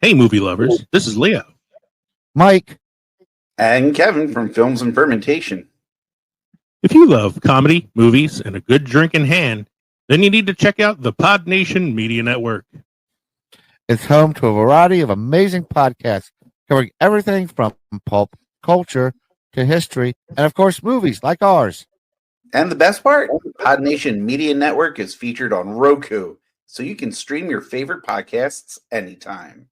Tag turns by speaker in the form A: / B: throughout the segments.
A: Hey, movie lovers. This is Leo.
B: Mike.
C: And Kevin from Films and Fermentation.
A: If you love comedy, movies, and a good drink in hand, then you need to check out the Pod Nation Media Network.
B: It's home to a variety of amazing podcasts covering everything from pulp culture to history and, of course, movies like ours.
C: And the best part, Pod Nation Media Network is featured on Roku, so you can stream your favorite podcasts anytime.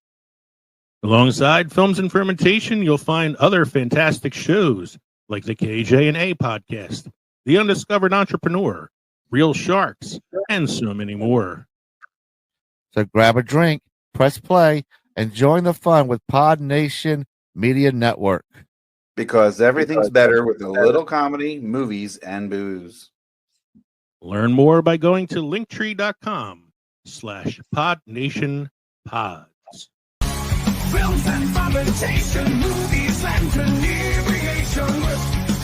A: Alongside Films and Fermentation, you'll find other fantastic shows like the KJ&A podcast, The Undiscovered Entrepreneur, Real Sharks, and so many more.
B: So grab a drink, press play, and join the fun with Pod Nation Media Network.
C: Because everything's better with a little comedy, movies, and booze.
A: Learn more by going to linktree.com/podnationpods.
D: Films and fermentation, movies and inebriation.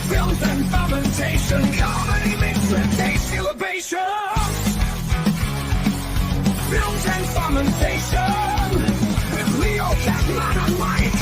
D: Films and fermentation, comedy mixed with taste elevation. Films and fermentation, with Leo, Kevman, and Mike.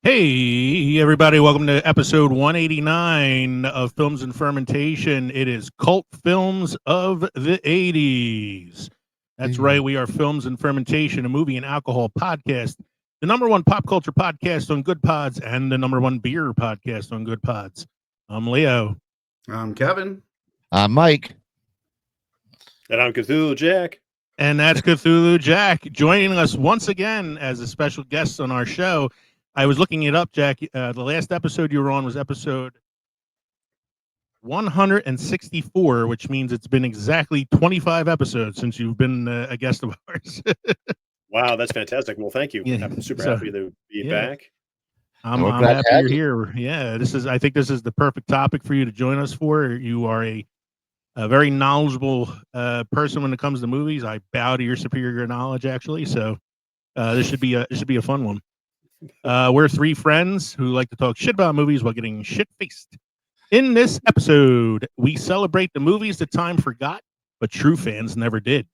A: Hey, everybody. Welcome to episode 189 of Films and Fermentation. It is Cult Films of the 80s. That's right. We are Films and Fermentation, a movie and alcohol podcast, the number one pop culture podcast on Good Pods, and the number one beer podcast on Good Pods. I'm Leo.
C: I'm Kevin.
B: I'm Mike.
E: And I'm Cthulhu Jack.
A: And that's Cthulhu Jack joining us once again as a special guest on our show. I was looking it up, Jack. The last episode you were on was episode 164, which means it's been exactly 25 episodes since you've been a guest of ours.
E: Wow, that's fantastic. Well, thank you.
A: Yeah.
E: I'm super happy to be back.
A: I'm happy you're here. Yeah, I think this is the perfect topic for you to join us for. You are a very knowledgeable person when it comes to movies. I bow to your superior knowledge, actually. So this should be a fun one. We're three friends who like to talk shit about movies while getting shit-faced. In this episode, we celebrate the movies that time forgot, but true fans never did.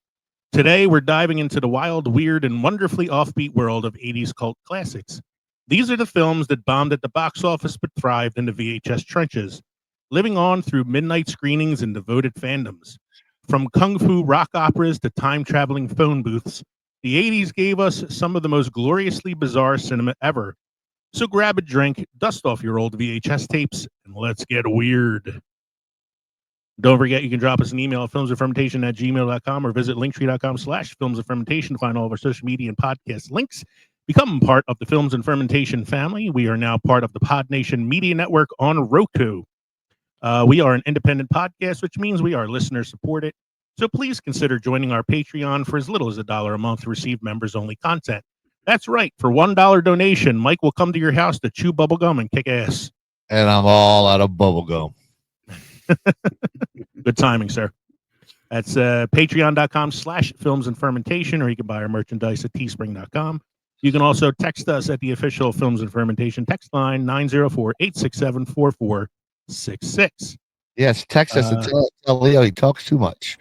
A: Today, we're diving into the wild, weird, and wonderfully offbeat world of 80s cult classics. These are the films that bombed at the box office but thrived in the VHS trenches, living on through midnight screenings and devoted fandoms. From kung fu rock operas to time-traveling phone booths, the 80s gave us some of the most gloriously bizarre cinema ever. So grab a drink, dust off your old VHS tapes, and let's get weird. Don't forget, you can drop us an email at filmsandfermentation@gmail.com or visit linktree.com/filmsandfermentation to find all of our social media and podcast links. Become part of the Films and Fermentation family. We are now part of the Pod Nation Media Network on Roku. We are an independent podcast, which means we are listener supported. So please consider joining our Patreon for as little as $1 a month to receive members-only content. That's right. For $1 donation, Mike will come to your house to chew bubblegum and kick ass.
B: And I'm all out of bubblegum.
A: Good timing, sir. That's patreon.com/films and fermentation, or you can buy our merchandise at teespring.com. You can also text us at the official Films and Fermentation text line, 904-867-4466.
B: Yes, text us and tell Leo he talks too much.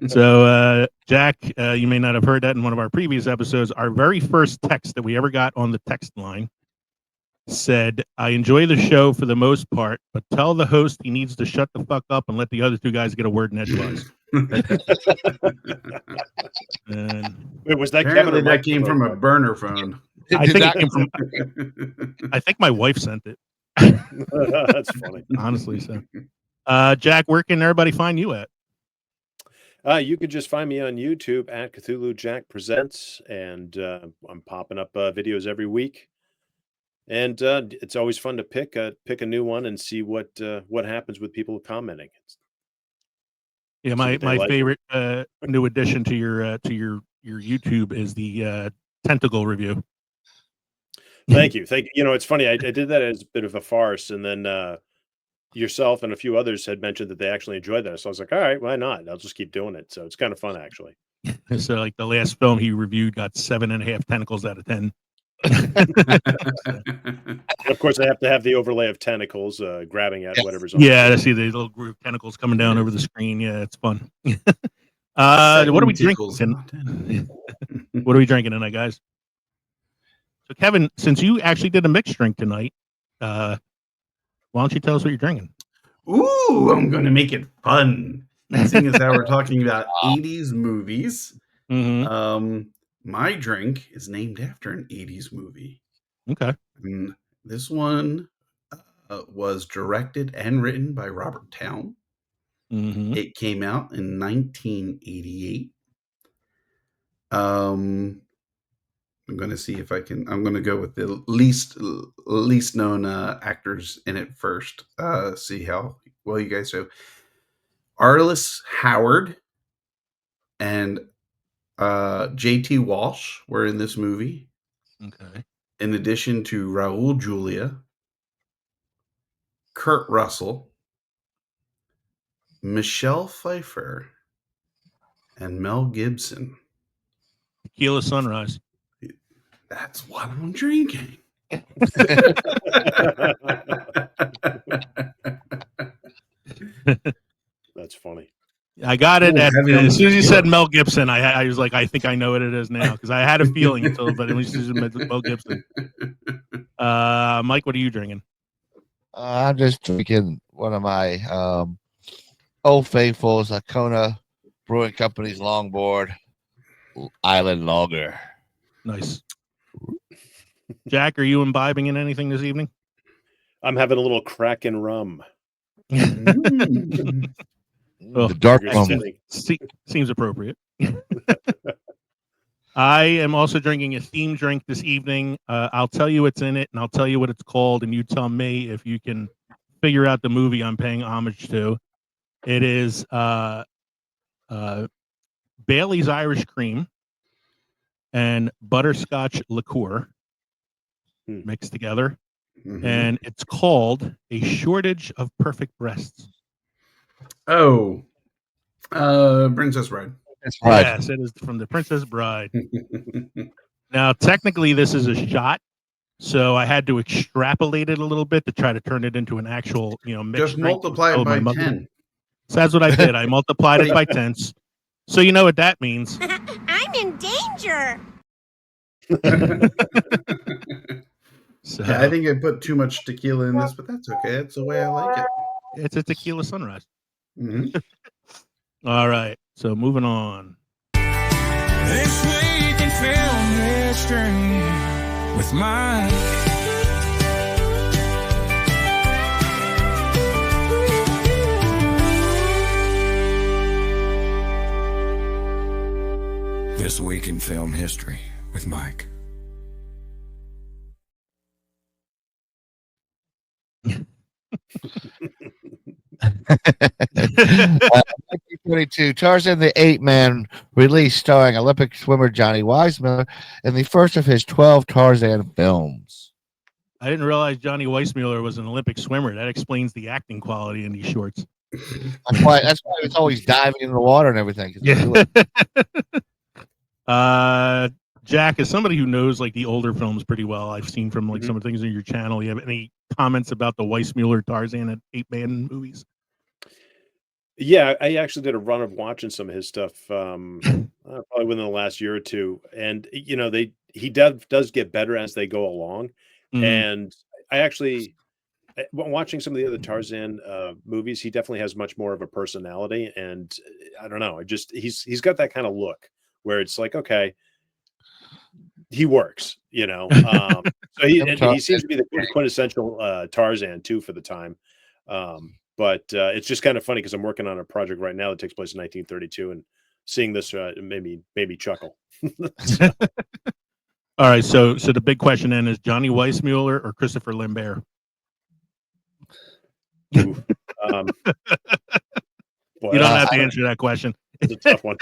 A: So, Jack, you may not have heard that in one of our previous episodes. Our very first text that we ever got on the text line said, I enjoy the show for the most part, but tell the host he needs to shut the fuck up and let the other two guys get a word in edgewise.
E: Wait, was that
C: Apparently
E: Kevin?
C: That came from a burner phone.
A: I think it came from. I think my wife sent it.
E: That's funny.
A: Honestly, so. Jack, where can everybody find you at?
E: You can just find me on YouTube at Cthulhu Jack Presents, and I'm popping up videos every week. And it's always fun to pick a new one and see what happens with people commenting.
A: Yeah,
E: See
A: my
E: what they like.
A: favorite new addition to your YouTube is the tentacle review.
E: Thank you. You know, it's funny. I did that as a bit of a farce, and then yourself and a few others had mentioned that they actually enjoyed that. So I was like, all right, why not? I'll just keep doing it. So it's kind of fun, actually.
A: So like the last film he reviewed got 7.5 tentacles out of 10.
E: And of course, I have to have the overlay of tentacles grabbing at whatever's on.
A: Yeah, I see the little group of tentacles coming down over the screen. Yeah, it's fun. What are we drinking? What are we drinking tonight, guys? So, Kevin, since you actually did a mixed drink tonight, why don't you tell us what you're drinking?
C: Ooh, I'm going to make it fun. Seeing as how we're talking about 80s movies, my drink is named after an 80s movie.
A: Okay.
C: And this one was directed and written by Robert Towne. It came out in 1988. I'm going to see if I can. I'm going to go with the least known actors in it first. See how well you guys know. Arliss Howard and J.T. Walsh were in this movie.
A: Okay.
C: In addition to Raul Julia, Kurt Russell, Michelle Pfeiffer, and Mel Gibson.
A: Tequila Sunrise.
C: That's what I'm drinking.
E: That's funny.
A: I got it as soon as you said Mel Gibson. I was like, I think I know what it is now because I had a feeling until, but it was just Mel Gibson. Mike, what are you drinking?
B: I'm just drinking one of my Old Faithfuls, Kona Brewing Company's Longboard Island Lager.
A: Nice. Jack, are you imbibing in anything this evening?
E: I'm having a little Kraken rum.
A: Well,
B: the dark rum
A: seems appropriate. I am also drinking a themed drink this evening. I'll tell you what's in it, and I'll tell you what it's called, and you tell me if you can figure out the movie I'm paying homage to. It is Bailey's Irish Cream and butterscotch liqueur mixed together, and it's called A Shortage of Perfect Breasts.
C: Oh, Princess Bride.
A: Yes, it is from the Princess Bride. Now, technically, this is a shot, so I had to extrapolate it a little bit to try to turn it into an actual, mixed
C: Just
A: drink.
C: multiply it by 10.
A: So that's what I did. I multiplied it by 10. So you know what that means.
F: I'm in danger.
A: So,
C: Yeah, I think I put too much tequila in this, but that's okay. That's the way I like it.
A: It's a tequila sunrise. All right. So moving on.
D: This week in film history with Mike. This week in film history with Mike.
B: 1922, Tarzan the Ape Man release starring Olympic swimmer Johnny Weissmuller in the first of his 12 Tarzan films.
A: I didn't realize Johnny Weissmuller was an Olympic swimmer. That explains the acting quality in these shorts.
B: That's why he was always diving in the water and everything.
A: Yeah. Jack, as somebody who knows like the older films pretty well, I've seen from like some of the things on your channel. You have any comments about the Weissmuller Tarzan and Ape Man movies?
E: Yeah, I actually did a run of watching some of his stuff probably within the last year or two, and he does get better as they go along. And I actually, watching some of the other Tarzan movies, he definitely has much more of a personality, and I don't know, he's got that kind of look where it's like, okay, he works, So he seems to be the quintessential Tarzan too for the time. But it's just kind of funny because I'm working on a project right now that takes place in 1932, and seeing this made me chuckle.
A: All right, so the big question then is Johnny Weissmuller or Christopher Lambert?
E: Boy, boy.
A: You don't have to answer that question.
E: It's a tough one.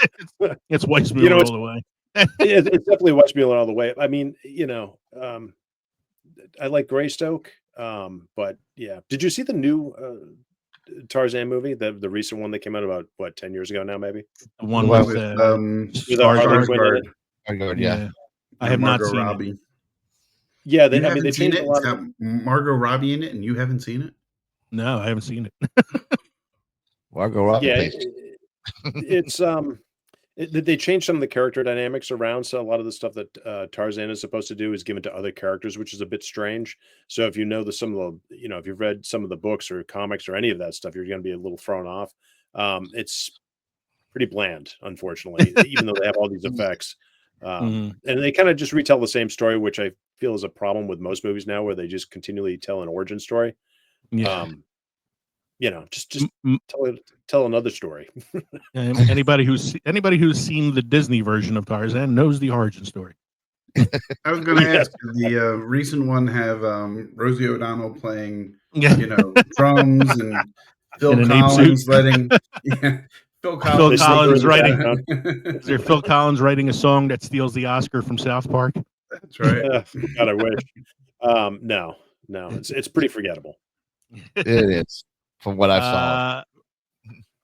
A: It's Weissmuller all the way.
E: It's definitely Weissmuller all the way. I mean, I like Greystoke, but yeah. Did you see the new Tarzan movie, the recent one that came out about 10 years ago now, maybe?
A: The one
B: Well,
A: with
E: With Harley Quinn in it?
B: Good, yeah.
A: I have not seen
C: Robbie.
A: it.
E: Yeah,
C: You
E: they
C: haven't seen
E: changed
C: it?
E: a lot
C: It's got Margot Robbie in it, and you haven't seen it?
A: No, I haven't seen it.
B: Margot Robbie.
E: Yeah, it's they changed some of the character dynamics around, so a lot of the stuff that Tarzan is supposed to do is given to other characters, which is a bit strange. So if you know some of the, if you've read some of the books or comics or any of that stuff, you're going to be a little thrown off. It's pretty bland, unfortunately, even though they have all these effects. And they kind of just retell the same story, which I feel is a problem with most movies now, where they just continually tell an origin story.
A: Yeah.
E: Just tell another story.
A: Anybody who's seen the Disney version of Tarzan knows the origin story.
C: I was going to ask, the recent one have Rosie O'Donnell playing, drums, and Phil Collins Phil Collins
A: writing. Is there Phil Collins writing a song that steals the Oscar from South Park?
C: That's right.
E: God, I wish. No, it's pretty forgettable.
B: It is, from what I saw.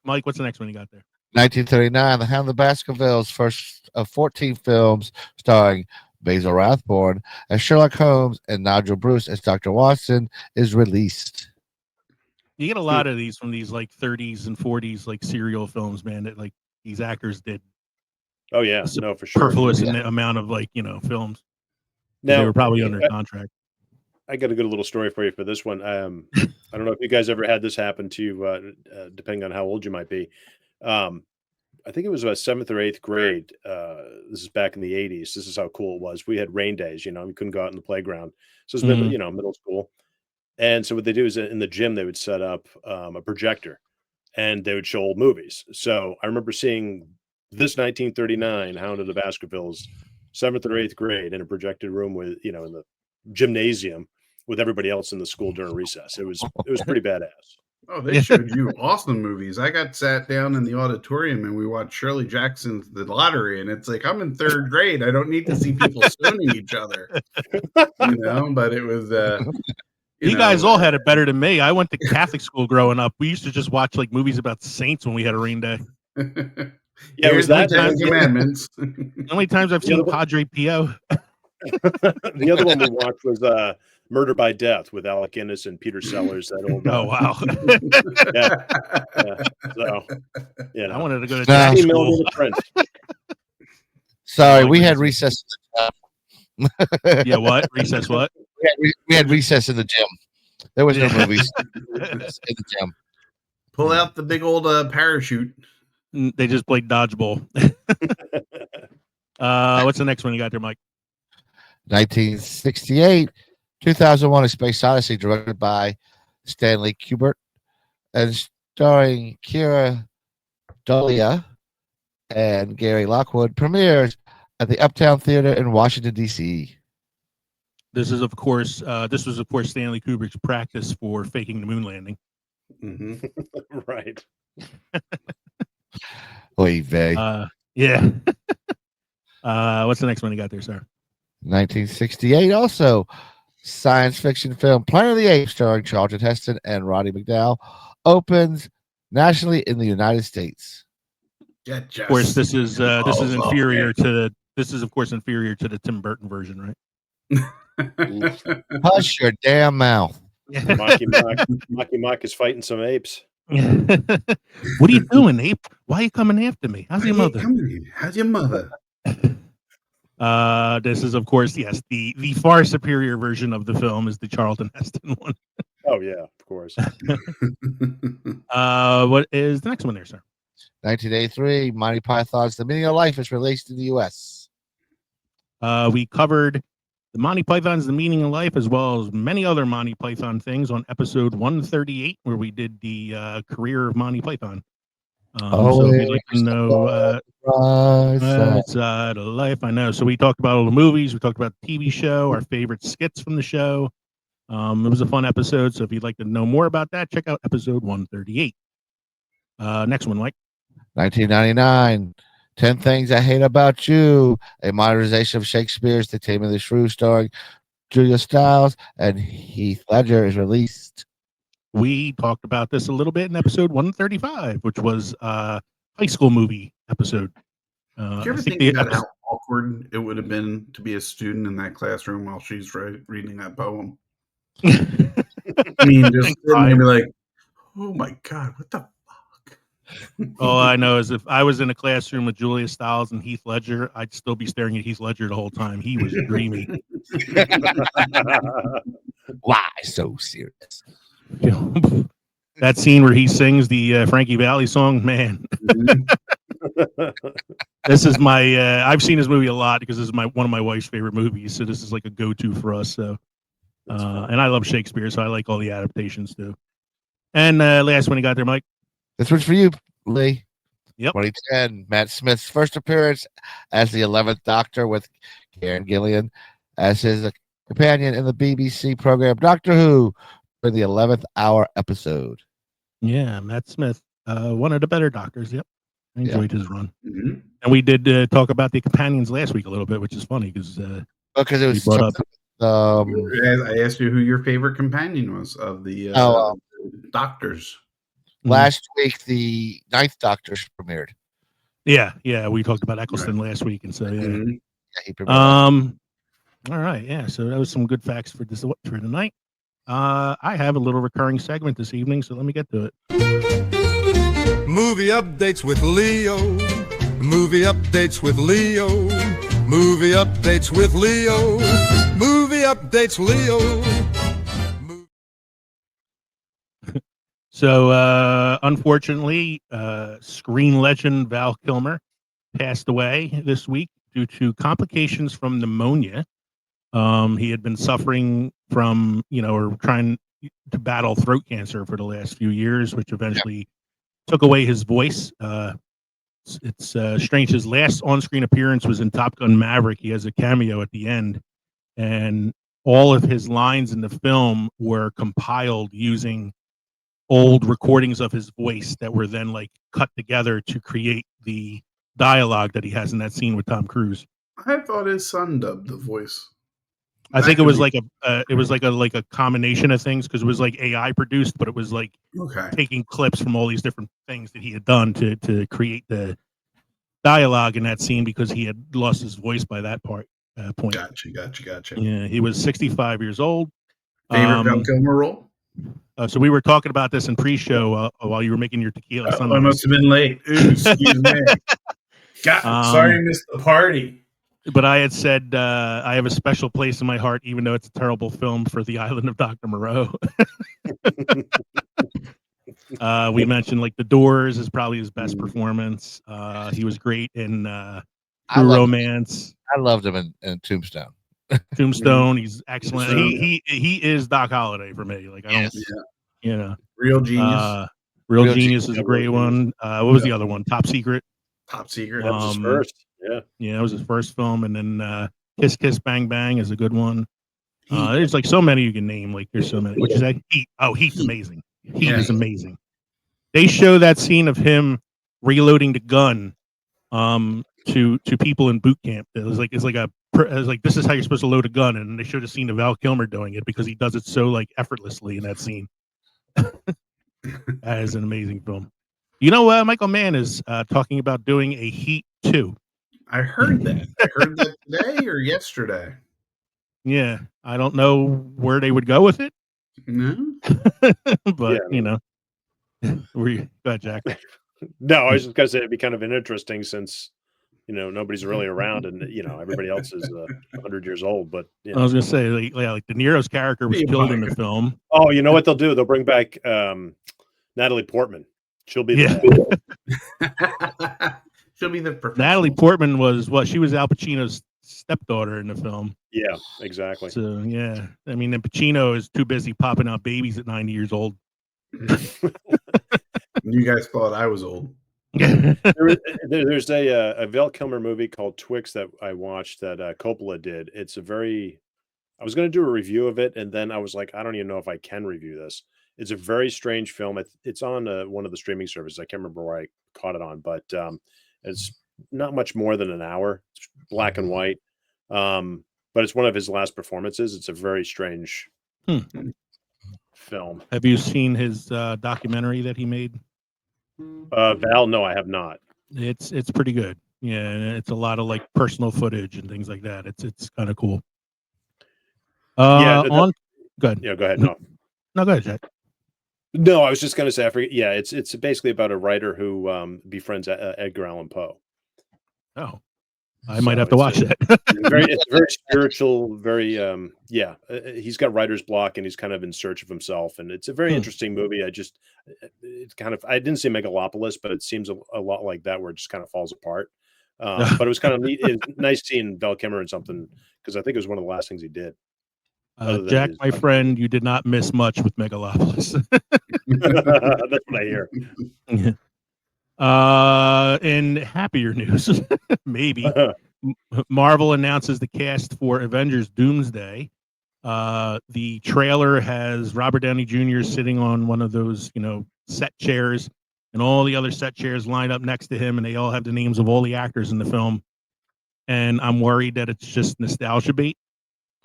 A: Mike, what's the next one you got there?
B: 1939, The Hound of the Baskervilles, first of 14 films starring Basil Rathbone as Sherlock Holmes and Nigel Bruce as Dr. Watson, is released.
A: You get a lot of these from these like 30s and 40s like serial films, man, that like these actors did.
E: Oh yeah, no, for sure.
A: Superfluous amount of films.
E: Now,
A: they were probably under contract.
E: I got a good little story for you for this one. I don't know if you guys ever had this happen to you, depending on how old you might be. I think it was about 7th or 8th grade. This is back in the 80s. This is how cool it was. We had rain days, we couldn't go out in the playground. So it was middle school. And so what they do is in the gym, they would set up a projector and they would show old movies. So I remember seeing this 1939 Hound of the Baskervilles, 7th or 8th grade, in a projected room with, in the gymnasium with everybody else in the school during recess. It was pretty badass.
C: Oh, they showed you awesome movies. I got sat down in the auditorium and we watched Shirley Jackson's The Lottery, and it's like, I'm in 3rd grade. I don't need to see people stoning each other, but it was,
A: you guys all had it better than me. I went to Catholic school growing up. We used to just watch like movies about saints when we had a rain day.
E: Yeah, it was that
C: Ten Commandments.
A: How many times I've seen Padre Pio?
E: The other one we watched was Murder by Death with Alec Guinness and Peter Sellers. That old.
A: Oh wow!
E: So,
A: I wanted to go to school.
B: Sorry, we had recess.
A: Yeah, what recess? What?
B: We had recess in the gym. There was no movies in the gym.
C: Pull out the big old parachute.
A: They just played dodgeball. What's the next one you got there, Mike?
B: 1968, 2001: A Space Odyssey, directed by Stanley Kubrick and starring Keira Dahlia and Gary Lockwood, premieres at the Uptown Theater in Washington, D.C.
A: This was of course Stanley Kubrick's practice for faking the moon landing.
E: Mm-hmm. Right.
B: Oy vey.
A: Yeah. What's the next one you got there, sir?
B: 1968, also science fiction film Planet of the Apes, starring Charlton Heston and Roddy McDowall, opens nationally in the United States.
A: Of course, this is inferior to the Tim Burton version, right?
B: Hush your damn mouth.
E: Mocky Mock is fighting some apes.
A: What are you doing, ape? Why are you coming after me? How's your mother?
C: How's your mother?
A: This is, of course, yes, the far superior version of the film is the Charlton Heston one.
E: Oh yeah, of course.
A: What is the next one there, sir?
B: 1983, Monty Python's The Meaning of Life is released in the U.S.
A: We covered the Monty Python's The Meaning of Life, as well as many other Monty Python things, on episode 138, where we did the career of Monty Python. So if you'd like to know side of life, I know. So we talked about all the movies, we talked about the TV show, our favorite skits from the show. It was a fun episode. So if you'd like to know more about that, check out episode 138. Next one, Mike.
B: 1999, 10 Things I Hate About You, a modernization of Shakespeare's The Taming of the Shrew starring Julia Stiles and Heath Ledger is released.
A: We talked about this a little bit in episode 135, which was high school movie episode.
C: Do you ever think about how awkward it would have been to be a student in that classroom while she's reading that poem? I mean, just sitting there and be like, oh my God, what the fuck?
A: All I know is if I was in a classroom with Julia Stiles and Heath Ledger, I'd still be staring at Heath Ledger the whole time. He was dreamy.
B: Why so serious?
A: That scene where he sings the Frankie Valli song, man. This is my. I've seen this movie a lot because this is one of my wife's favorite movies. So this is like a go-to for us. So, and I love Shakespeare, so I like all the adaptations too. And last one you got there, Mike.
B: This one's for you, Lee.
A: Yep.
B: 2010, Matt Smith's first appearance as the 11th Doctor with Karen Gillan as his companion in the BBC program Doctor Who for the 11th hour episode.
A: Yeah, Matt Smith, one of the better doctors. Yep, I enjoyed his run.
C: Mm-hmm.
A: And we did talk about the companions last week a little bit, which is funny because
B: it was
A: brought up.
C: I asked you who your favorite companion was of the doctors.
A: Last
B: week, the 9th Doctor's premiered.
A: Yeah, we talked about Eccleston last week, and so yeah.
C: Mm-hmm.
B: He premiered.
A: All right, yeah. So that was some good facts for tonight. I have a little recurring segment this evening, so let me get to it.
D: Movie updates with Leo. Movie updates with Leo. Movie updates with Leo. Movie updates Leo.
A: So, unfortunately, screen legend Val Kilmer passed away this week due to complications from pneumonia. He had been suffering from, or trying to battle throat cancer for the last few years, which eventually took away his voice. It's strange. His last on-screen appearance was in Top Gun Maverick. He has a cameo at the end, and all of his lines in the film were compiled using old recordings of his voice that were then cut together to create the dialogue that he has in that scene with Tom Cruise.
C: I thought his son dubbed the voice.
A: I think it was like a combination of things because it was AI produced, but it was taking clips from all these different things that he had done to create the dialogue in that scene because he had lost his voice by that point.
C: Gotcha.
A: Yeah, he was 65 years old.
C: Favorite Val Kilmer role?
A: So we were talking about this in pre-show while you were making your tequila.
C: I must have been late. Ooh, excuse me. Sorry I missed the party.
A: But I had said I have a special place in my heart, even though it's a terrible film, for The Island of Dr. Moreau. We mentioned The Doors is probably his best performance. He was great in True Romance.
B: I loved him in Tombstone.
A: Tombstone, he's excellent. He is Doc Holliday for me. Real
C: Genius.
A: Real Genius is a great one. What was the other one? Top Secret.
C: Top Secret.
E: That was his first.
A: Yeah, it was his first film, and then Kiss Kiss Bang Bang is a good one. There's so many you can name. There's so many. Which is Heat. Oh, Heat's amazing. Heat is amazing. They show that scene of him reloading the gun to people in boot camp. It was this is how you're supposed to load a gun, and they showed a scene of Val Kilmer doing it because he does it so effortlessly in that scene. That is an amazing film. Michael Mann is talking about doing a Heat 2.
C: I heard that. I heard that today or yesterday.
A: Yeah, I don't know where they would go with it.
C: No,
A: but go ahead, Jack.
E: No, I was just gonna say it'd be kind of interesting since nobody's really around and everybody else is 100 years old. But
A: I was gonna say De Niro's character was killed in the film.
E: Oh, you know what they'll do? They'll bring back Natalie Portman. She'll be
C: she'll be the
A: Natalie Portman was she was Al Pacino's stepdaughter in the film.
E: Yeah, exactly.
A: So yeah, I mean, and Pacino is too busy popping out babies at 90 years old.
C: You guys thought I was old.
E: There's a Val Kilmer movie called Twix that I watched that Coppola did. I was going to do a review of it, and then I was like, I don't even know if I can review this. It's a very strange film. It's on one of the streaming services. I can't remember where I caught it on, but it's not much more than an hour. It's black and white, but it's one of his last performances. It's a very strange film.
A: Have you seen his documentary that he made?
E: Val, no, I have not.
A: It's pretty good. Yeah, and it's a lot of like personal footage and things like that. It's kind of cool.
E: Yeah,
A: go ahead.
E: Yeah, go ahead. No,
A: go ahead, Jack.
E: No, I was just going to say, I forget. Yeah, it's basically about a writer who befriends Edgar Allan Poe.
A: Oh, I might have to watch that.
E: It's very spiritual. Very he's got writer's block and he's kind of in search of himself, and it's a very interesting movie. I didn't see Megalopolis, but it seems a lot like that, where it just kind of falls apart. But it was kind of neat. It's nice seeing Val Kilmer in something, because I think it was one of the last things he did.
A: Jack, my friend, you did not miss much with Megalopolis.
E: That's what I hear.
A: In happier news, maybe Marvel announces the cast for Avengers Doomsday. The trailer has Robert Downey Jr. sitting on one of those, set chairs, and all the other set chairs lined up next to him, and they all have the names of all the actors in the film. And I'm worried that it's just nostalgia bait.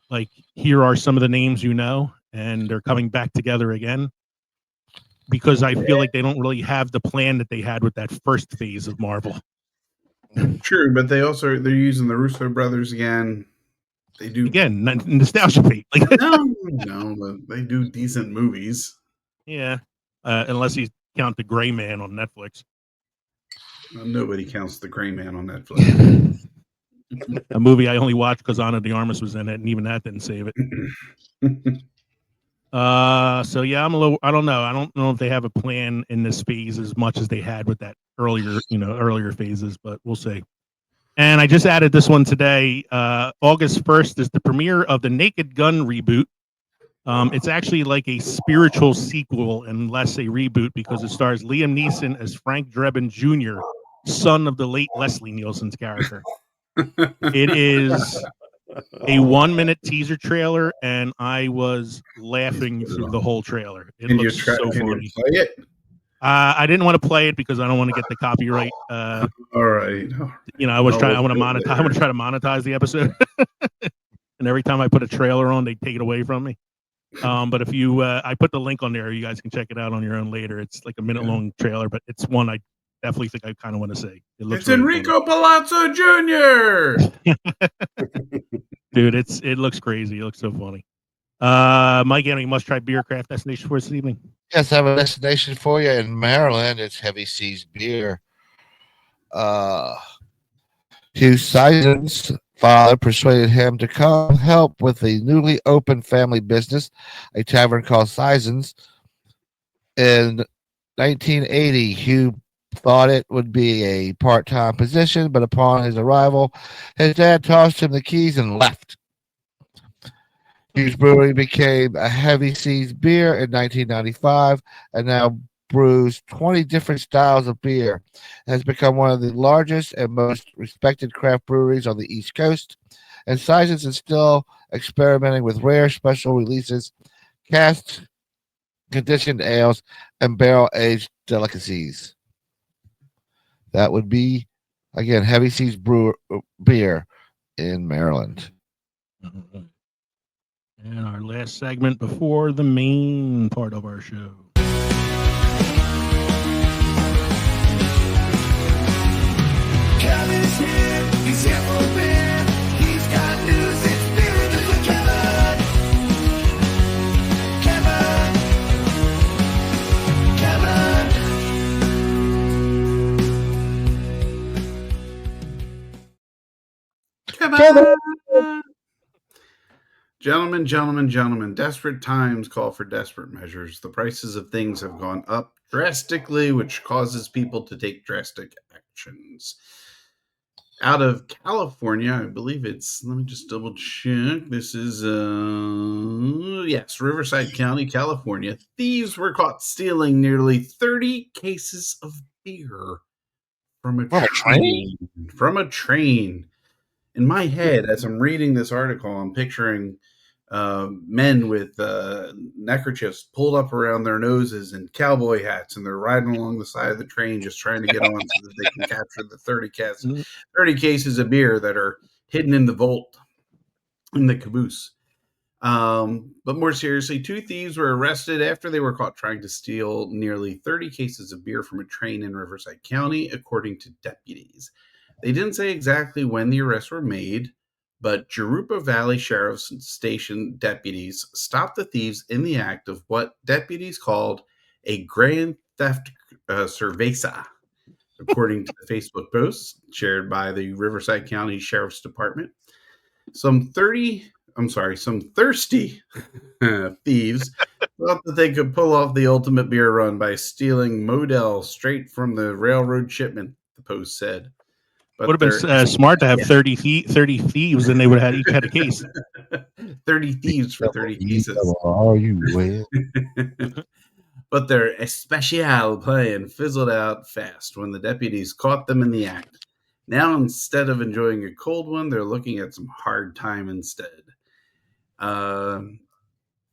A: Like, here are some of the names and they're coming back together again, because I feel like they don't really have the plan that they had with that first phase of Marvel.
C: True, but they're using the Russo brothers again. They do
A: again nostalgia bait.
C: No, but they do decent movies.
A: Yeah, unless you count The Gray Man on Netflix.
C: Nobody counts The Gray Man on Netflix.
A: A movie I only watched because Ana de Armas was in it, and even that didn't save it. So yeah, I don't know. I don't know if they have a plan in this phase as much as they had with that earlier phases, but we'll see. And I just added this one today. August 1st is the premiere of the Naked Gun reboot. It's actually like a spiritual sequel and less a reboot, because it stars Liam Neeson as Frank Drebin Jr., son of the late Leslie Nielsen's character. It is a 1-minute teaser trailer, and I was laughing through the whole trailer. It looks so funny.
C: Play it?
A: I didn't want to play it because I don't want to get the copyright.
C: All right.
A: I want to try to monetize the episode. And every time I put a trailer on, they take it away from me. But if you, I put the link on there. You guys can check it out on your own later. It's like a minute-long trailer, but it's one I definitely think I kind of want to see.
C: It's Enrico Palazzo Jr.
A: Dude, it looks crazy. It looks so funny. Mike, any must-try beer craft destination for this evening?
B: Yes, I have a destination for you in Maryland. It's Heavy Seas Beer. Hugh Seison's father persuaded him to come help with the newly opened family business, a tavern called Seison's. In 1980, Hugh thought it would be a part-time position, but upon his arrival, his dad tossed him the keys and left. Hugh's Brewery became a Heavy Seas Beer in 1995 and now brews 20 different styles of beer. It has become one of the largest and most respected craft breweries on the East Coast, and Seison's is still experimenting with rare special releases, cast conditioned ales, and barrel-aged delicacies. That would be, again, Heavy Seas Beer in Maryland.
A: And our last segment before the main part of our show.
G: Kevin's here, he's here for beer. He's got news, it's beer reviews with Kevin.
C: Gentlemen, desperate times call for desperate measures. The prices of things have gone up drastically, which causes people to take drastic actions. Out of California, I believe it's, let me just double check. This is, Riverside County, California. Thieves were caught stealing nearly 30 cases of beer from a train. From a train. In my head, as I'm reading this article, I'm picturing men with neckerchiefs pulled up around their noses and cowboy hats, and they're riding along the side of the train just trying to get on so that they can capture the 30 cases of beer that are hidden in the vault in the caboose. But more seriously, 2 thieves were arrested after they were caught trying to steal nearly 30 cases of beer from a train in Riverside County, according to deputies. They didn't say exactly when the arrests were made, but Jurupa Valley Sheriff's Station deputies stopped the thieves in the act of what deputies called a grand theft cerveza, according to the Facebook post shared by the Riverside County Sheriff's Department. Some thirsty thieves thought that they could pull off the ultimate beer run by stealing Model straight from the railroad shipment, the post said. But
A: would have been smart to have 30 thieves, and they would have each had a case.
C: 30 thieves for 30 cases.
B: Are you with?
C: But their especial plan fizzled out fast when the deputies caught them in the act. Now, instead of enjoying a cold one, they're looking at some hard time instead.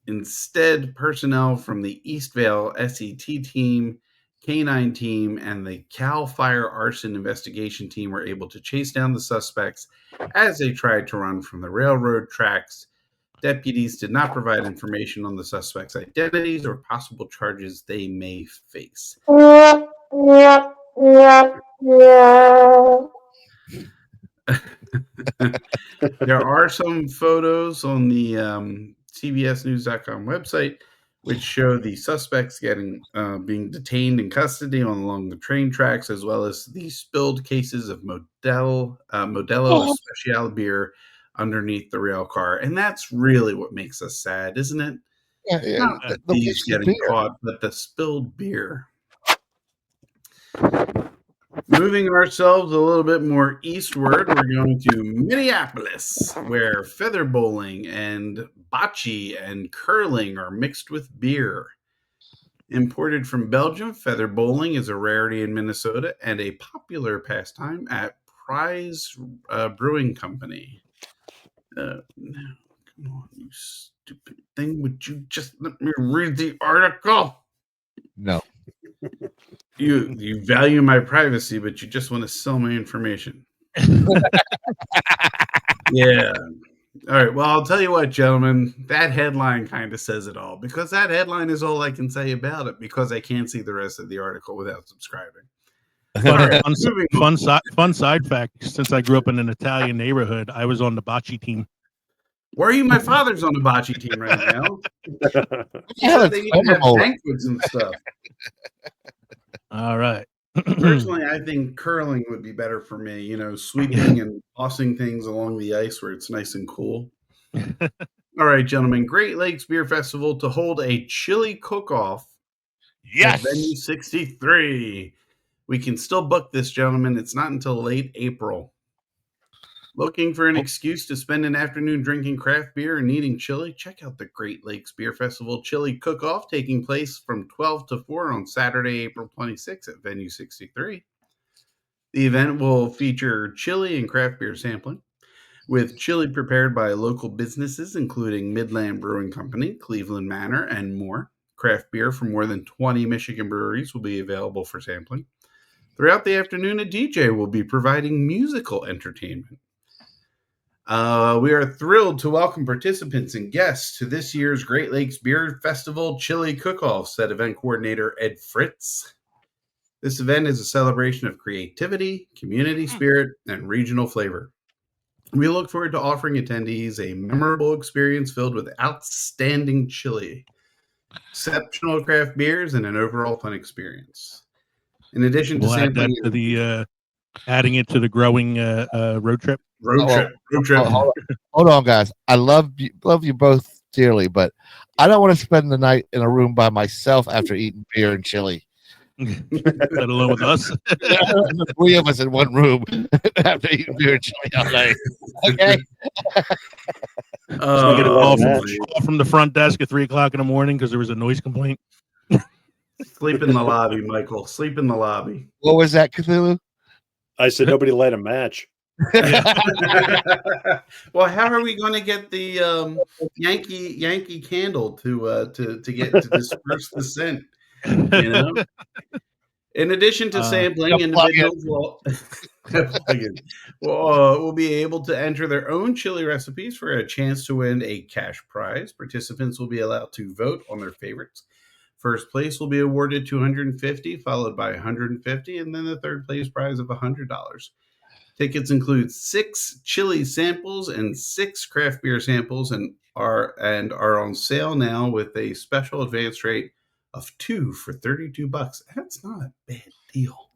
C: Instead, personnel from the Eastvale SET team, K9 team, and the Cal Fire Arson Investigation team were able to chase down the suspects as they tried to run from the railroad tracks. Deputies did not provide information on the suspects' identities or possible charges they may face. There are some photos on the CBSNews.com website which show the suspects being detained in custody along the train tracks, as well as the spilled cases of Modelo Especial beer underneath the rail car. And that's really what makes us sad, isn't it?
B: Yeah.
C: Not the thieves getting caught, but the spilled beer. Moving ourselves a little bit more eastward, we're going to Minneapolis, where feather bowling and bocce and curling are mixed with beer. Imported from Belgium, feather bowling is a rarity in Minnesota and a popular pastime at Prize Brewing Company. Come on, you stupid thing. Would you just let me read the article?
B: No.
C: You value my privacy, but you just want to sell my information. Yeah. All right. Well, I'll tell you what, gentlemen, that headline kind of says it all, because that headline is all I can say about it, because I can't see the rest of the article without subscribing.
A: Fun side fact, since I grew up in an Italian neighborhood, I was on the bocce team.
C: Where are you? My father's on the bocce team right now. They even have banquets and stuff.
A: All right.
C: Personally, I think curling would be better for me. Sweeping and tossing things along the ice where it's nice and cool. All right, gentlemen. Great Lakes Beer Festival to hold a chili cook-off.
B: Yes.
C: At Venue 63. We can still book this, gentlemen. It's not until late April. Looking for an excuse to spend an afternoon drinking craft beer and eating chili? Check out the Great Lakes Beer Festival Chili Cook-Off, taking place from 12 to 4 on Saturday, April 26th at Venue 63. The event will feature chili and craft beer sampling, with chili prepared by local businesses, including Midland Brewing Company, Cleveland Manor, and more. Craft beer from more than 20 Michigan breweries will be available for sampling. Throughout the afternoon, a DJ will be providing musical entertainment. We are thrilled to welcome participants and guests to this year's Great Lakes Beer Festival Chili Cook-Off, said event coordinator Ed Fritz. This event is a celebration of creativity, community spirit, and regional flavor. We look forward to offering attendees a memorable experience filled with outstanding chili, exceptional craft beers, and an overall fun experience. In addition to sampling,
A: adding it to the growing road trip.
C: Road trip.
B: Hold on, guys. I love you both dearly, but I don't want to spend the night in a room by myself after eating beer and chili.
A: Let alone with us.
B: The 3 of us in one room after eating beer and chili all night. Okay.
A: Get a call from the front desk at 3:00 in the morning because there was a noise complaint.
C: Sleep in the lobby, Michael. Sleep in the lobby.
B: What was that, Cthulhu?
E: I said nobody light a match.
C: Well, how are we going to get the Yankee Candle to get to disperse the scent? You know, in addition to sampling, individuals will will be able to enter their own chili recipes for a chance to win a cash prize. Participants will be allowed to vote on their favorites. First place will be awarded $250, followed by $150, and then the third place prize of $100. Tickets include 6 chili samples and 6 craft beer samples, and are on sale now with a special advance rate of 2 for $32. That's not a bad deal.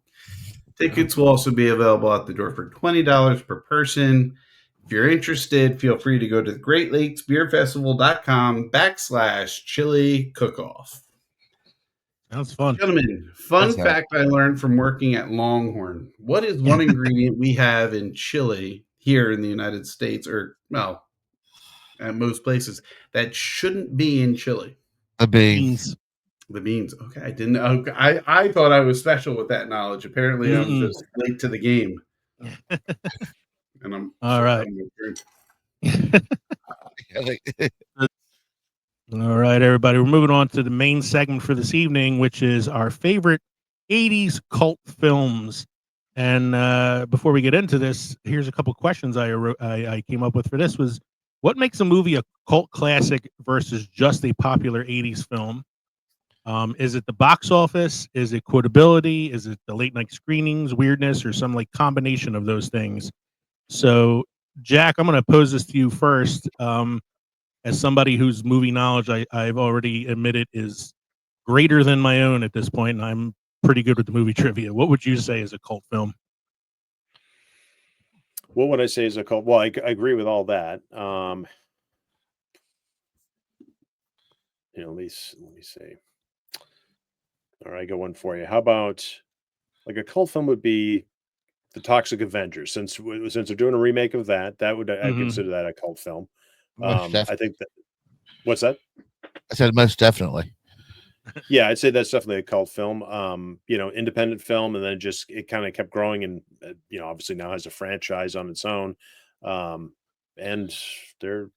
C: Tickets will also be available at the door for $20 per person. If you're interested, feel free to go to GreatLakesBeerFestival.com/chili cook-off.
A: Sounds fun.
C: Gentlemen, fun fact I learned from working at Longhorn. What is one ingredient we have in chili here in the United States, or, well, at most places, that shouldn't be in chili?
B: The beans.
C: The beans. Okay, I didn't know. I thought I was special with that knowledge. Apparently, I'm just late to the game. And I'm
A: all right. All right, everybody. We're moving on to the main segment for this evening, which is our favorite 80s cult films. And before we get into this, here's a couple questions I came up with for this. Was what makes a movie a cult classic versus just a popular 80s film? Is it the box office? Is it quotability? Is it the late night screenings, weirdness, or some like combination of those things? So, Jack, I'm going to pose this to you first. As somebody whose movie knowledge I've already admitted is greater than my own at this point, and I'm pretty good with the movie trivia. What would you say is a cult film?
E: What would I say is a cult? Well, I agree with all that. Let me see. All right, I got one for you. How about like a cult film would be the Toxic Avengers? Since we're doing a remake of that would I consider that a cult film. I think that. What's that?
B: I said most definitely.
E: Yeah, I'd say that's definitely a cult film. Independent film, and then it kind of kept growing, and obviously now has a franchise on its own. And they're,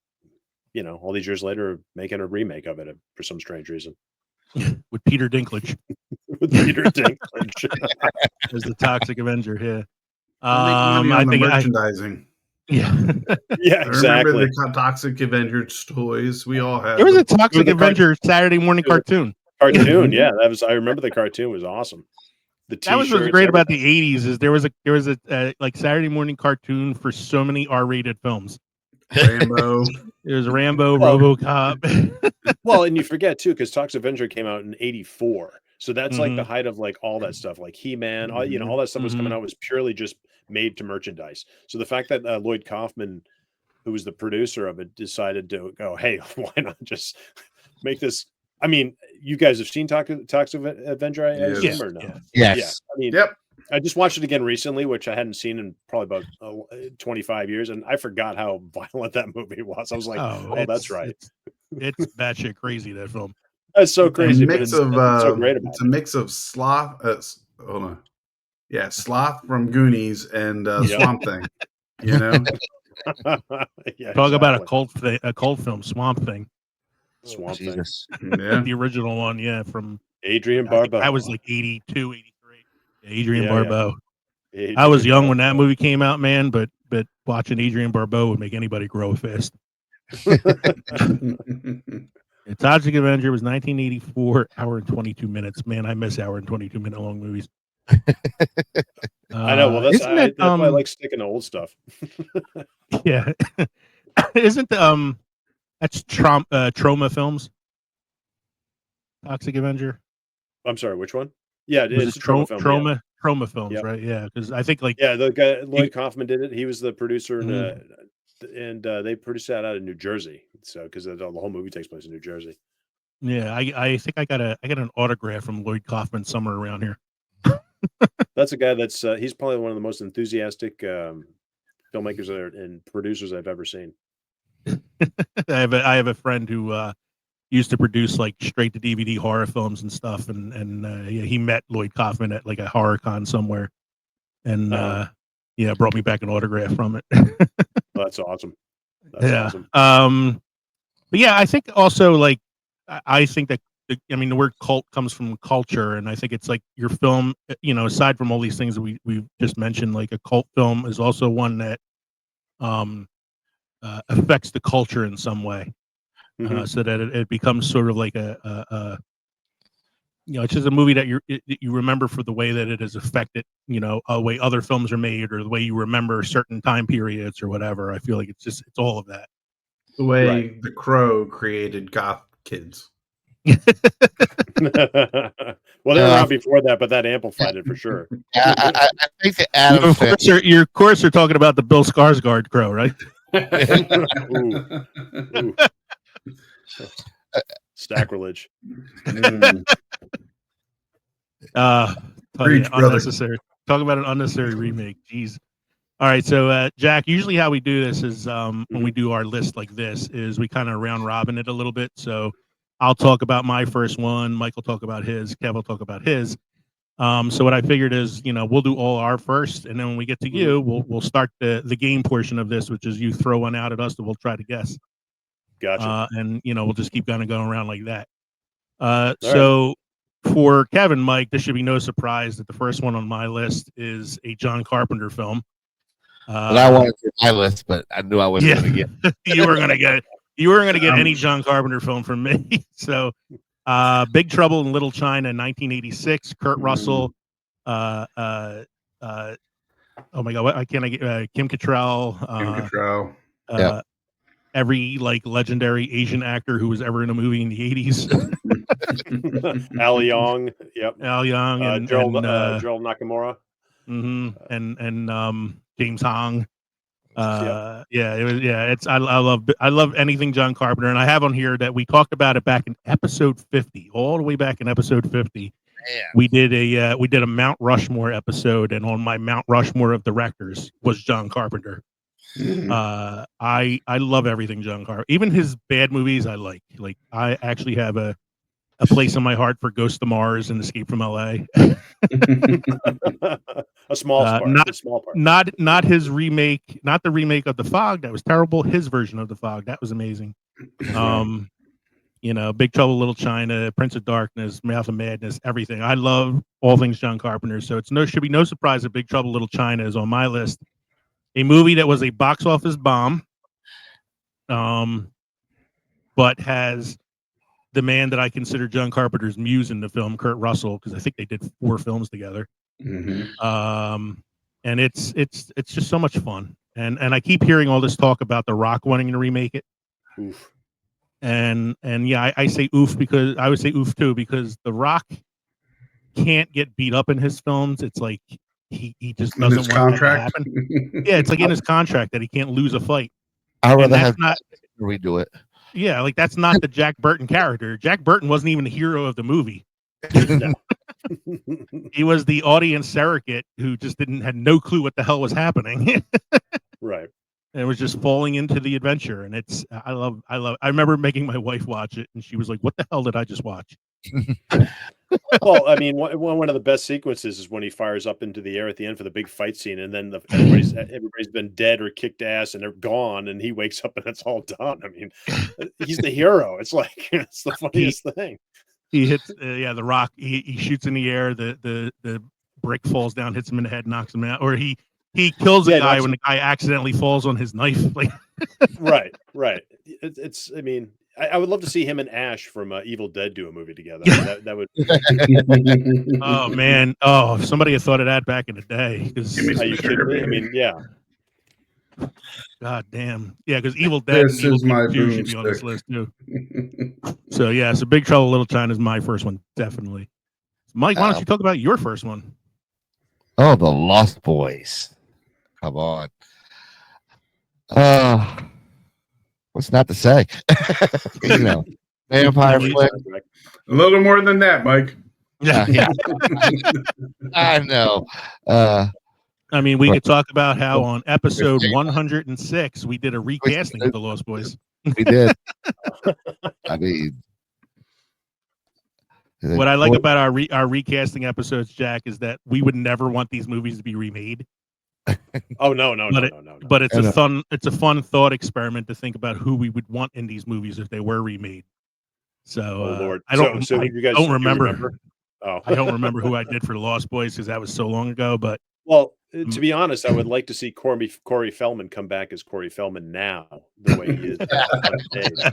E: all these years later, making a remake of it for some strange reason.
A: With Peter Dinklage.
E: With Peter Dinklage
A: as the Toxic Avenger. Yeah.
C: I think merchandising.
A: Yeah.
E: Yeah, exactly.
C: I remember the Toxic Avengers toys. We all had.
A: There was a Toxic Avenger Saturday morning cartoon.
E: Yeah, I remember the cartoon was awesome.
A: That was what's great about the 80s is there was a like Saturday morning cartoon for so many R-rated films.
C: Rambo.
A: There was Rambo, RoboCop.
E: Well, and you forget too, because Toxic Avenger came out in '84, so that's like the height of like all that stuff, like He-Man, all that stuff was coming out was purely just made to merchandise. So the fact that Lloyd Kaufman, who was the producer of it, decided to go, hey, why not just make this? I mean, you guys have seen Toxic Avenger, I assume, or no?
B: Yes.
E: Yeah. I mean,
C: yep.
E: I just watched it again recently, which I hadn't seen in probably about 25 years, and I forgot how violent that movie was. I was like, oh that's right.
A: It's batshit crazy, that film.
E: That's so crazy.
C: It's
E: so great about
C: it's a mix of sloth. Hold on. Yeah, Sloth from Goonies and Swamp Thing.
A: Talk about a cult film, Swamp Thing.
E: Swamp Thing.
C: Yeah.
A: The original one, from
E: Adrian Barbeau.
A: I was like 82, 83. Adrian Barbeau. Yeah. I was young when that movie came out, man, but watching Adrian Barbeau would make anybody grow a fist. Toxic Avenger was 1984, hour and 22 minutes. Man, I miss hour and 22 minute long movies.
E: I know. Well, that's why I like sticking to old stuff.
A: Yeah. Isn't that's Trauma Films? Toxic Avenger.
E: I'm sorry, which one? Yeah, it's
A: Trauma Films, right? Yeah, because I think
E: the guy Lloyd Kaufman did it. He was the producer, and they produced that out of New Jersey. So because the whole movie takes place in New Jersey.
A: Yeah, I think I got an autograph from Lloyd Kaufman somewhere around here.
E: That's a guy that's he's probably one of the most enthusiastic filmmakers and producers I've ever seen.
A: I have a friend who used to produce like straight to DVD horror films and stuff, and he met Lloyd Kaufman at like a horror con somewhere, and yeah, brought me back an autograph from it.
E: That's awesome. That's
A: Yeah.
E: awesome.
A: But yeah, I think also like I think that I mean the word cult comes from culture, and I think it's like your film. Aside from all these things that we just mentioned, like a cult film is also one that um, affects the culture in some way, so that it becomes sort of like it's just a movie that you remember for the way that it has affected, a way other films are made or the way you remember certain time periods or whatever. I feel like it's all of that.
C: The way The Crow created goth kids.
E: Well, they were around before that, but that amplified it for sure.
B: Yeah, I think the Adam
A: you of course are talking about the Bill Skarsgård Crow, right?
E: Ooh. Sacrilege.
C: Preach, brother.
A: Unnecessary. Talk about an unnecessary remake. Jeez. All right, so Jack, usually how we do this is when we do our list like this is we kind of round robin it a little bit. So I'll talk about my first one, Mike will talk about his, Kev will talk about his. So what I figured is, we'll do all our first, and then when we get to you, we'll start the game portion of this, which is you throw one out at us that we'll try to guess.
E: Gotcha.
A: And we'll just keep kind of going around like that. So for Kevin, Mike, this should be no surprise that the first one on my list is a John Carpenter film.
B: Well, I wanted to my list, but I knew I wasn't going to get.
A: You were going to get any John Carpenter film from me. So, Big Trouble in Little China, 1986. Kurt Russell. Oh my God, what? I can't get Kim Cattrall.
C: Kim Cattrall.
A: Every like legendary Asian actor who was ever in a movie in the 80s.
E: Al Young. Yep.
A: Al Young and
E: Joel Nakamura.
A: And James Hong. I love anything John Carpenter, and I have on here that we talked about it back in episode 50, all the way back in episode 50. Man. We did a Mount Rushmore episode, and on my Mount Rushmore of directors was John Carpenter. I love everything John Carpenter, even his bad movies. I like I actually have a place in my heart for Ghost of Mars and Escape from LA.
E: A small part.
A: Not his remake, not the remake of The Fog. That was terrible. His version of The Fog, that was amazing. Big Trouble, Little China, Prince of Darkness, Mouth of Madness, everything. I love all things John Carpenter. So should be no surprise that Big Trouble, Little China is on my list. A movie that was a box office bomb, but has the man that I consider John Carpenter's muse in the film, Kurt Russell, because I think they did 4 films together. And it's just so much fun. And I keep hearing all this talk about The Rock wanting to remake it.
E: Oof.
A: And yeah, I say oof because I would say oof too, because The Rock can't get beat up in his films. It's like he just doesn't want that to happen. Yeah, it's like in his contract that he can't lose a fight.
B: I'd rather have redo it.
A: Yeah, like that's not the Jack Burton character. Jack Burton wasn't even the hero of the movie. He was the audience surrogate who just had no clue what the hell was happening.
E: Right.
A: And it was just falling into the adventure. And I remember making my wife watch it, and she was like, "What the hell did I just watch?"
E: Well, I mean, one of the best sequences is when he fires up into the air at the end for the big fight scene, and then everybody's been dead or kicked ass, and they're gone, and he wakes up and it's all done. I mean, he's the hero. It's like it's the funniest thing.
A: He hits, The Rock. He shoots in the air. The brick falls down, hits him in the head, knocks him out, or he kills a guy when the guy accidentally falls on his knife. Like,
E: right. It's. I mean, I would love to see him and Ash from Evil Dead do a movie together. That would.
A: Oh man! Oh, if somebody had thought of that back in the day.
E: Are you kidding me? I mean, yeah.
A: God damn! Yeah, because Evil Dead and Evil Dead 2 should be on this list too. So yeah, so Big Trouble in Little China is my first one, definitely. Mike, why don't you talk about your first one?
B: Oh, The Lost Boys. Come on. What's not to say? Vampire flick.
C: A little more than that, Mike.
A: Yeah.
B: I know.
A: I mean, we could talk about how on episode 106 we did a recasting of The Lost Boys.
B: We did. I mean,
A: what I like about our recasting episodes, Jack, is that we would never want these movies to be remade.
E: Oh no, no,
A: But
E: no,
A: it-
E: no, no, no.
A: But it's
B: I
A: a
B: know.
A: fun thought experiment to think about who we would want in these movies if they were remade. So
E: Oh Lord.
A: I don't
E: So
A: I
E: you guys
A: don't
E: you
A: remember.
E: Oh.
A: I don't remember who I did for Lost Boys because that was so long ago. But
E: Well,
A: Mm.
E: to be honest, I would like to see Corey Feldman come back as Corey Feldman now, the way he is on stage,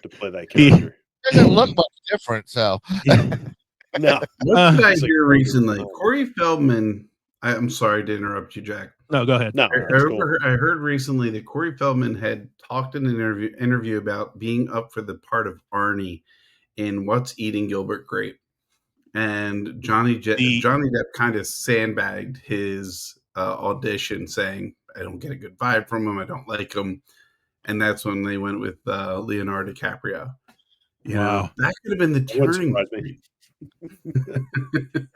E: to play that
A: He-
E: character.
B: Doesn't look much different. So
E: No,
C: What did I
E: It's like
C: hear
E: Roger
C: recently?
E: Moore.
C: Corey Feldman. I'm sorry to interrupt you, Jack.
A: no, go ahead.
E: no, it's cool.
C: I heard recently that Corey Feldman had talked in an interview about being up for the part of Arnie in What's Eating Gilbert Grape, and Johnny Depp kind of sandbagged his audition, saying, "I don't get a good vibe from him. I don't like him," and that's when they went with Leonardo DiCaprio. You
A: Wow.
C: know, that could have been the
E: That wouldn't
C: turning
E: surprise me.
C: point.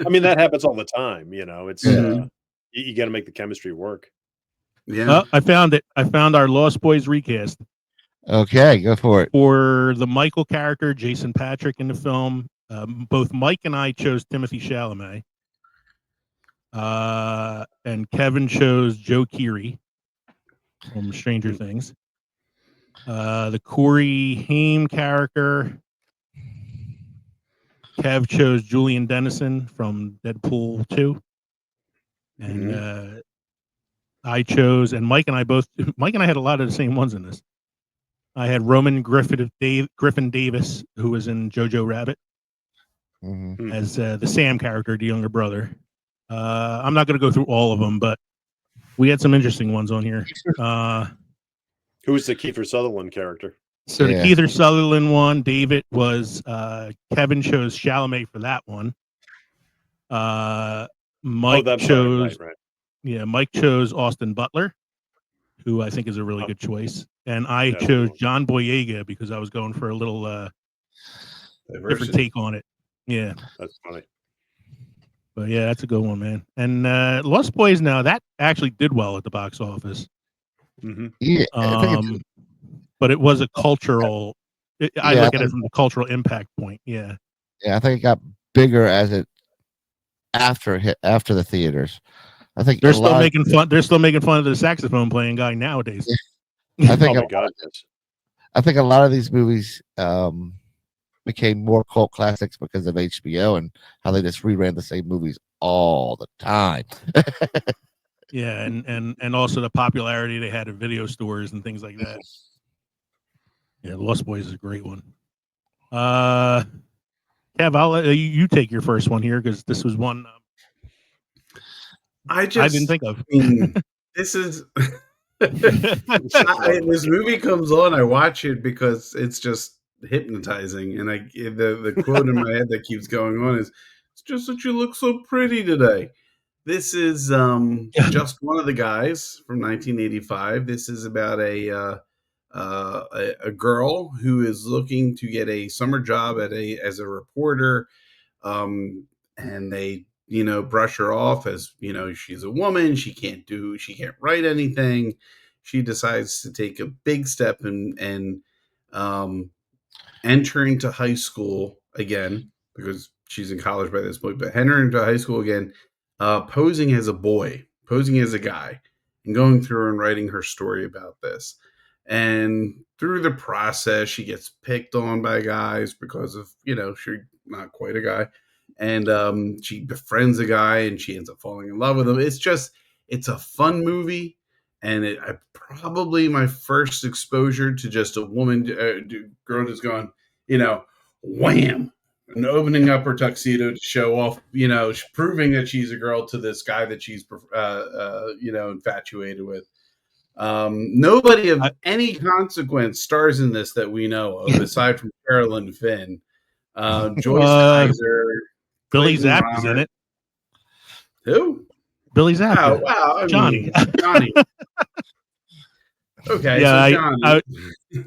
E: I mean, that happens all the time. It's
C: Yeah.
E: you got to make the chemistry work.
C: Yeah.
A: I found it. I found our Lost Boys recast
B: okay, go for it.
A: for the Michael character, Jason Patrick in the film. Both Mike and I chose Timothy Chalamet. And Kevin chose Joe Keery from Stranger Things. The Corey Haim character, Kev chose Julian Dennison from Deadpool 2. And I chose, and Mike and I had a lot of the same ones in this. I had Roman Griffin Davis, who was in Jojo Rabbit,
B: Mhm.
A: as the Sam character, the younger brother. I'm not going to go through all of them, but we had some interesting ones on here.
E: Who's the Kiefer Sutherland character?
A: So
B: Yeah.
A: the Keith Sutherland one, David was Kevin chose Chalamet for that one. Mike
E: that's
A: chose
E: right.
A: Mike chose Austin Butler, who I think is a really good choice. And I
E: Yeah,
A: chose
E: cool.
A: John Boyega because I was going for a little different
C: Diversity.
A: take on it. Yeah.
E: That's funny.
A: But yeah, that's a good one, man. And Lost Boys now, that actually did well at the box office.
E: hmm
B: Yeah, I think it's,
A: But it was a cultural I
B: Yeah,
A: look
B: I
A: at it from the cultural impact point. Yeah.
B: yeah, I think it got bigger as it after it hit after the theaters. I think
A: They're
B: a
A: still
B: lot
A: making fun. They're still making fun of the saxophone playing guy nowadays.
B: I think
E: Oh my God, yes.
B: I think a lot of these movies became more cult classics because of HBO and how they just reran the same movies all the time.
A: Yeah, and also the popularity they had in video stores and things like that. Yeah, Lost Boys is a great one. Kev, I'll let you take your first one here because this was one
C: I
A: I didn't think of.
C: this is this movie comes on, I watch it because it's just hypnotizing, and the quote in my head that keeps going on is, "It's just that you look so pretty today." This is Just One of the Guys from 1985. This is about a girl who is looking to get a summer job as a reporter, and they brush her off as she's a woman, she can't write anything. She decides to take a big step and enter into high school again, because she's in college by this point, but enter into high school again, posing as a guy, and going through and writing her story about this. And through the process, she gets picked on by guys because of she's not quite a guy, and she befriends a guy and she ends up falling in love with him. It's a fun movie, and probably my first exposure to just a woman, girl just going, wham, and opening up her tuxedo to show off, proving that she's a girl to this guy that she's, infatuated with. Nobody of any consequence stars in this that we know of, aside from Carolyn Finn. Joyce Kaiser,
A: Billy
C: Clayton
A: Zapp is
C: Romer.
A: in it.
C: Who?
A: Billy Zapp.
C: Oh, wow. I
A: Johnny.
C: mean, Johnny. Okay.
A: Yeah,
C: so Johnny.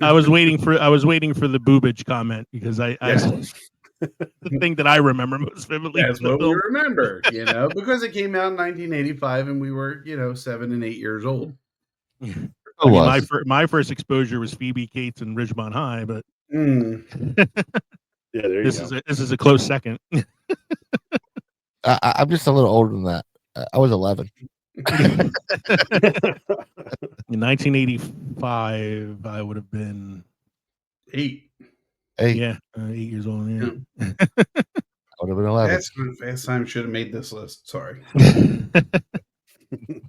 A: I was waiting for the boobage comment because I the thing that I remember most vividly.
C: That's
A: from the
C: what we
A: film.
C: remember, because it came out in 1985 and we were, 7 and 8 years old.
A: I mean, my first exposure was Phoebe Cates and Ridgemont High, but
E: Yeah, there you go.
A: This is a close second.
B: I'm just a little older than that. I was 11.
A: In 1985, I would have been
C: 8.
A: yeah, 8 years old. Yeah.
B: I would have been 11.
C: Fast Time should have made this list. Sorry.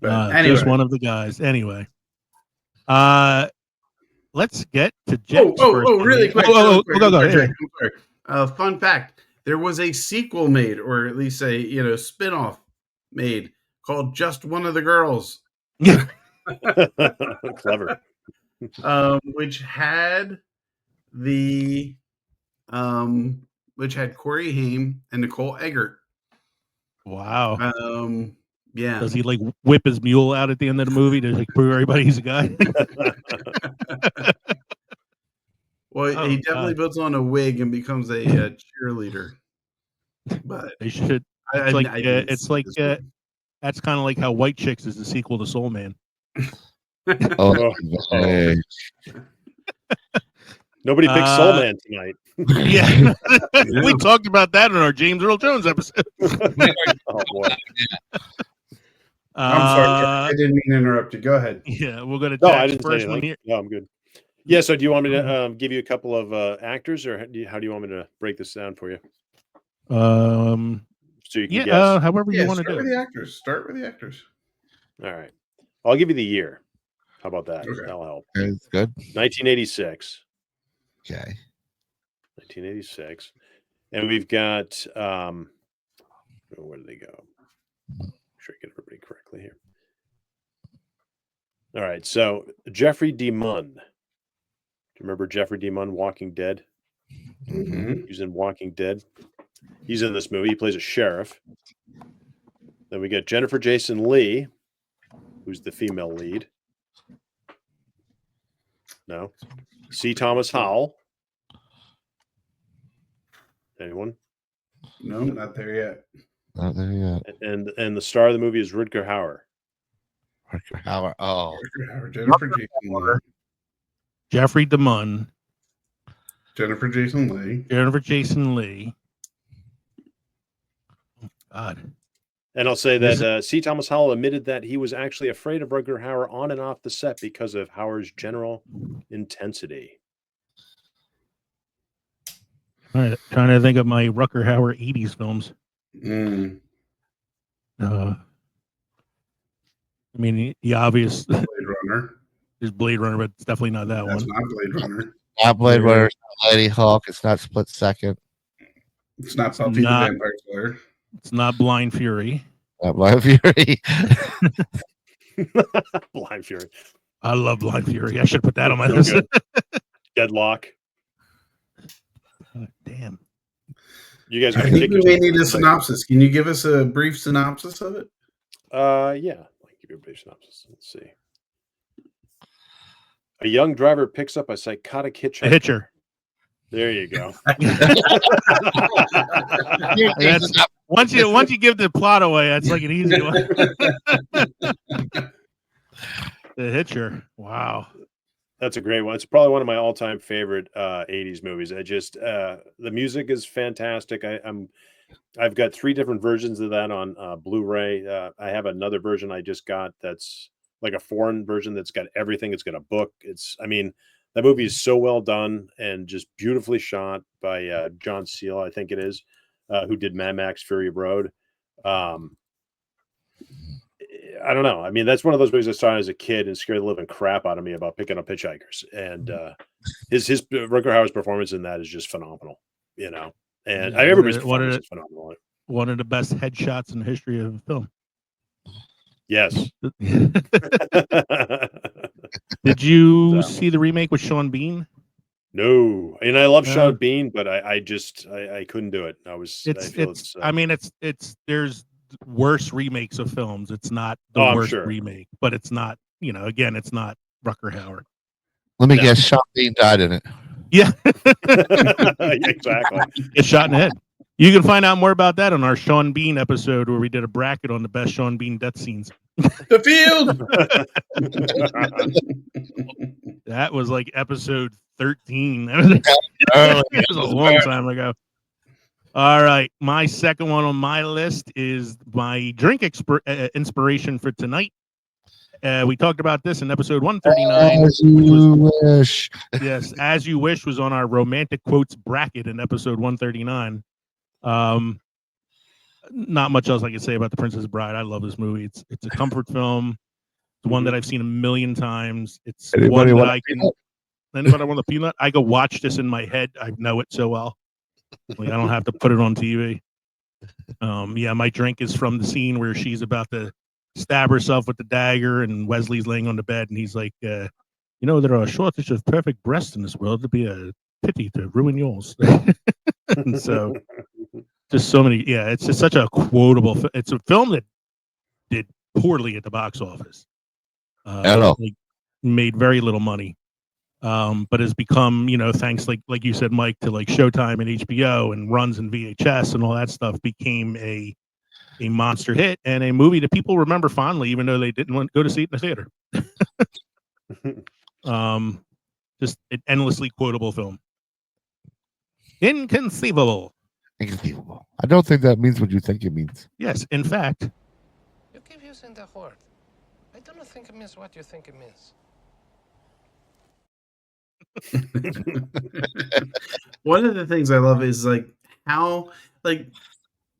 C: But anyway.
A: Just one of the guys. Anyway, let's get to Jack's first.
C: Really quick.
A: Go.
C: I'm sorry. Fun fact: there was a sequel made, or at least a spin-off made called "Just One of the Girls."
E: Clever.
C: Which had Corey Haim and Nicole Eggert.
A: Wow.
C: Yeah.
A: Does he like whip his mule out at the end of the movie to like prove everybody he's a guy?
C: Well, he definitely puts on a wig and becomes a cheerleader. But
A: they should. It's like that's kind of like how White Chicks is the sequel to Soul Man.
B: Hey.
E: Nobody picked Soul Man tonight.
A: Yeah. We talked about that in our James Earl Jones episode.
E: Oh boy.
C: I'm sorry, I didn't mean to interrupt you. Go ahead.
A: Yeah, we'll go to
E: I didn't
A: first
E: say
A: one
E: anything.
A: here.
E: No, I'm good. Yeah, so do you want me to give you a couple of actors, or how do you want me to break this down for you? So you can guess.
A: However you want to do.
C: Start with the actors.
E: All right. I'll give you the year. How about that?
C: Okay.
E: That'll help.
B: It's good.
E: 1986.
B: Okay.
E: 1986. And we've got where do they go? Make sure I get everybody correctly here. All right. So Jeffrey D. Munn. Do you remember Jeffrey D. Munn, Walking Dead?
C: Mm-hmm.
E: He's in Walking Dead. He's in this movie. He plays a sheriff. Then we got Jennifer Jason Leigh, who's the female lead. No. C. Thomas Howell. Anyone?
C: No, not there yet.
B: Not there yet.
E: And the star of the movie is Rutger Hauer.
B: Rutger Hauer. Oh.
C: Jennifer Jason Leigh.
A: Jeffrey DeMunn.
C: Jennifer Jason Leigh.
A: Jennifer Jason Leigh. Oh, God.
E: And I'll say that C. Thomas Howell admitted that he was actually afraid of Rutger Hauer on and off the set because of Hauer's general intensity.
A: All right, trying to think of my Rutger Hauer 80's films. I mean, the obvious
C: Blade Runner.
A: is Blade Runner, but it's definitely not that
C: That's
A: one.
C: not Blade Runner.
B: Not Blade Runner. It's not Lady Hawk. It's not Split Second.
C: It's not Buffy the Vampire Slayer.
A: It's not Blind Fury.
B: Not Blind Fury.
E: Blind Fury.
A: I love Blind Fury. I should put that on my list.
E: Deadlock.
A: Oh, damn.
E: You guys
C: I think we may need a synopsis. Can you give us a brief synopsis of it?
E: Yeah. I'll give you a brief synopsis. Let's see. A young driver picks up a psychotic hitchhiker.
A: A hitcher.
E: There you go.
A: Once you give the plot away, that's like an easy one. The Hitcher. Wow.
E: That's a great one. It's probably one of my all-time favorite 80s movies. The music is fantastic. I've got 3 different versions of that on Blu-ray. I have another version I just got that's like a foreign version that's got everything. It's got a book. That movie is so well done and just beautifully shot by John Seal, I think it is, who did Mad Max Fury Road. I don't know. I mean, that's one of those movies I saw as a kid and scared the living crap out of me about picking up hitchhikers. And his Rutger Hauer's performance in that is just phenomenal, you know. And everybody's performance is phenomenal.
A: One of the best headshots in the history of film.
E: Yes.
A: Did you see the remake with Sean Bean?
E: No, and I love Sean Bean, but I couldn't do it.
A: There's worse remakes of films. It's not the worst remake, but it's not, again, it's not Rutger Hauer.
B: Let me guess, Sean Bean died in it.
A: Yeah.
E: Exactly.
A: It's shot in the head. You can find out more about that on our Sean Bean episode where we did a bracket on the best Sean Bean death scenes.
C: The field.
A: That was like episode 13. That was a long time ago. All right, my second one on my list is my drink inspiration for tonight. We talked about this in episode 139.
B: As you wish.
A: Yes, As You Wish was on our romantic quotes bracket in episode 139. Not much else I can say about The Princess Bride. I love this movie. It's a comfort film. It's one that I've seen a million times. It's
B: Anybody
A: one that
B: want
A: I can. Anybody want the peanut? I go watch this in my head. I know it so well. Like I don't have to put it on TV. Yeah, my drink is from the scene where she's about to stab herself with the dagger, and Wesley's laying on the bed, and he's like, "You know, there are a shortage of perfect breasts in this world. It'd be a pity to ruin yours." And so, just so many. Yeah, it's just such a quotable. It's a film that did poorly at the box office.
B: Hello.
A: Like, made very little money. But has become, you know, thanks like you said, Mike, to like Showtime and HBO and runs and VHS and all that stuff, became a monster hit and a movie that people remember fondly, even though they didn't want to go to see it in the theater. Just an endlessly quotable film. Inconceivable.
B: Inconceivable. I don't think that means what you think it means.
A: Yes, in fact.
H: You keep using the word. I don't think it means what you think it means.
C: One of the things I love is like how, like,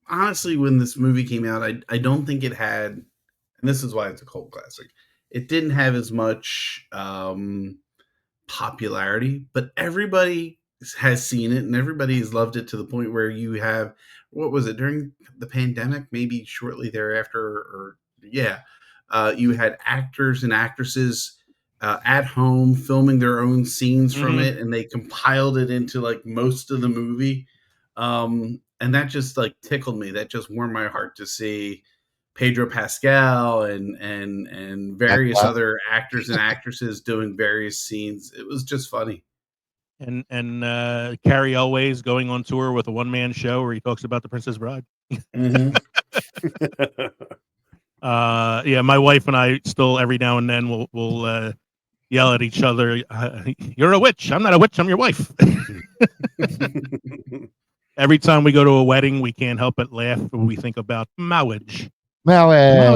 C: honestly, when this movie came out, I don't think it had, and this is why it's a cult classic, it didn't have as much popularity, but everybody has seen it and everybody has loved it to the point where you have, what was it, during the pandemic, maybe shortly thereafter, or yeah, you had actors and actresses at home filming their own scenes from it, and they compiled it into like most of the movie. And that just like tickled me. That just warmed my heart to see Pedro Pascal and various other actors and actresses doing various scenes. It was just funny.
A: And Carrie Elways going on tour with a one-man show where he talks about The Princess Bride. Yeah, my wife and I still every now and then will yell at each other. You're a witch. I'm not a witch. I'm your wife. Every time we go to a wedding, we can't help but laugh when we think about marriage.
B: Marriage.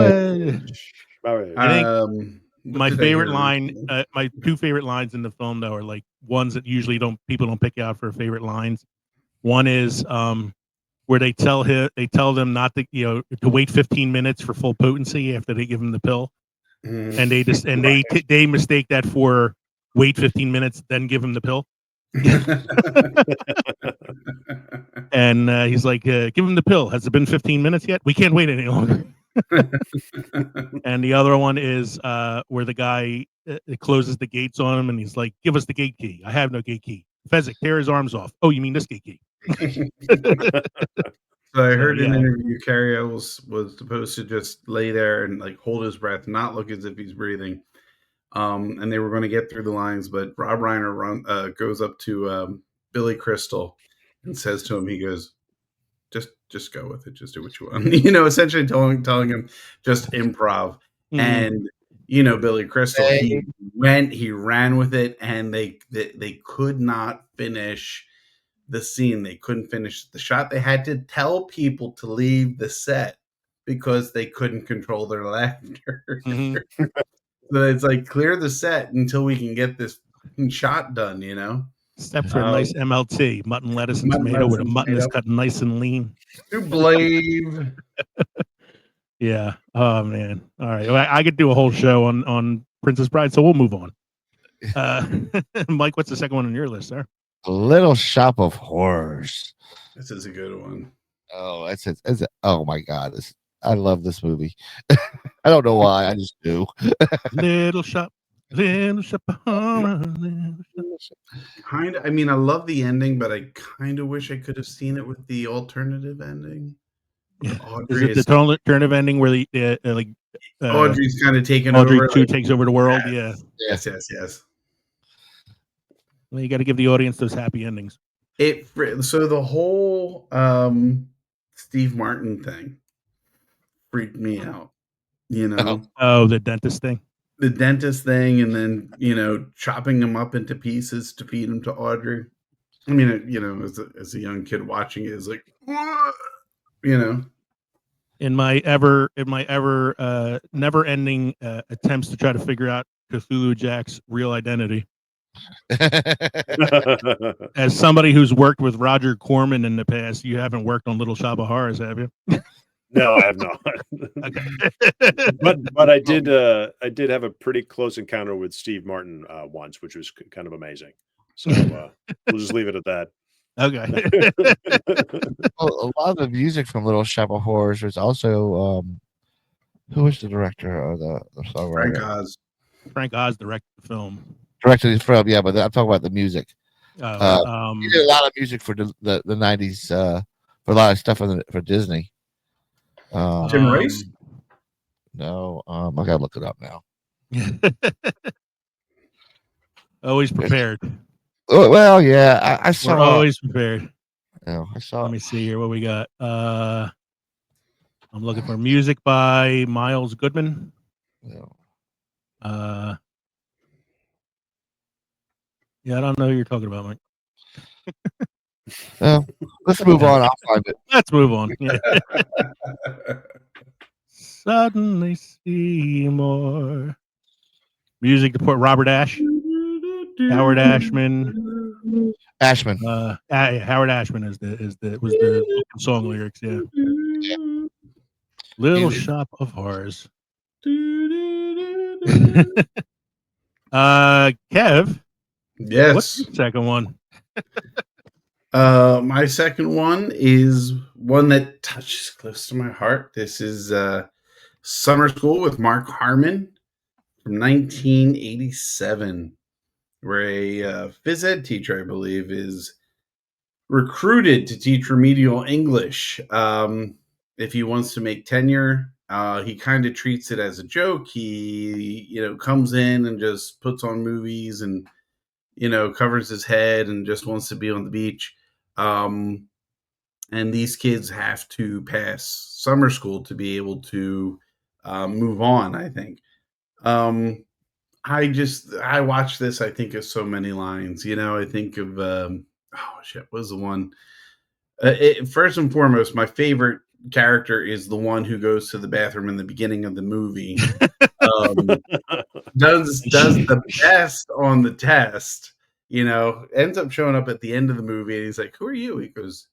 A: I think my favorite line, my two favorite lines in the film, though, are like ones that usually people don't pick out for favorite lines. One is where they tell them not to, to wait 15 minutes for full potency after they give him the pill. And they just they mistake that for wait 15 minutes, then give him the pill. And he's like, give him the pill. Has it been 15 minutes yet? We can't wait any longer. And the other one is where the guy closes the gates on him, and he's like, give us the gate key. I have no gate key. Fezzik, tear his arms off. Oh, you mean this gate key?
C: So I heard in an interview, Carrie was supposed to just lay there and like hold his breath, not look as if he's breathing. And they were going to get through the lines, but Rob Reiner goes up to Billy Crystal and says to him, he goes, just go with it, just do what you want. Essentially telling him just improv. And Billy Crystal, he ran with it, and they could not finish the scene. They couldn't finish the shot. They had to tell people to leave the set because they couldn't control their laughter. So it's like, clear the set until we can get this shot done,
A: Except for a nice MLT, mutton, lettuce, and tomato, where the mutton is cut nice and lean.
C: To blave.
A: Yeah. Oh, man. All right. Well, I could do a whole show on Princess Bride, so we'll move on. Mike, what's the second one on your list, sir?
B: Little Shop of Horrors.
C: This is a good one.
B: Oh, oh my God. I love this movie. I don't know why. I just do.
A: Little Shop of Horrors.
C: I mean, I love the ending, but I kind of wish I could have seen it with the alternative ending.
A: Yeah. Is it the alternative ending where
C: Audrey's kind of taking
A: Audrey
C: over?
A: Audrey 2 takes over the world?
C: Yes.
A: Yeah.
C: Yes.
A: Well, you got to give the audience those happy endings.
C: So the whole Steve Martin thing freaked me out.
A: Oh, the dentist thing.
C: The dentist thing, and then chopping him up into pieces to feed him to Audrey. I mean, as a young kid watching it, is like, "What?" you know.
A: In my never ending attempts to try to figure out Cthulhu Jack's real identity. As somebody who's worked with Roger Corman in the past, you haven't worked on Little Shop of Horrors, have you?
E: No, I have not. but I did have a pretty close encounter with Steve Martin once, which was kind of amazing. So we'll just leave it at that.
A: Okay.
B: Well, a lot of the music from Little Shop of Horrors was also who was the director or the songwriter?
C: Frank Oz.
A: Frank Oz directed the film.
B: Directed the film, yeah, but I'm talking about the music. He did a lot of music for the 90s, for a lot of stuff for Disney.
C: Tim Rice?
B: No, I gotta look it up now.
A: Always prepared.
B: Oh, well, yeah, I saw.
A: We're always prepared.
B: Yeah, I saw.
A: Let me see here what we got. I'm looking for music by Miles Goodman.
B: Yeah.
A: Yeah, I don't know who you're talking about, Mike.
B: Let's move on. I'll find it.
A: Let's move on. Yeah. Suddenly Seymour. Music to put Robert Ash, Howard Ashman.
B: Ashman.
A: Howard Ashman was the song lyrics. Yeah. Little Shop of Horrors. Kev.
C: Yes.
A: What's your second one?
C: My second one is one that touches close to my heart. This is Summer School with Mark Harmon from 1987, where a phys ed teacher, I believe, is recruited to teach remedial English. If he wants to make tenure, he kind of treats it as a joke. He, comes in and just puts on movies and, covers his head and just wants to be on the beach. And these kids have to pass summer school to be able to move on, I think. I watch this, I think of so many lines. I think of, what was the one? First and foremost, my favorite character is the one who goes to the bathroom in the beginning of the movie. Does the best on the test, ends up showing up at the end of the movie, and he's like, "Who are you?" He goes,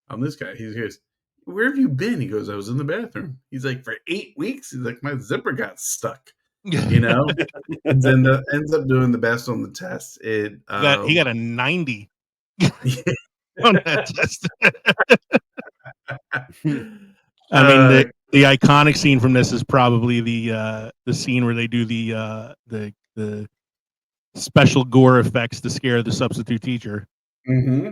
C: "I'm this guy." He goes, "Where have you been?" He goes, "I was in the bathroom." He's like, "For 8 weeks?" He's like, "My zipper got stuck." And then ends up doing the best on the test. He
A: got a 90 on that test. I mean, the iconic scene from this is probably the scene where they do the special gore effects to scare the substitute teacher.
C: Mm-hmm.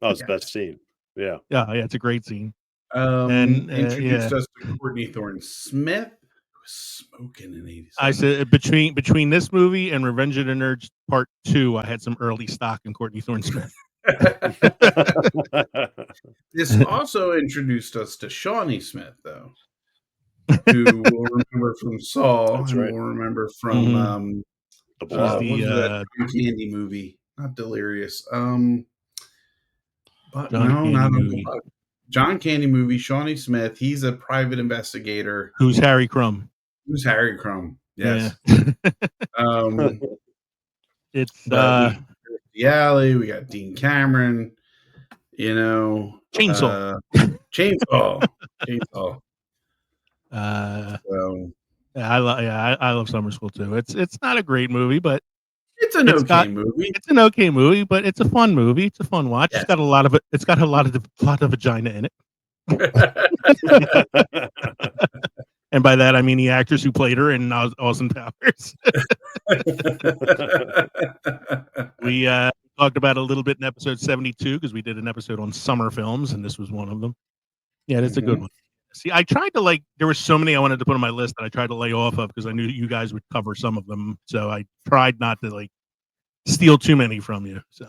E: Oh, it's the best scene. Yeah.
A: Yeah, it's a great scene.
C: And introduced us to Courtney Thorne-Smith, who was smoking in 87.
A: I said between this movie and Revenge of the Nerds Part 2, I had some early stock in Courtney Thorne-Smith.
C: This also introduced us to Shawnee Smith, though, who we'll remember from Saw.
E: That's
C: and
E: right.
C: we'll remember from
E: The Blob.
C: what was that John Candy movie? Not Delirious. John Candy movie. Shawnee Smith. He's a private investigator.
A: Who's Harry Crumb?
C: Yes.
A: Yeah. It's
C: the alley. We got Dean Cameron.
A: Chainsaw.
C: Chainsaw.
A: I love Summer School too. It's not a great movie, but
C: it's an okay movie.
A: It's an okay movie, but it's a fun movie. It's a fun watch. Yes. It's got a lot of vagina in it. And by that I mean the actress who played her in Austin Powers. We talked about it a little bit in episode 72 because we did an episode on summer films, and this was one of them. Yeah, that's a good one. See, I tried to there were so many I wanted to put on my list that I tried to lay off of because I knew you guys would cover some of them. So I tried not to steal too many from you. So.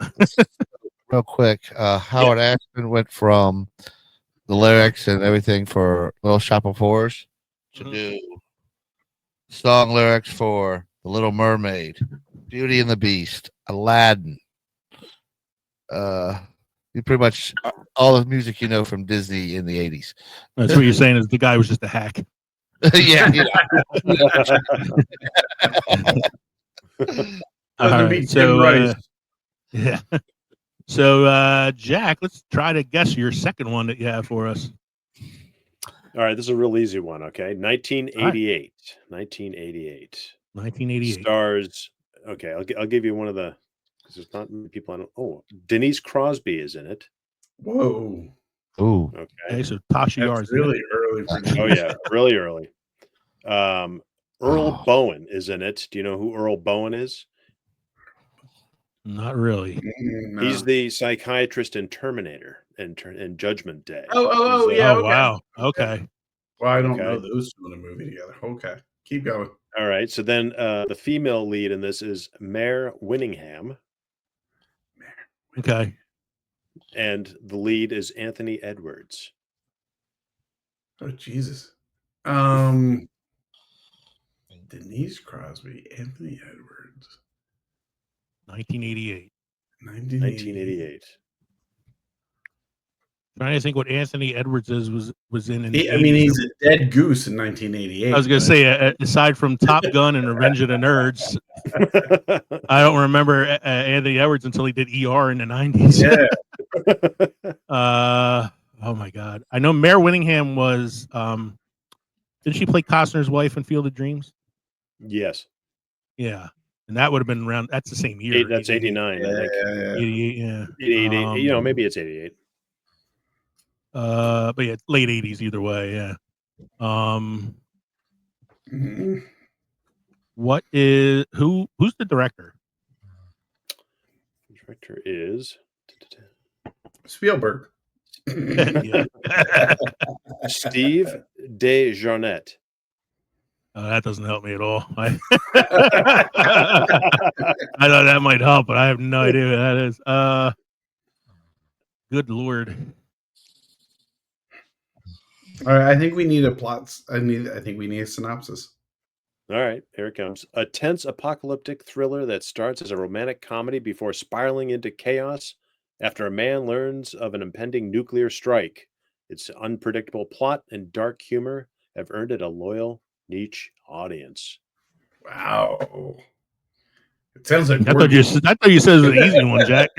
B: Real quick, Howard Ashman went from the lyrics and everything for Little Shop of Horrors to do song lyrics for The Little Mermaid, Beauty and the Beast, Aladdin, You pretty much all the music you know from Disney in the 80s.
A: That's what you're saying is the guy was just a hack.
B: Yeah.
A: All
C: Doesn't
A: right,
C: beat
A: so
C: Tim Rice.
A: yeah. So Jack, let's try to guess your second one that you have for us.
E: All right, this is a real easy one. Okay, 1988. 1988
A: 1988.
E: stars. Okay, I'll give you one of the because there's not many people I don't. Oh, Denise Crosby is in it.
C: Whoa.
B: Ooh.
E: Okay.
A: Okay, so Tasha Yar's
C: That's
A: in it.
C: really early for
E: Oh yeah, really early. Earl
B: Oh.
E: Bowen is in it. Do you know who Earl Bowen is?
A: Not really.
C: No.
E: He's the psychiatrist in Terminator and Judgment Day.
C: Oh,
E: He's,
C: yeah.
A: Oh
C: okay.
A: wow. Okay.
C: Well, I don't
E: Okay.
C: know those two in a movie together. Okay. Keep going.
E: All right. So then the female lead in this is Mare Winningham,
A: Okay.
E: and the lead is Anthony Edwards.
C: Oh, Jesus. Denise Crosby, Anthony Edwards.
A: 1988.
E: 1988.
A: Trying to think what Anthony Edwards was in the
C: I mean,
A: 80s.
C: he's a dead goose in 1988.
A: I was going to say, aside from Top Gun and Revenge of the Nerds, I don't remember Anthony Edwards until he did ER in the 90s.
C: Yeah.
A: Oh my God. I know Mare Winningham was, did she play Costner's wife in Field of Dreams?
E: Yes.
A: Yeah. And that would have been around, that's the same year.
E: That's 89, I think.
A: 88, yeah.
E: 88, you know, maybe it's 88.
A: But yeah, late 80s either way, yeah.
C: Mhm.
A: Who's the director?
E: The director is
C: Spielberg.
A: Yeah.
E: Steve DeJarnette.
A: That doesn't help me at all. I know that might help, but I have no idea who that is. Good Lord.
C: All right, I think we need a plot. I think we need a synopsis.
E: All right, here it comes. A tense apocalyptic thriller that starts as a romantic comedy before spiraling into chaos after a man learns of an impending nuclear strike. Its unpredictable plot and dark humor have earned it a loyal niche audience.
C: Wow. It sounds like
A: I thought you said it was an easy one, Jack.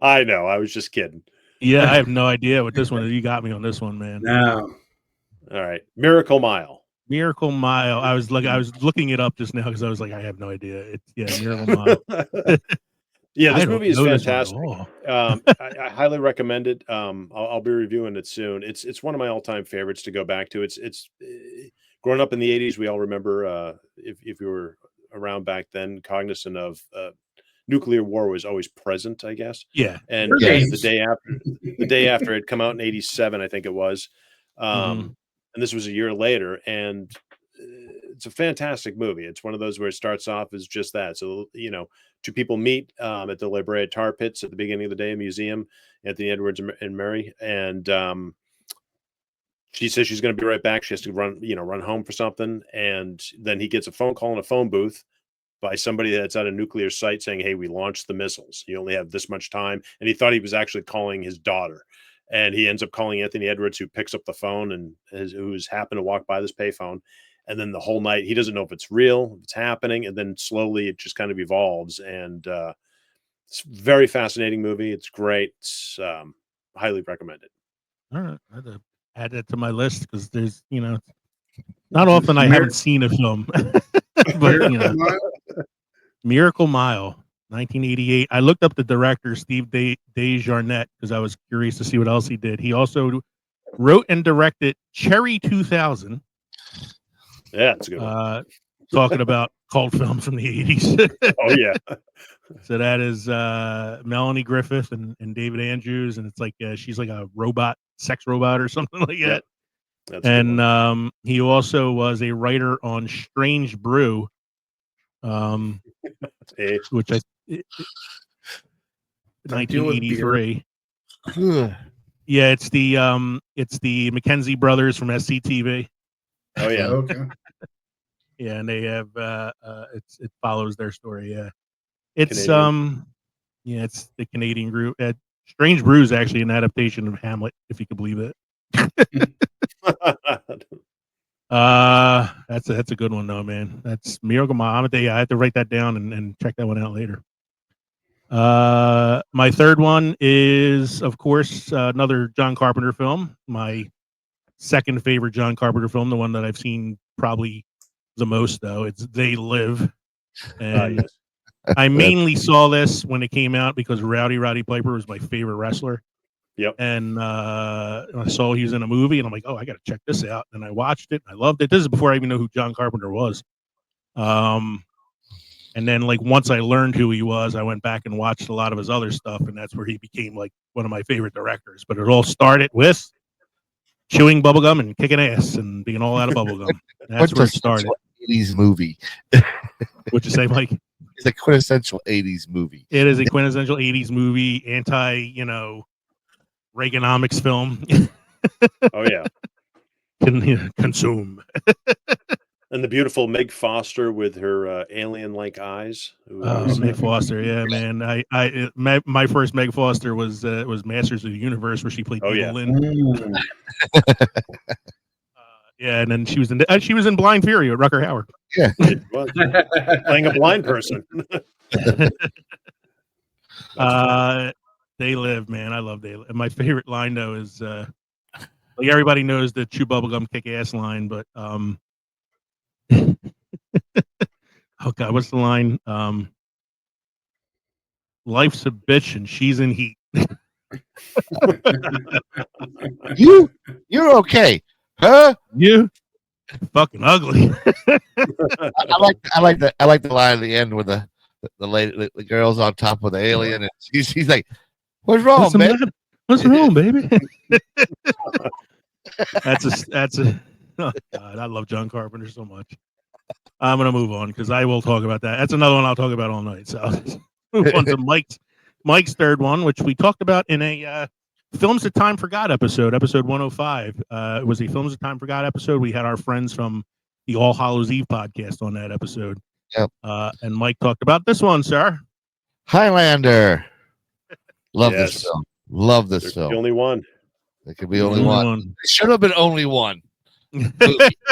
E: I know. I was just kidding.
A: Yeah, I have no idea what this one is. You got me on this one, man.
C: No.
E: All right. Miracle Mile.
A: Miracle Mile. I was looking it up just now because I was like, I have no idea. Miracle Mile.
E: Yeah,
A: I
E: this
A: don't
E: movie is
A: know this one at
E: fantastic.
A: all.
E: I highly recommend it. I'll be reviewing it soon. It's one of my all-time favorites to go back to. It's growing up in the 80s, we all remember if you were around back then, cognizant of nuclear war was always present, I guess.
A: Yeah.
E: And the day after it come out in 87, I think it was. And this was a year later, and it's a fantastic movie. It's one of those where it starts off as just that. So, you know, two people meet at the La Brea Tar Pits at the beginning of the day, museum, Anthony Edwards and Mary. And she says she's going to be right back. She has to run home for something. And then he gets a phone call in a phone booth by somebody that's at a nuclear site saying, hey, we launched the missiles. You only have this much time. And he thought he was actually calling his daughter. And he ends up calling Anthony Edwards, who picks up the phone and who's happened to walk by this payphone. And then the whole night, he doesn't know if it's real, if it's happening. And then slowly it just kind of evolves. And it's a very fascinating movie. It's great. It's highly recommended.
A: All right. I had to add that to my list because there's, not often I haven't seen a film. But, Miracle Mile, 1988. I looked up the director, Steve DeJarnette, because I was curious to see what else he did. He also wrote and directed Cherry 2000.
E: Yeah, it's a good one.
A: Talking about cult films from the 80s.
E: Oh, yeah.
A: So that is Melanie Griffith and David Andrews. And it's like she's like a robot, sex robot or something like that.
E: That's
A: and he also was a writer on Strange Brew. Which 1983. Yeah, it's the Mackenzie brothers from SCTV.
E: Oh yeah,
C: okay.
A: Yeah, and they have it follows their story. Yeah, It's
E: Canadian.
A: yeah, it's the Canadian group. Strange Brew is actually an adaptation of Hamlet, if you could believe it. That's a good one though, man. That's Miracle Muhammad. I had to write that down and check that one out later. My third one is, of course, another John Carpenter film. My second favorite John Carpenter film, the one that I've seen probably the most, though. It's They Live. And
E: Yes.
A: I mainly saw this when it came out because Roddy Piper was my favorite wrestler.
E: Yep.
A: And I saw he was in a movie, and I'm like, oh, I got to check this out. And I watched it. I loved it. This is before I even know who John Carpenter was. And then, like, once I learned who he was, I went back and watched a lot of his other stuff, and that's where he became, like, one of my favorite directors. But it all started with chewing bubblegum and kicking ass and being all out of bubblegum. That's where it started.
B: 80's movie.
A: What'd you say, Mike?
B: It's a quintessential 80's movie.
A: It is a quintessential 80's movie, Reaganomics film.
E: Oh, yeah.
A: Consume.
E: And the beautiful Meg Foster with her alien-like eyes.
A: Meg Foster, yeah, man. My first Meg Foster was Masters of the Universe, where she played Lynn. Yeah, and then she was in Blind Fury with Rucker Howard.
B: Yeah,
E: playing a blind person.
A: They Live, man. I love They Live. And my favorite line though is like everybody knows the chew bubblegum kick ass line, but oh god, what's the line? Life's a bitch and she's in heat.
B: You're okay, huh?
A: You fucking ugly.
B: I like the line at the end with the lady, the girl's on top of the alien, and she's like, "What's wrong, man?
A: What's wrong, baby?" That's a. Oh God, I love John Carpenter so much. I'm gonna move on because I will talk about that. That's another one I'll talk about all night. So move on to Mike's third one, which we talked about in a Films That Time Forgot episode 105. It was a Films That Time Forgot episode. We had our friends from the All Hallows Eve podcast on that episode.
B: Yep.
A: And Mike talked about this one, sir.
B: Highlander. Love this film. Love this film.
E: The only one.
B: There could be only one. There should have been only one.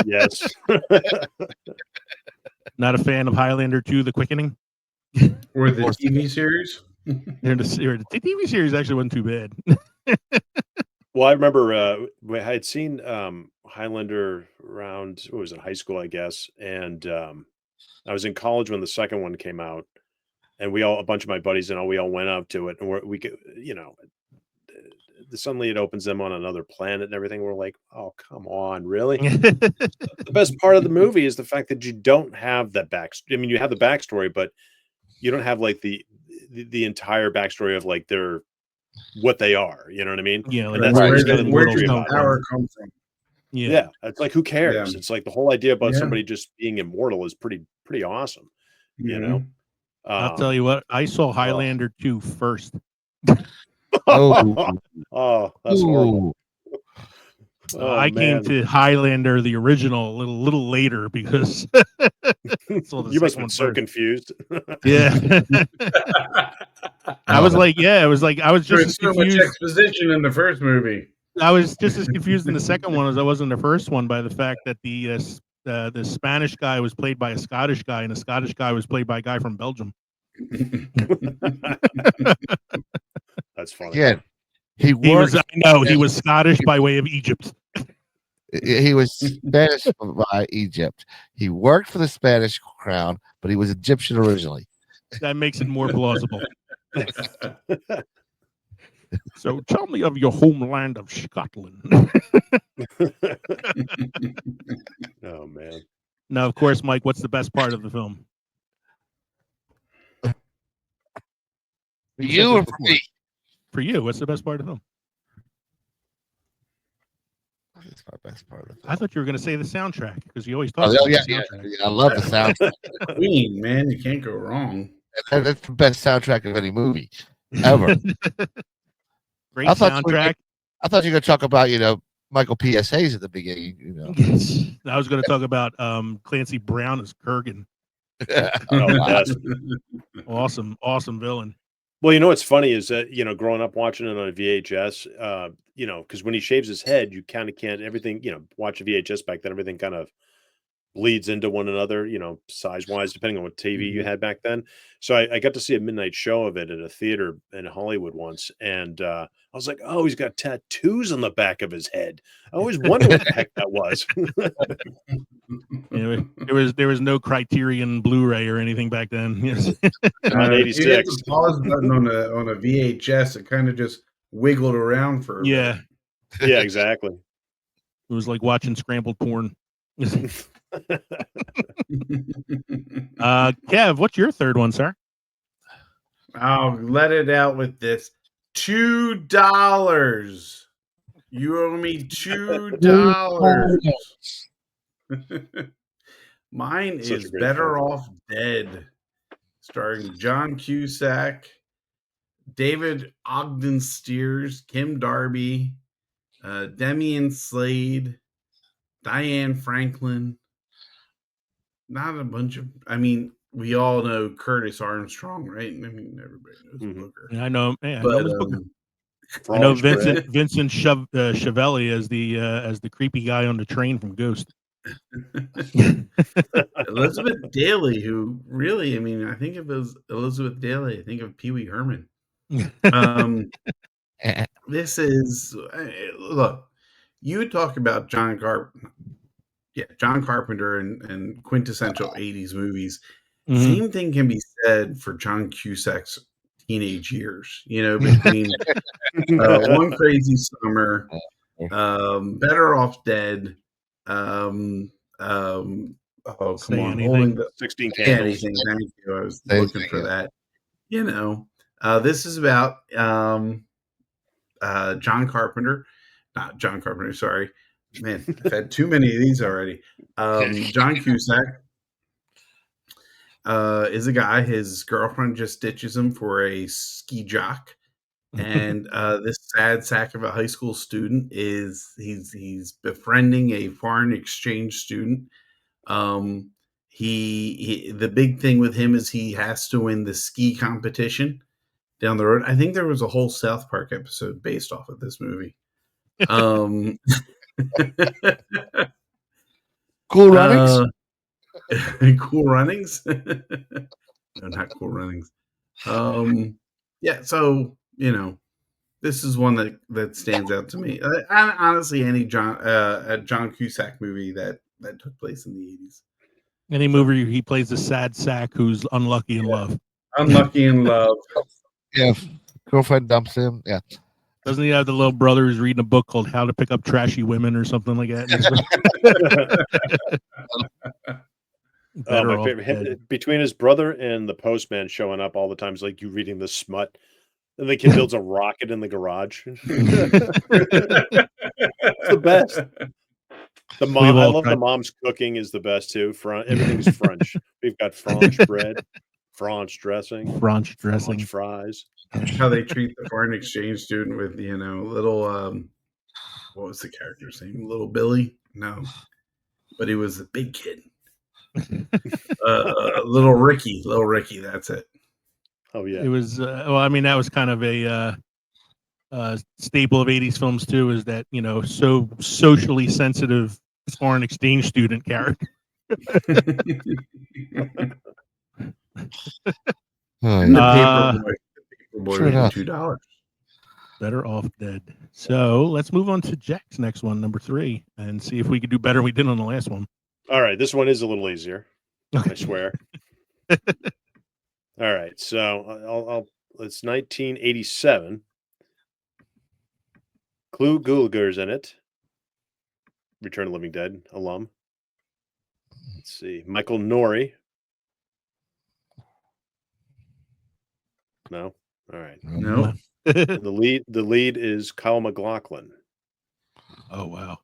E: Yes.
A: Not a fan of Highlander 2, The Quickening?
C: Or the TV series?
A: The TV series actually wasn't too bad.
E: Well, I remember I had seen Highlander around, what was it, high school, I guess. And I was in college when the second one came out. And a bunch of my buddies and we all went up to it. And we could, suddenly it opens them on another planet and everything. We're like, oh, come on, really? The best part of the movie is the fact that you don't have that backstory. I mean, you have the backstory, but you don't have like the entire backstory of like what they are. You know what I mean?
A: Yeah.
E: And that's
C: where
E: does
C: the power come from?
E: Yeah. It's like, who cares?
C: Yeah.
E: It's like the whole idea about somebody just being immortal is pretty awesome. You know?
A: I'll tell you what, I saw Highlander 2 first.
E: Oh, that's horrible.
A: I came to Highlander, the original, a little later because
E: you must have been so confused.
A: Yeah. I was just as
C: so
A: confused.
C: much exposition in the first movie.
A: I was just as confused in the second one as I was in the first one by the fact that the Spanish guy was played by a Scottish guy, and the Scottish guy was played by a guy from Belgium.
E: That's funny.
B: Again, he
A: was Scottish by way of Egypt.
B: He was Spanish by Egypt. He worked for the Spanish crown, but he was Egyptian originally.
A: That makes it more plausible. So tell me of your homeland of Scotland.
E: Oh, man.
A: Now, of course, Mike, what's the best part of the film?
B: For you or for me?
A: For you, what's the best part of the film?
B: It's my best part of the film.
A: I thought you were going to say the soundtrack because you always talk
B: about
A: the
B: soundtrack. Yeah, I love the soundtrack.
C: Queen, man, you can't go wrong.
B: That's the best soundtrack of any movie ever.
A: Great soundtrack.
B: I thought you were going to talk about, Michael P.S. Hayes at the beginning.
A: I was going to talk about Clancy Brown as Kurgan.
E: Yes.
A: Awesome villain.
E: Well, you know what's funny is that growing up watching it on a VHS, because when he shaves his head, you kind of can't everything. Watch a VHS back then, everything kind of bleeds into one another, size wise, depending on what TV you had back then. So I got to see a midnight show of it at a theater in Hollywood once, and I was like, "Oh, he's got tattoos on the back of his head." I always wondered what the heck that was.
A: There was no Criterion Blu-ray or anything back then. Yes.
E: On
C: If you hit
E: 86.
C: the pause button on a VHS, it kind of just wiggled around for a
A: Yeah,
E: Yeah, exactly.
A: it was like watching scrambled porn. Kev, what's your third one, sir?
C: I'll let it out with this. $2. You owe me $2. Mine
E: Such a
C: is
E: great
C: Better
E: film.
C: Off Dead, starring John Cusack, David Ogden Stiers, Kim Darby, Demian Slade, Diane Franklin. Not a bunch of. I mean, we all know Curtis Armstrong, right? I mean, everybody knows Booker.
A: Yeah, I know. Yeah,
C: But
A: I know
E: Frog's bread.
A: Vincent Chiavelli as the creepy guy on the train from Ghost.
C: Elizabeth Daly, who really, I mean, I think of as Elizabeth Daly, I think of Pee Wee Herman. This is look. You talk about John Carpenter and quintessential 80s movies. Same thing can be said for John Cusack's teenage years. Between One Crazy Summer, Better Off Dead. Oh, come
A: Say
C: on,
A: Anything.
C: Holding the
E: 16
C: Say
E: Candles.
C: Anything. Thank you. I was looking for that. This is about John Carpenter. Not John Carpenter, sorry. Man, I've had too many of these already. John Cusack is a guy. His girlfriend just ditches him for a ski jock. And this sad sack of a high school student he's befriending a foreign exchange student. The big thing with him is he has to win the ski competition down the road. I think there was a whole South Park episode based off of this movie.
B: Cool Runnings?
C: Cool Runnings? No, not Cool Runnings. Yeah, so this is one that stands out to me. Honestly, any John Cusack movie that took place in the 80s.
A: Any movie he plays a sad sack who's unlucky in love.
C: Unlucky in love.
B: Yeah. Girlfriend dumps him. Yeah.
A: Doesn't he have the little brother who's reading a book called How to Pick Up Trashy Women or something like that?
E: My favorite, between his brother and the postman showing up all the times, like you reading the smut, and the kid builds a rocket in the garage. It's the best. The mom, I love the mom's cooking is the best too. Everything's French. We've got French bread, French dressing,
A: French
E: fries.
C: How they treat the foreign exchange student with little what was the character's name? Little Billy? No, but he was the big kid. Little Ricky. That's it.
E: Oh yeah,
A: it was. Well, I mean, that was kind of a staple of 80s films too. Is that so socially sensitive foreign exchange student character.
C: The Paperboy $2.
A: Better Off Dead. So let's move on to Jack's next one, number 3, and see if we could do better than we did on the last one.
E: All right, this one is a little easier. I swear. All right, so it's 1987. Clu Gulager's in it. Return of the Living Dead alum. Let's see, Michael Nouri. No, all right,
C: no.
E: The lead is Kyle MacLachlan.
A: Oh wow,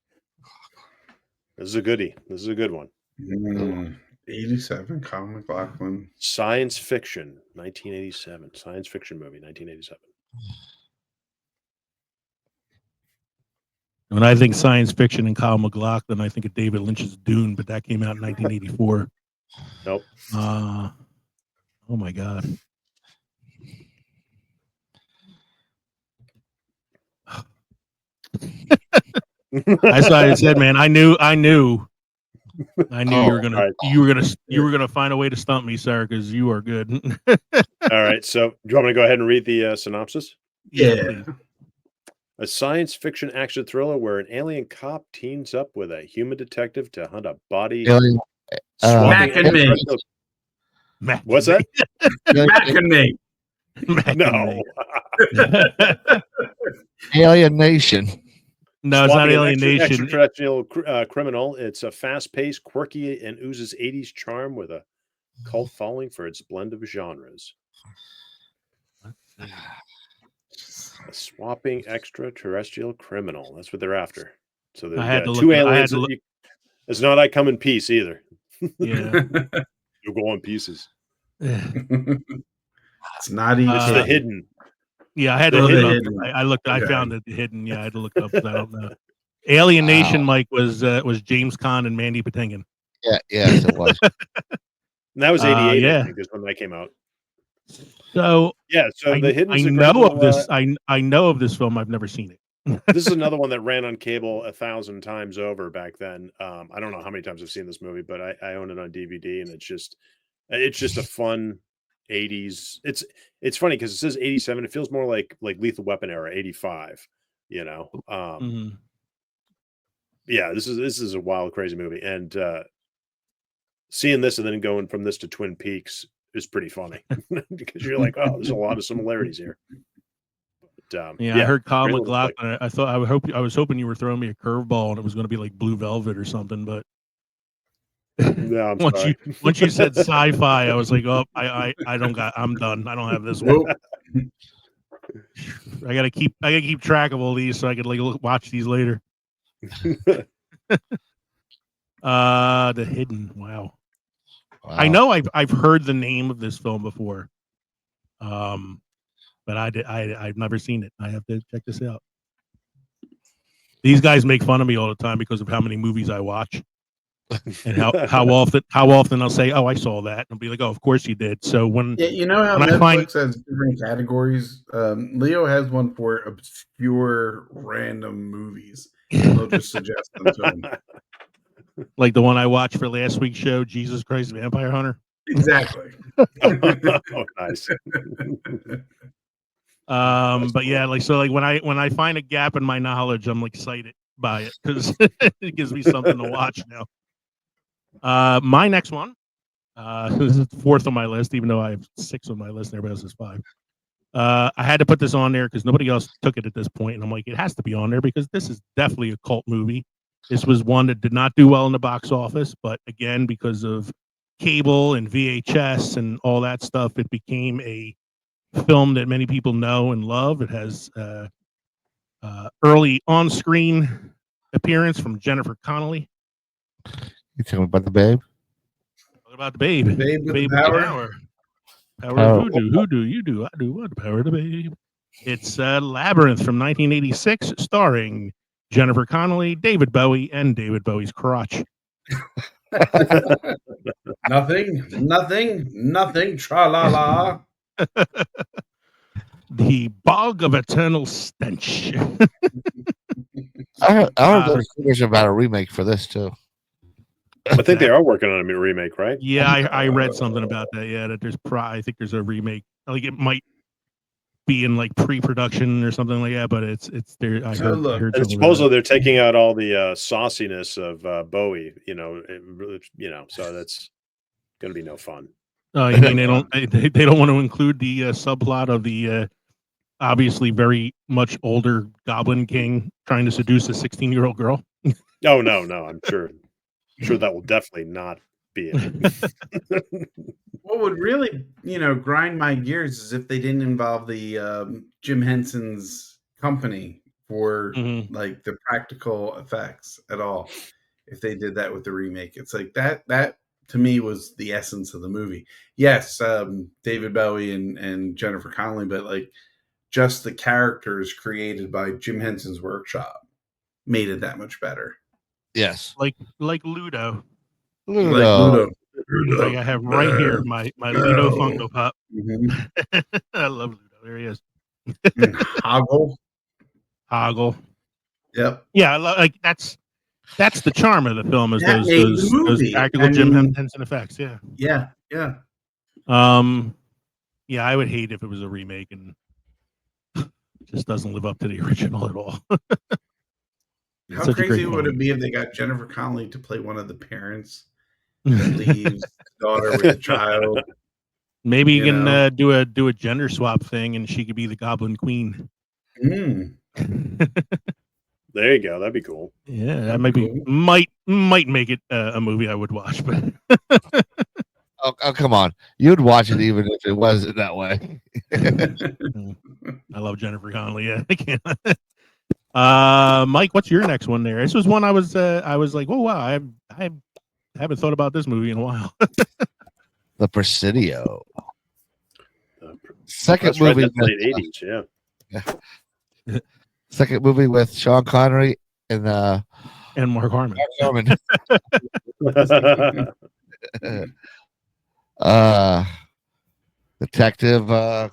E: this is a goodie. This is a good one.
C: 87, Kyle MacLachlan.
E: Science fiction, 1987. Science fiction movie, 1987.
A: When I think science fiction and Kyle MacLachlan, I think of David Lynch's Dune, but that came out in 1984.
E: Nope.
A: Oh my god. That's what I said, man. I knew you were gonna
E: right.
A: you were gonna find a way to stump me, sir, because you are good.
E: All right. So, do you want me to go ahead and read the synopsis?
C: Yeah.
A: Please.
E: A science fiction action thriller where an alien cop teams up with a human detective to hunt a body.
B: Alien,
C: Mac and me.
A: Mac
E: What's
A: and
E: that?
C: Mac and me.
A: me. Mac and
E: No.
A: me.
B: Alienation.
A: No, it's not
E: Swapping an
A: alienation.
E: extraterrestrial criminal. It's a fast-paced, quirky, and oozes 80s charm with a cult following for its blend of genres. A swapping extraterrestrial criminal. That's what they're after. So
A: I had to
E: two
A: look. I had
E: aliens.
A: to look.
E: It's not I come in peace either.
A: Yeah.
E: You go in pieces.
C: It's not even.
E: It's the hidden.
A: Yeah, I had to
C: Still
A: look
C: the
A: it up.
C: hidden.
A: I looked. I
C: Okay.
A: found it hidden. Yeah, I had to look it up 'cause I don't know. Alienation,
B: Wow.
A: Mike, was James Caan and Mandy Patinkin.
B: Yeah, yes, it was.
E: And that was 88,
A: yeah.
E: I think, is when that came out.
A: So
E: Yeah, so the
A: I
E: hidden's a great
A: know
E: little,
A: of this. I know of this film. I've never seen it.
E: this is another one that ran on cable 1,000 times over back then. I don't know how many times I've seen this movie, but I own it on DVD, and it's just a fun 80s. It's funny because it says 87. It feels more like Lethal Weapon era, 85. You know,
A: Mhm.
E: yeah, this is a wild, crazy movie, and seeing this and then going from this to Twin Peaks is pretty funny because you're like, oh, there's a lot of similarities here. But,
A: Yeah, I heard Kyle
E: great little flick.
A: MacLachlan. I was hoping you were throwing me a curveball and it was going to be like Blue Velvet or something. But
E: No, I'm sorry.
A: once you said sci-fi, I was like, oh, I'm done. I don't have this one.
C: Nope.
A: I gotta keep track of all these so I could watch these later. The Hidden. Wow. I know I've heard the name of this film before. But I've never seen it. I have to check this out. These guys make fun of me all the time because of how many movies I watch. And how often I'll say, "Oh, I saw that," and I'll be like, "Oh, of course you did." So when
C: you know how
A: when
C: Netflix has different categories. Leo has one for obscure random movies. They'll just suggest them to him.
A: Like the one I watched for last week's show, Jesus Christ Vampire Hunter.
C: Exactly.
E: Oh, nice.
A: But yeah, when I find a gap in my knowledge, I'm excited by it because it gives me something to watch now. My next one, this is fourth on my list, even though I have 6 on my list and everybody else has 5. I had to put this on there because nobody else took it at this point, and I'm like, it has to be on there because this is definitely a cult movie. This was one that did not do well in the box office, but again, because of cable and VHS and all that stuff, it became a film that many people know and love. It has early on-screen appearance from Jennifer Connelly.
B: You talking about The Babe?
A: What about the Babe?
C: Babe with the
A: with
C: power.
A: Power of voodoo. You do. I do. What? The power of the Babe. It's Labyrinth from 1986, starring Jennifer Connelly, David Bowie, and David Bowie's crotch.
C: Nothing. Tra la la.
A: The Bog of Eternal Stench.
B: I heard there's about a remake for this too.
E: I think they are working on a remake, right?
A: Yeah, I read something about that. Yeah, that I think there's a remake. Like it might be in like pre-production or something like that, but it's there. I heard
E: and supposedly they're taking out all the sauciness of Bowie. So that's going to be no fun.
A: Oh, you mean they don't want to include the subplot of the obviously very much older Goblin King trying to seduce a 16-year-old girl?
E: Oh no, I'm sure that will definitely not be it.
C: What would really, grind my gears is if they didn't involve the Jim Henson's company for like the practical effects at all. If they did that with the remake, it's like that to me was the essence of the movie. Yes, David Bowie and Jennifer Connelly, but like just the characters created by Jim Henson's workshop made it that much better.
B: Yes,
A: like Ludo.
C: Like Ludo.
A: Like I have right here my Ludo Funko Pop.
C: Mhm.
A: I love Ludo. There he is.
C: And Hoggle.
A: Hoggle.
C: Yep.
A: Yeah, like that's the charm of the film is
C: That made the
A: those
C: movie.
A: practical
C: I
A: Jim
C: mean,
A: Henson effects. Yeah.
C: yeah, yeah.
A: Yeah, I would hate if it was a remake and it just doesn't live up to the original at all. It's
C: How
A: such a
C: crazy
A: great
C: would
A: film.
C: it be if they got Jennifer Connelly to play one of the parents that leaves the daughter with a child?
A: Maybe you
C: You
A: can
C: know?
A: do a gender swap thing, and she could be the Goblin Queen.
C: Mm,
E: There you go. That'd be cool.
A: Yeah, that
C: that'd
A: might
C: be
A: be
C: cool.
A: might make it a movie I would watch, but
B: Oh, come on. You'd watch it even if it wasn't that way.
A: I love Jennifer Connelly. Yeah, I can't. Mike, what's your next one there? This was one I was like, oh wow, I haven't thought about this movie in a while.
B: The Presidio.
E: That's right,
B: Movie.
E: that's late 80s, yeah.
B: Second movie with Sean Connery and
A: And Mark Harmon.
B: Detective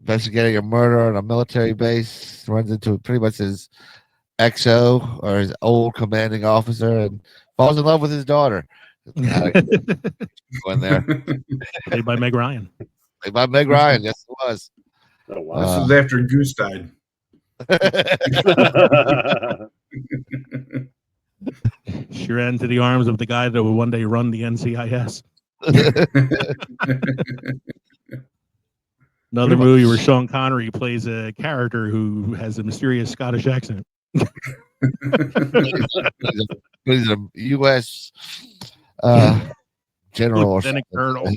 B: investigating a murder on a military base, runs into pretty much his XO or his old commanding officer and falls in love with his daughter. Going there.
A: Played by Meg Ryan.
B: Played by Meg Ryan, yes it was.
E: Oh, wow.
C: This was after Goose died.
A: She ran into the arms of the guy that would one day run the NCIS. Another movie where Sean Connery plays a character who has a mysterious Scottish accent.
B: He's a U.S. general or
A: Lieutenant Colonel.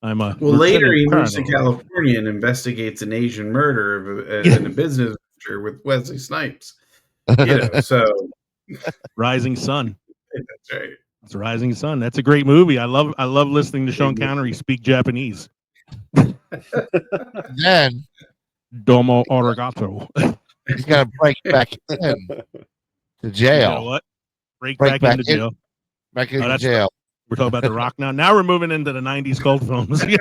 A: I'm a
C: Well, later he
A: Lieutenant
C: moves to
A: Colonel.
C: California and investigates an Asian murder in a business venture with Wesley Snipes. You know, so
A: Rising Sun.
C: that's right.
A: It's Rising Sun. That's a great movie. I love listening to Sean Connery speak Japanese.
B: Then
A: Domo arigato.
B: he's got to break back in to jail.
A: You know what? Break back into jail.
B: Back into
A: that's
B: jail.
A: We're talking about The Rock now. Now we're moving into the 90s cult films.
B: I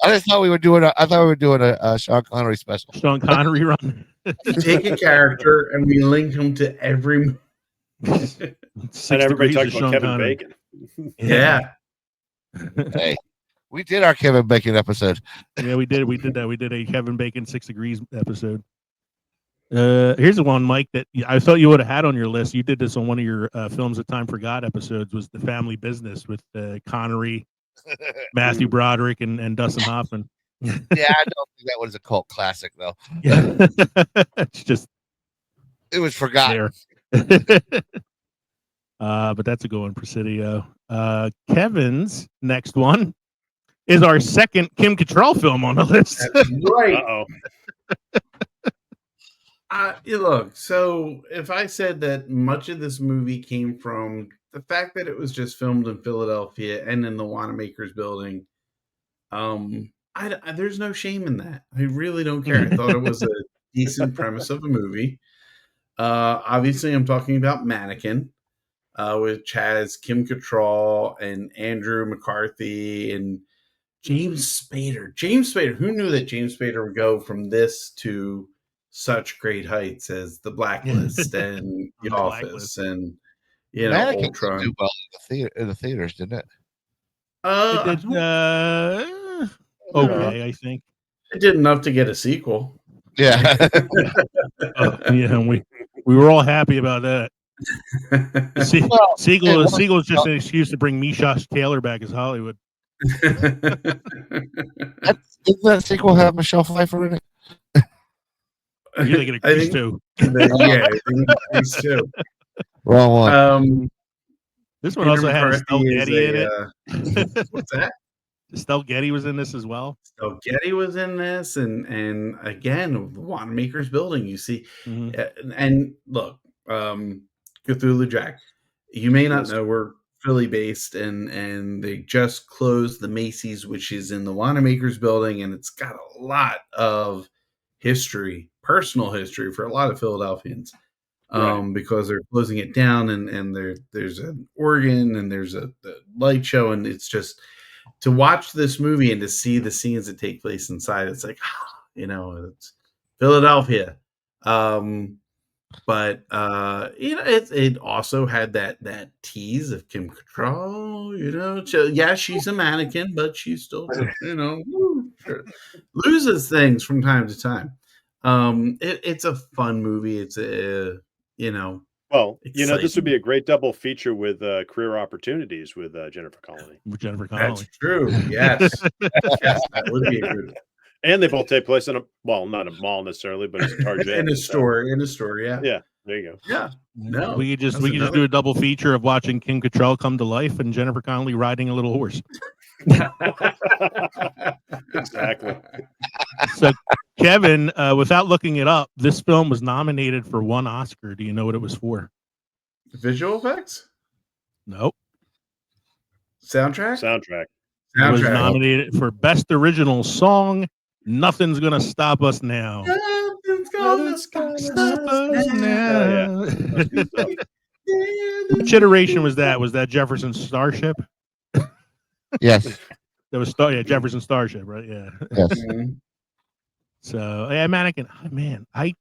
B: just thought we were doing a Sean Connery special.
A: Sean Connery run.
C: We take a character and we link him to every.
E: And everybody talks about Kevin
A: Connery.
E: Bacon.
C: Yeah.
B: Hey, we did our Kevin Bacon episode.
A: Yeah, we did that. We did a Kevin Bacon 6 Degrees episode. Here's the one, Mike, that I thought you would have had on your list. You did this on one of your Films that Time Forgot episodes, was The Family Business with Connery, Matthew Broderick, and Dustin Hoffman.
B: Yeah, I don't think that was a cult classic, though.
A: Yeah. It's just...
B: It was forgotten.
A: But that's a good one, Presidio. Kevin's next one is our second Kim Cattrall film on the list.
C: That's right.
E: Uh-oh.
C: Look, so if I said that much of this movie came from the fact that it was just filmed in Philadelphia and in the Wanamaker's building, there's no shame in that. I really don't care. I thought it was a decent premise of a movie. Obviously, I'm talking about Mannequin, which has Kim Cattrall and Andrew McCarthy and James Spader. James Spader. Who knew that James Spader would go from this to such great heights as The Blacklist and The Office and
B: Mannequin
C: Ultron.
B: did well in the theaters, didn't it?
A: It did, okay, I think.
C: It did enough to get a sequel.
B: Yeah.
A: Yeah, we were all happy about that. Sequel is just an excuse to bring Misha Taylor back as Hollywood.
B: Didn't that sequel have Michelle Pfeiffer in it?
A: You're thinking of Grease too.
C: Yeah, Grease too.
B: Wrong one.
A: This one also had Estelle Getty in it.
C: What's that?
A: Estelle Getty was in this as well.
C: Estelle Getty was in this, and again, the Wanamaker's building. You see, and look, Cthulhu Jack. You may not know we're Philly based, and they just closed the Macy's, which is in the Wanamaker's building, and it's got a lot of history, personal history for a lot of Philadelphians. because they're closing it down, and there's an organ and there's a light show, and it's just to watch this movie and to see the scenes that take place inside. It's like, it's Philadelphia. But it also had that tease of Kim Cattrall, so yeah, she's a mannequin, but she's still loses things from time to time. It's a fun movie. It's
E: Well,
C: exciting.
E: this would be a great double feature with Career Opportunities with Jennifer Connelly.
A: With Jennifer Connelly.
C: That's true. Yes, yes, that would be a good.
E: And they both take place in not a mall necessarily, but it's a Target.
C: in a store, yeah.
E: Yeah, there you go.
C: Yeah. No.
A: We could just do a double feature of watching Kim Cattrall come to life and Jennifer Connelly riding a little horse.
E: Exactly.
A: So, Kevin, without looking it up, this film was nominated for 1 Oscar. Do you know what it was for?
C: Visual effects?
A: Nope.
C: Soundtrack?
A: It was nominated for Best Original Song, Nothing's Gonna Stop Us Now.
C: Nothing's gonna stop us
A: now. Which iteration was that? Was that Jefferson Starship?
B: Yes.
A: That was Jefferson Starship, right? Yeah.
B: Yes.
A: So, yeah, Mannequin. Man, I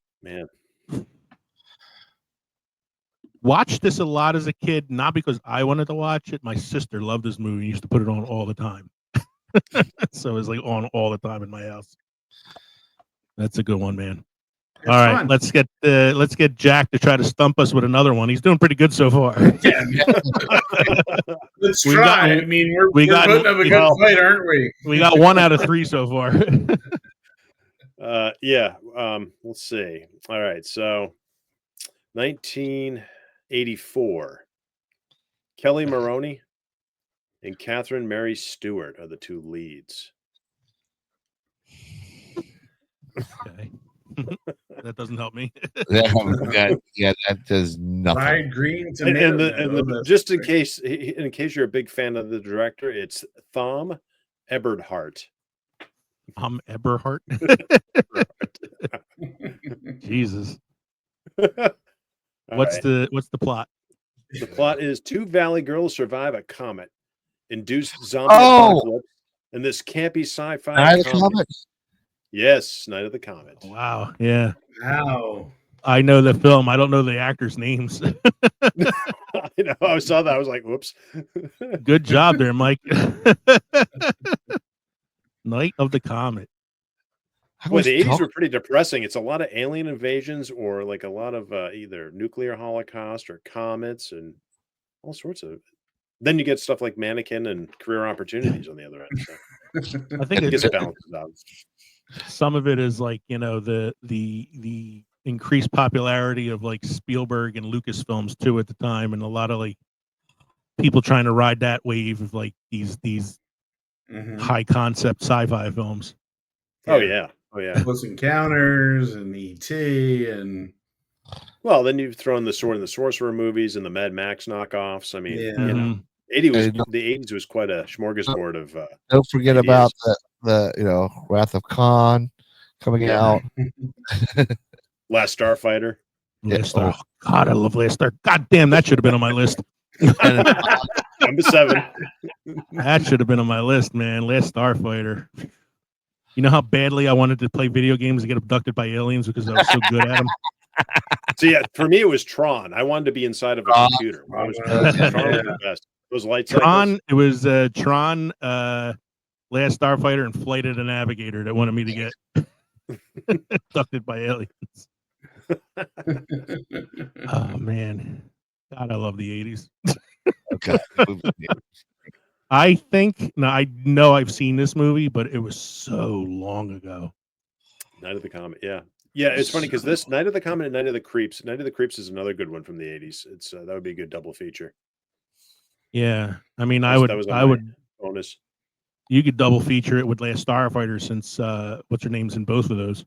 A: watched this a lot as a kid, not because I wanted to watch it. My sister loved this movie and used to put it on all the time. So it was like on all the time in my house. That's a good one, man.
C: It's
A: all right,
C: fun.
A: let's get Jack to try to stump us with another one. He's doing pretty good so far.
C: Yeah. Let's try. We're putting up a good fight, aren't we?
A: We got 1 out of 3 so far.
E: Let's see. All right, so 1984. Kelly Maroney and Catherine Mary Stewart are the 2 leads.
A: Okay. That doesn't help me.
B: That does nothing.
C: Fried green tomato.
E: And just in case you're a big fan of the director, it's Thom Eberhardt.
A: Thom Eberhardt. Jesus. What's the plot?
E: The plot is 2 Valley girls survive a comet-induced zombie apocalypse, and this campy sci-fi
B: Night of the Comet?
E: Yes, Night of the Comet.
A: Wow. Yeah.
C: Wow.
A: I know the film. I don't know the actors' names.
E: I know. I saw that. I was like, whoops.
A: Good job there, Mike. Night of the Comet.
E: Boy, the 80s were pretty depressing. It's a lot of alien invasions or like a lot of either nuclear holocaust or comets and all sorts of. Then you get stuff like Mannequin and Career Opportunities on the other end. So
A: I think
E: it gets balances out.
A: Some of it is like, the increased popularity of like Spielberg and Lucasfilms too at the time, and a lot of like people trying to ride that wave of like these high concept sci-fi films.
E: Oh yeah.
C: Close Encounters and E.T. and
E: well, then you've thrown the Sword and the Sorcerer movies and the Mad Max knockoffs. I mean,
A: Mm-hmm.
E: the 80s was quite a smorgasbord of.
B: Don't forget
E: ideas.
B: about the Wrath of Khan coming out.
E: Last Starfighter.
A: Last Star. God, I love Last Star. God damn, that should have been on my list.
E: Number 7.
A: That should have been on my list, man. Last Starfighter. You know how badly I wanted to play video games and get abducted by aliens because I was so good at them?
E: So yeah, for me it was Tron. I wanted to be inside of a computer. Tron was the best. Those light
A: Tron.
E: cycles.
A: It was Tron, Last Starfighter, and Flight of the Navigator that wanted me to get abducted by aliens. Oh man, God, I love the 80s.
B: Okay.
A: I know I've seen this movie, but it was so long ago.
E: Night of the Comet. Yeah. It's funny because this Night of the Comet and Night of the Creeps. Night of the Creeps is another good one from the 80s. It's that would be a good double feature.
A: Yeah, I mean,
E: I would bonus.
A: You could double feature it with Last Starfighter since what's her name's in both of those.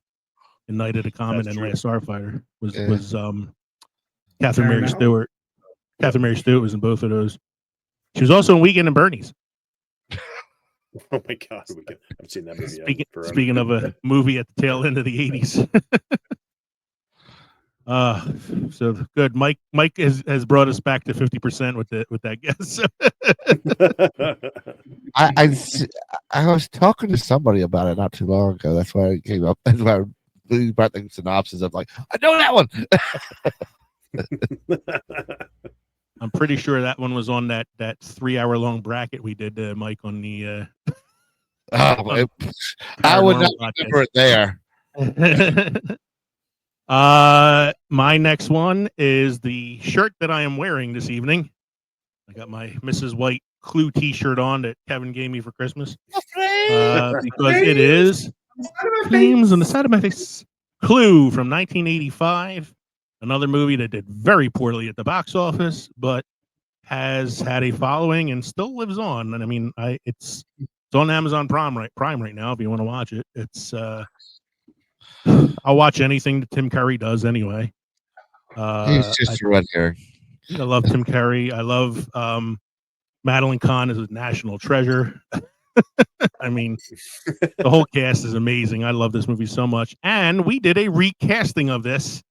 A: In Night of the Comet and Last Starfighter was Catherine Mary Stewart. Catherine Mary Stewart was in both of those. She was also in Weekend at Bernie's.
E: Oh my God, I haven't seen that movie.
A: Speaking of a movie at the tail end of the 80s. So good. Mike has brought us back to 50% with that guess.
B: I was talking to somebody about it not too long ago. That's why it came up. That's why I brought the synopsis of like, I know that one.
A: I'm pretty sure that one was on that 3-hour long bracket we did, Mike, on the.
B: I would not remember it there.
A: My next one is the shirt that I am wearing this evening. I got my Mrs. White Clue T-shirt on that Kevin gave me for Christmas. Because it is flames on the side of my face. Clue from 1985, another movie that did very poorly at the box office, but has had a following and still lives on. And I mean, it's on Amazon Prime right now if you want to watch it. It's I'll watch anything that Tim Curry does anyway.
B: He's just a red herring.
A: I love Tim Curry. I love Madeline Kahn is a national treasure. I mean, the whole cast is amazing. I love this movie so much. And we did a recasting of this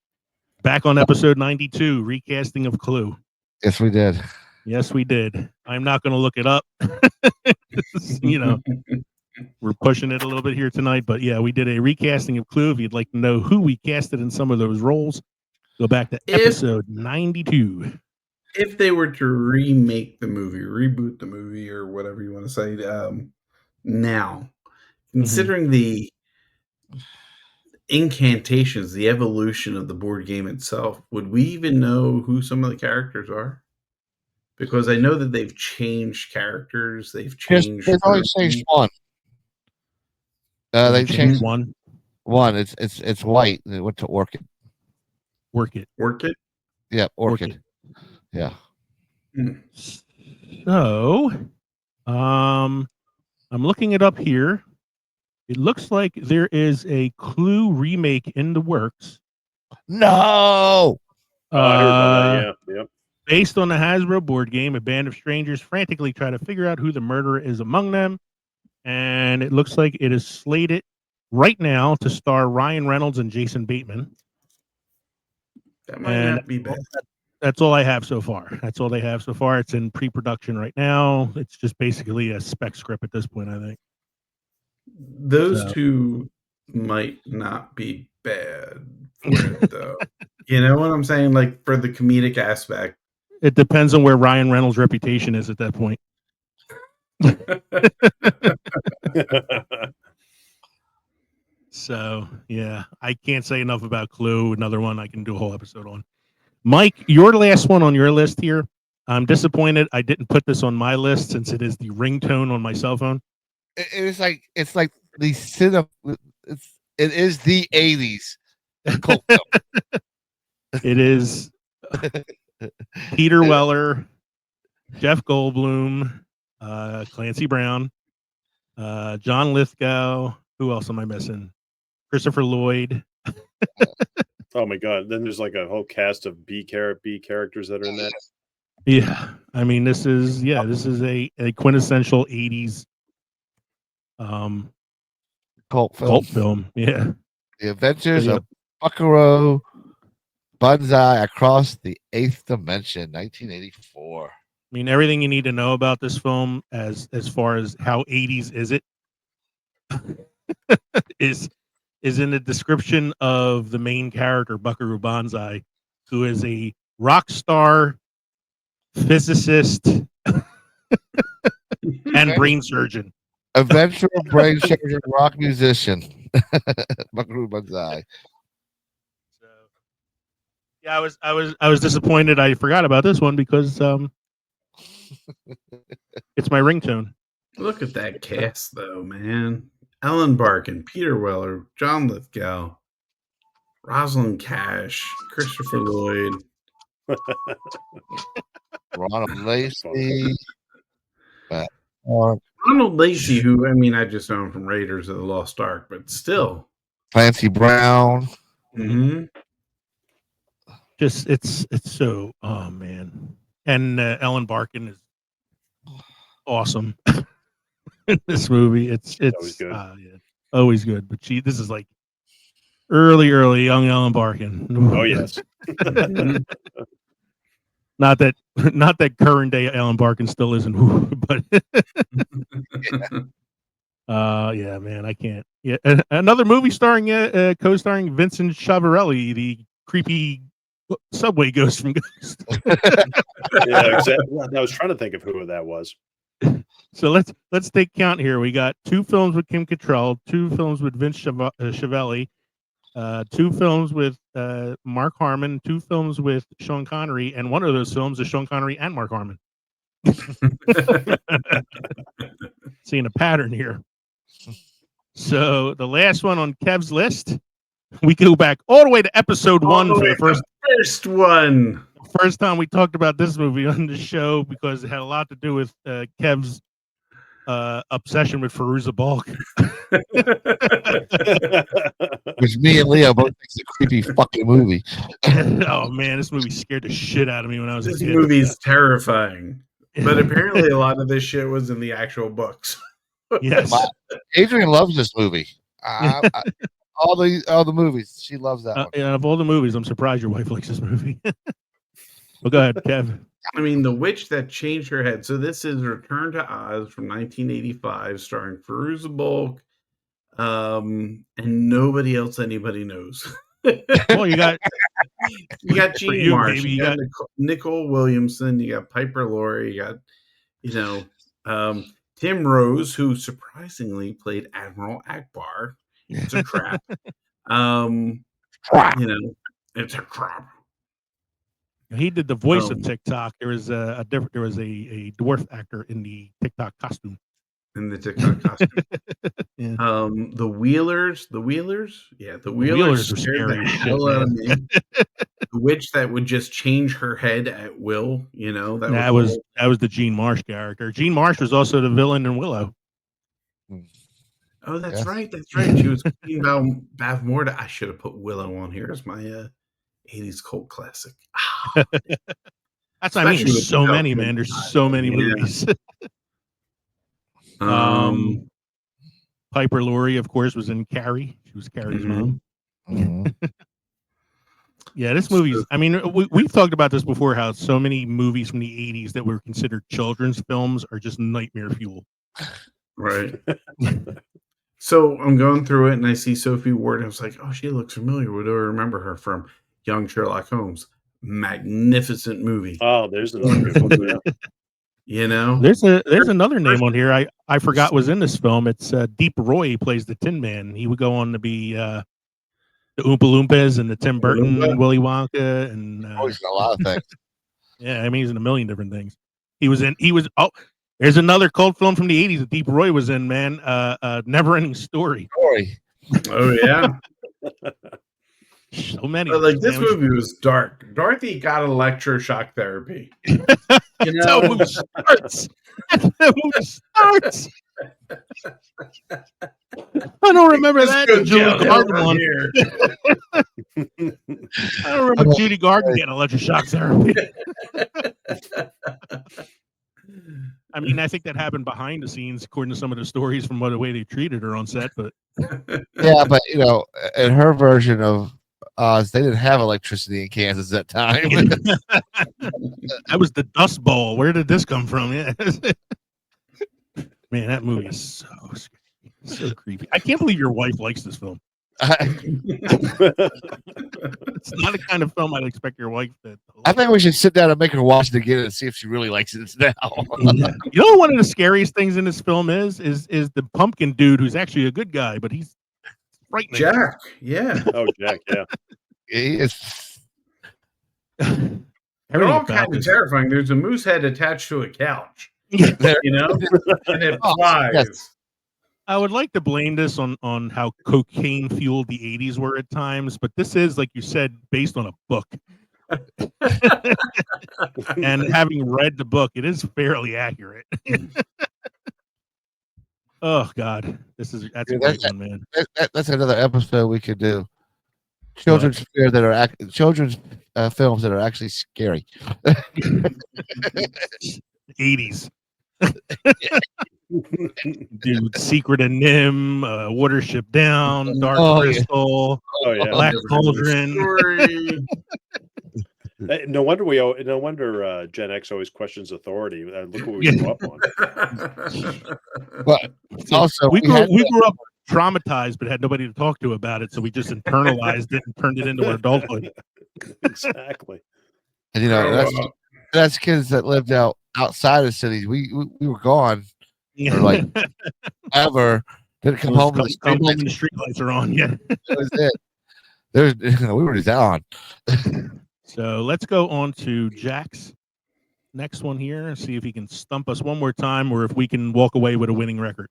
A: back on episode 92, recasting of Clue.
B: Yes, we did.
A: Yes, we did. I'm not going to look it up. We're pushing it a little bit here tonight, but yeah, we did a recasting of Clue. If you'd like to know who we casted in some of those roles, go back to episode 92.
C: If they were to remake the movie, reboot the movie, or whatever you want to say, now, considering the incantations, the evolution of the board game itself, would we even know who some of the characters are? Because I know that they've changed characters. They've changed.
B: They've only changed one. They've changed
A: one.
B: One. It's white. It went to Orchid.
A: Orchid.
B: Yeah, Orchid. Yeah.
A: So, I'm looking it up here. It looks like there is a Clue remake in the works.
B: No.
E: I heard about that. Yeah.
A: Based on the Hasbro board game, a band of strangers frantically try to figure out who the murderer is among them. And it looks like it is slated right now to star Ryan Reynolds and Jason Bateman.
C: That might not be bad.
A: That's all I have so far. That's all they have so far. It's in pre-production right now. It's just basically a spec script at this point, I think.
C: Those two might not be bad for it, though. You know what I'm saying? Like, for the comedic aspect.
A: It depends on where Ryan Reynolds' reputation is at that point. So, yeah, I can't say enough about Clue. Another one I can do a whole episode on. Mike, your last one on your list here. I'm disappointed I didn't put this on my list since it is the ringtone on my cell phone.
B: It's like the cinema. It is the 80s. Cult film.
A: It is Peter Weller, Jeff Goldblum, Clancy Brown, John Lithgow. Who else am I missing? Christopher Lloyd.
E: Oh my God! Then there's like a whole cast of B characters that are in that.
A: Yeah, I mean this is a quintessential 80s
B: cult
A: film. Yeah,
B: The Adventures of Buckaroo Banzai Across the Eighth Dimension, 1984.
A: I mean everything you need to know about this film as far as how 80s is it is in the description of the main character, Buckaroo Banzai, who is a rock star, physicist, and brain surgeon.
B: Adventurer, brain surgeon, rock musician. Buckaroo Banzai.
A: So, yeah, I was disappointed. I forgot about this one because it's my ringtone.
C: Look at that cast, though, man. Ellen Barkin, Peter Weller, John Lithgow, Rosalind Cash, Christopher Lloyd,
B: Ronald Lacey,
C: Ronald Lacey, who, I mean, I just know him from Raiders of the Lost Ark, but still.
B: Clancy Brown.
C: Mm-hmm.
A: Just it's so, oh man. And Ellen Barkin is awesome in this movie. It's
E: always good.
A: Always good. But this is like Early young Ellen Barkin.
E: Oh yes.
A: Not that current day Ellen Barkin still isn't, but yeah, man, I can't. Yeah, another movie starring co-starring Vincent Schiavarelli, the creepy subway ghost from Ghost.
E: Yeah, exactly. I was trying to think of who that was.
A: So let's take count here. We got 2 films with Kim Cattrall, 2 films with Vince Schiavelli, 2 films with Mark Harmon, 2 films with Sean Connery, and one of those films is Sean Connery and Mark Harmon. Seeing a pattern here. So the last one on Kev's list, we go back all the way to episode 1 for the
C: first one.
A: First time we talked about this movie on the show because it had a lot to do with Kev's obsession with Fairuza Balk.
B: Which me and Leo both think is a creepy fucking movie.
A: Oh man, this movie scared the shit out of me when I was a kid.
C: This movie is terrifying. But apparently a lot of this shit was in the actual books.
A: Yes.
B: Adrian loves this movie. All the movies. She loves that one.
A: Yeah, of all the movies, I'm surprised your wife likes this movie. Well, go ahead, Kev.
C: I mean, The Witch That Changed Her Head. So this is Return to Oz from 1985, starring Fairuza Balk, and nobody else anybody knows.
A: Well, you got
C: Gene Marsh, you got Nicole Williamson, you got Piper Laurie, you got Tim Rose, who surprisingly played Admiral Akbar. It's a trap. It's a trap.
A: He did the voice of TikTok. There was a dwarf actor in the TikTok costume. Yeah.
C: The Wheelers, yeah, the Wheelers
A: were
C: scared
A: scary
C: the
A: as shit,
C: hell out of
A: man.
C: me. The witch that would just change her head at will,
A: that was the Gene Marsh character. Gene Marsh was also the villain in Willow.
C: Oh, that's right. She was Queen Bavmorda. I should have put Willow on here as my 80s cult classic.
A: That's what I mean. There's so many, man. There's so many movies. Piper Laurie, of course, was in Carrie. She was Carrie's mom. Yeah, this movie's. I mean, we've talked about this before. How so many movies from the 80s that were considered children's films are just nightmare fuel.
C: Right. So I'm going through it and I see Sophie Ward. And I was like, oh, she looks familiar. Where do I remember her from? Young Sherlock Holmes. Magnificent movie.
E: Oh, there's another good one.
C: There's
A: another name on here I forgot was in this film. It's Deep Roy plays the Tin Man. He would go on to be the Oompa Loompas and the Tim Burton Willy Wonka and
B: he's in a lot of things.
A: Yeah, I mean he's in a million different things. There's another cult film from the 80s that Deep Roy was in, man. Never Ending Story.
C: Oh yeah.
A: So many.
C: But this movie was dark. Dorothy got electroshock therapy.
A: That's how the movie starts. I don't remember that. Judy Garden one. I don't remember Judy Garden getting electroshock therapy. I mean, I think that happened behind the scenes, according to some of the stories from the way they treated her on set. But
B: yeah, but in her version of they didn't have electricity in Kansas at that time.
A: That was the Dust Bowl. Where did this come from? Yeah. Man, that movie is so creepy. I can't believe your wife likes this film. It's not the kind of film I'd expect your wife to like.
B: I think we should sit down and make her watch it again and see if she really likes it now.
A: You know, one of the scariest things in this film is the pumpkin dude who's actually a good guy, but he's frightening.
C: Jack, yeah.
E: Oh, Jack, yeah.
B: He is.
C: They're all kind of terrifying. There's a moose head attached to a couch. And it flies.
B: Yes.
A: I would like to blame this on how cocaine fueled the 80s were at times, but this is, like you said, based on a book. And having read the book, it is fairly accurate. Oh God, that's a great one, man.
B: That's another episode we could do. Children's films that are actually scary.
A: 80s. Dude, Secret of Nim, Watership Down, Dark
B: Oh, yeah.
A: Crystal,
E: Oh yeah.
A: Black
C: Never heard of this
A: Cauldron.
C: story.
E: No wonder Gen X always questions authority. Look what we
A: Yeah.
E: grew up on.
B: But also,
A: we
B: we had
A: grew up traumatized, but had nobody to talk to about it, so we just internalized it and turned it into our adulthood.
E: Exactly.
B: and, you know, that's kids that lived outside of cities. We were gone or like ever. Didn't come home.
A: Come home and the street lights are on. Yeah.
B: That was it. We were just on.
A: So let's go on to Jack's next one here and see if he can stump us one more time, or if we can walk away with a winning record.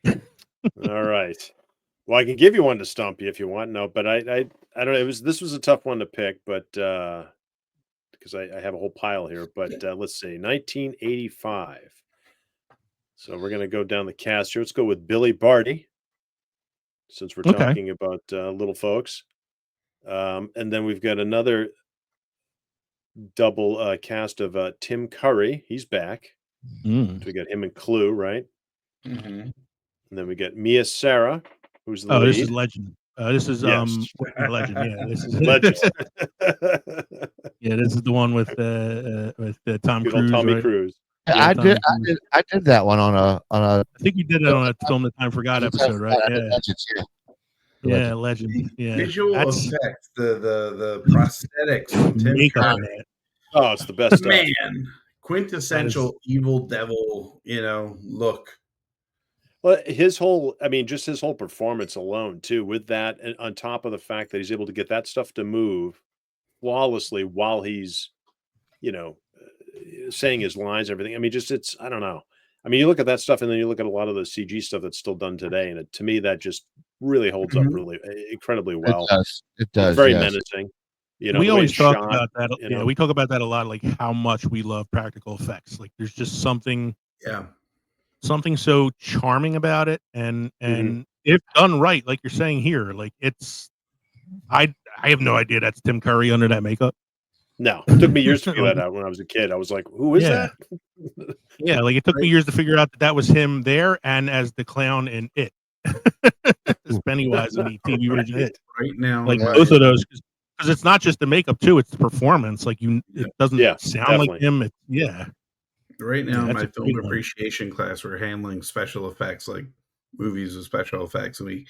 E: All right. Well, I can give you one to stump you if you want. No, but I don't know. This was a tough one to pick, but because I have a whole pile here. But let's see, 1985. So we're gonna go down the cast here. Let's go with Billy Barty, since we're
A: Okay.
E: talking about little folks. And then we've got another double cast of Tim Curry. He's back.
A: Mm.
E: So we got him and Clue, right?
C: Mhm.
E: And then we got Mia Sarah, who's the
A: Oh,
E: lead.
A: this is Legend. This is
E: Yes.
A: Legend. Yeah, this is
E: Legend.
A: Yeah, this is the one with Tom
E: Good old
A: Cruise.
E: Tommy
A: Right?
E: Cruise.
A: Yeah,
B: I
A: Tom
B: did
A: Cruise.
B: I did that one on a
A: I think you did it on a Film That Time Forgot episode, right?
B: I did
A: Yeah,
B: Legends, yeah.
A: yeah, Legend. Yeah,
C: Visual
A: that's
C: effects, the prosthetics from Tim
A: makeup on
C: Curry.
A: that.
E: Oh, it's the best stuff.
C: Man, quintessential evil devil, look.
E: Well, just his whole performance alone, too, with that, and on top of the fact that he's able to get that stuff to move flawlessly while he's, saying his lines and everything. I mean, I don't know. I mean, you look at that stuff and then you look at a lot of the CG stuff that's still done today. And to me, that just really holds up really incredibly well.
B: It does.
E: It's very
B: yes.
E: menacing.
A: We
E: the way
A: always
E: it's
A: talk
E: shot,
A: about that.
E: you
A: Yeah,
E: know.
A: we talk about that a lot, like how much we love practical effects. Like there's just something so charming about it, and if done right, like you're saying here, like I have no idea that's Tim Curry under that makeup.
E: No, it took me years to figure that out when I was a kid. I was like, who is that?
A: Yeah, like it took me years to figure out that was him there and as the clown in It. As Pennywise in the TV version It.
C: Right now.
A: Like both of those, because it's not just the makeup too, it's the performance. Like it doesn't sound
E: definitely.
A: like him.
C: Right now, in
A: that's
C: my
A: a
C: film
A: great one.
C: appreciation class, we're handling special effects, like movies with special effects. And we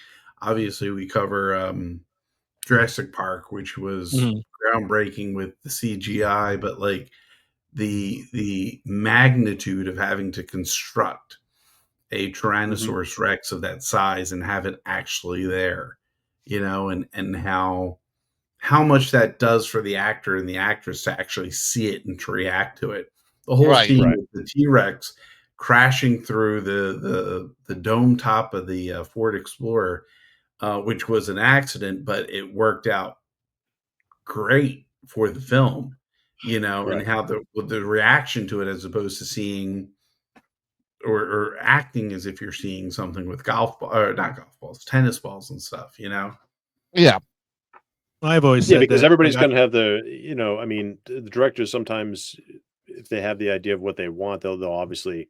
C: cover Jurassic Park, which was groundbreaking with the CGI, but like the magnitude of having to construct a Tyrannosaurus Rex of that size and have it actually there, and how much that does for the actor and the actress to actually see it and to react to it. The whole scene with the T-Rex crashing through the dome top of the Ford Explorer, which was an accident, but it worked out great for the film, and how the reaction to it, as opposed to seeing or acting as if you're seeing something with not golf balls, tennis balls and stuff,
B: Yeah.
A: I've always said
E: because
A: that,
E: everybody's
A: like,
E: going to have the directors sometimes, if they have the idea of what they want, they'll obviously,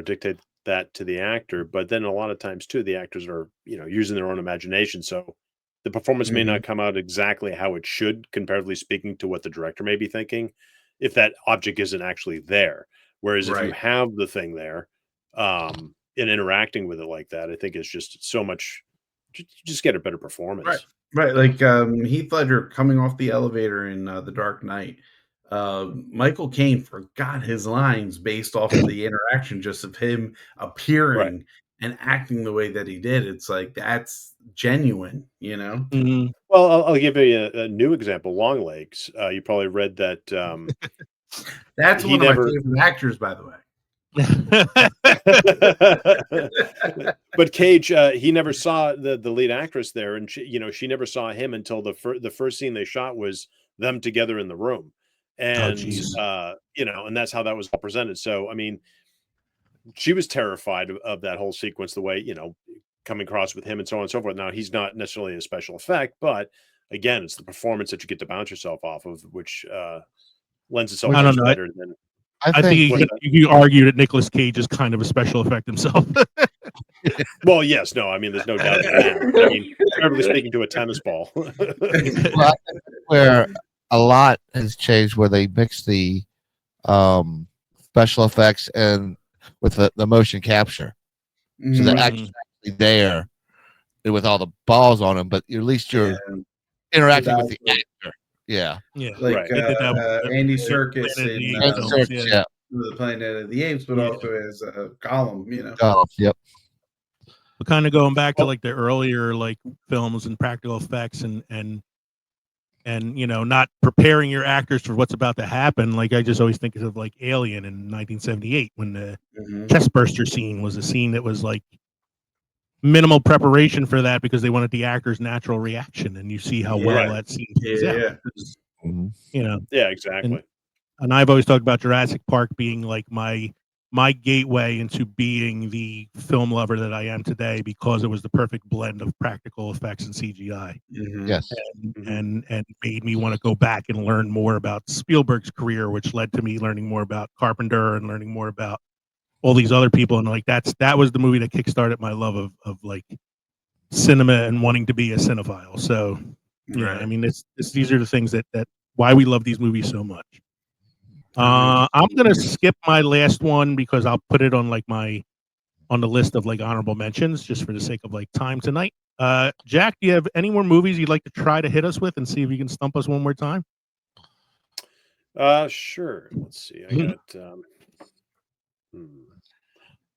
E: dictate that to the actor. But then a lot of times too, the actors are, using their own imagination. So the performance may not come out exactly how it should, comparatively speaking, to what the director may be thinking, if that object isn't actually there. Whereas if you have the thing there, and interacting with it like that, I think it's just so much, you just get a better performance.
C: Right. Like Heath Ledger coming off the elevator in The Dark Knight. Michael Caine forgot his lines based off of the interaction, just of him appearing and acting the way that he did. It's like, that's genuine,
E: Well, I'll give you a new example. Longlegs. You probably read that.
C: That's one of my favorite actors, by the way.
E: But Cage, he never saw the lead actress there, and she never saw him until the first scene they shot was them together in the room, and and that's how that was all presented. So I mean, she was terrified of that whole sequence, the way coming across with him and so on and so forth. Now he's not necessarily a special effect, but again, it's the performance that you get to bounce yourself off of, which lends itself much better than.
A: I think you argue that Nicolas Cage is kind of a special effect himself.
E: Well, yes, no, I mean, there's no doubt about that. But I mean, comparatively speaking to a tennis ball.
B: Well, I think where a lot has changed, where they mix the special effects and with the motion capture, so they're actually there with all the balls on them, but at least you're interacting with the actor. Yeah,
A: yeah,
C: like
E: Right.
A: They did that with
C: Andy
A: the
C: Serkis
A: Planet of the
C: in
A: Apes
B: and
A: films,
B: Circus, yeah.
C: the Planet of the Apes, but
A: Yeah.
C: also as a Gollum, you know.
B: Oh, yep.
A: But kind of going back to
E: Well-
A: like the earlier like films and practical effects and you know, not preparing your actors for what's about to happen. Like I just always think of like Alien in 1978 when the chest burster scene was a scene that was like minimal preparation for that because they wanted the actor's natural reaction, and you see how well
E: Right.
A: that scene plays out.
C: Yeah.
A: You know,
E: Yeah, exactly.
A: and I've always talked about Jurassic Park being like my gateway into being the film lover that I am today because it was the perfect blend of practical effects and CGI.
B: Yes.
A: And made me want to go back and learn more about Spielberg's career, which led to me learning more about Carpenter and learning more about all these other people. And like that was the movie that kickstarted my love of like cinema and wanting to be a cinephile. So yeah,
C: Right.
A: I mean these are the things that why we love these movies so much. I'm gonna skip my last one because I'll put it on like on the list of like honorable mentions just for the sake of like time tonight. Jack, do you have any more movies you'd like to try to hit us with and see if you can stump us one more time?
E: Sure. Let's see. I got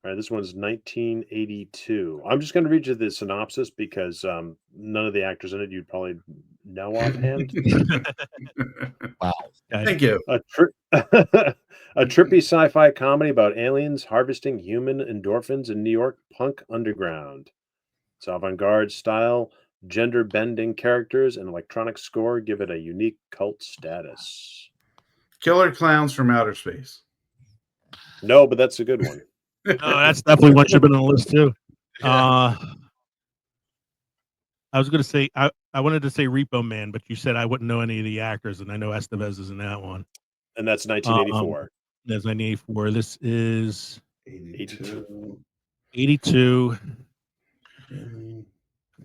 E: all right, this one's 1982. I'm just going to read you the synopsis because none of the actors in it you'd probably know offhand.
B: Wow.
C: Thank you.
E: A trippy sci-fi comedy about aliens harvesting human endorphins in New York punk underground. It's avant-garde style, gender-bending characters, and electronic score give it a unique cult status.
C: Killer Clowns from Outer Space.
E: No, but that's a good one.
A: No, that's definitely one should have been on the list too. I was gonna say I wanted to say Repo Man, but you said I wouldn't know any of the actors, and I know Estevez is in that one.
E: And that's 1984.
A: That's 1984. This is
C: 82.
A: 82. I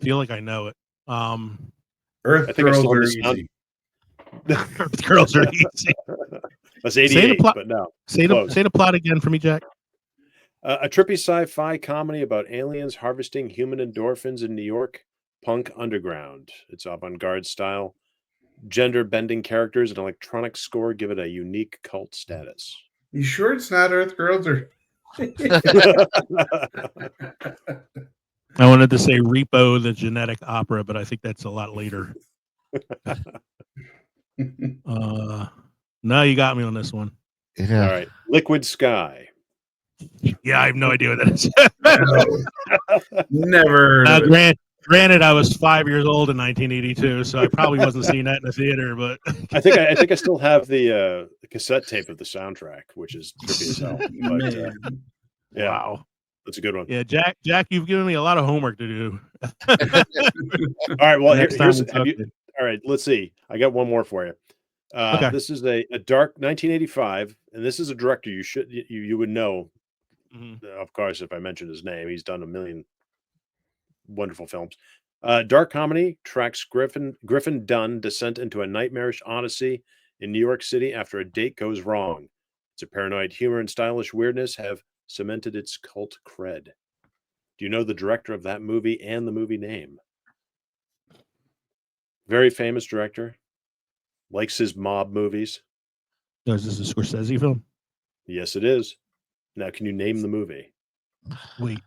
A: feel like I know it.
C: Earth
E: I think I
C: Girls
E: still have
C: Are
E: the sound-
C: Easy.
A: Girls Are Easy.
E: That's
A: Say the
E: 88,
A: plot-
E: but no.
A: Say
E: Close.
A: the plot again for me, Jack.
E: A trippy sci-fi comedy about aliens harvesting human endorphins in New York punk underground. It's avant-garde style, gender-bending characters, and electronic score give it a unique cult status.
C: You sure it's not Earth Girls? Or
A: I wanted to say Repo, the genetic opera, but I think that's a lot later. No, you got me on this one.
B: Yeah.
E: All right, Liquid Sky.
A: Yeah, I have no idea what that is.
C: Never heard of it.
A: Granted, I was 5 years old in 1982, so I probably wasn't seeing that in the theater. But
E: I think I still have the cassette tape of the soundtrack, which is trippy as hell. But,
C: Man.
E: yeah,
A: wow,
E: that's a good one.
A: yeah, Jack, you've given me a lot of homework to do.
E: All right, well,
A: Next time
E: here's
A: we talk to you.
E: all right. Let's see. I got one more for you.
A: Okay.
E: This is a dark 1985, and this is a director you would know. Of course, if I mentioned his name, he's done a million wonderful films. Dark comedy tracks Griffin Dunn descent into a nightmarish odyssey in New York City after a date goes wrong. Its paranoid humor and stylish weirdness have cemented its cult cred. Do you know the director of that movie and the movie name? Very famous director. Likes his mob movies.
A: No, is this a Scorsese film?
E: Yes, it is. Now, can you name the movie?
A: Wait,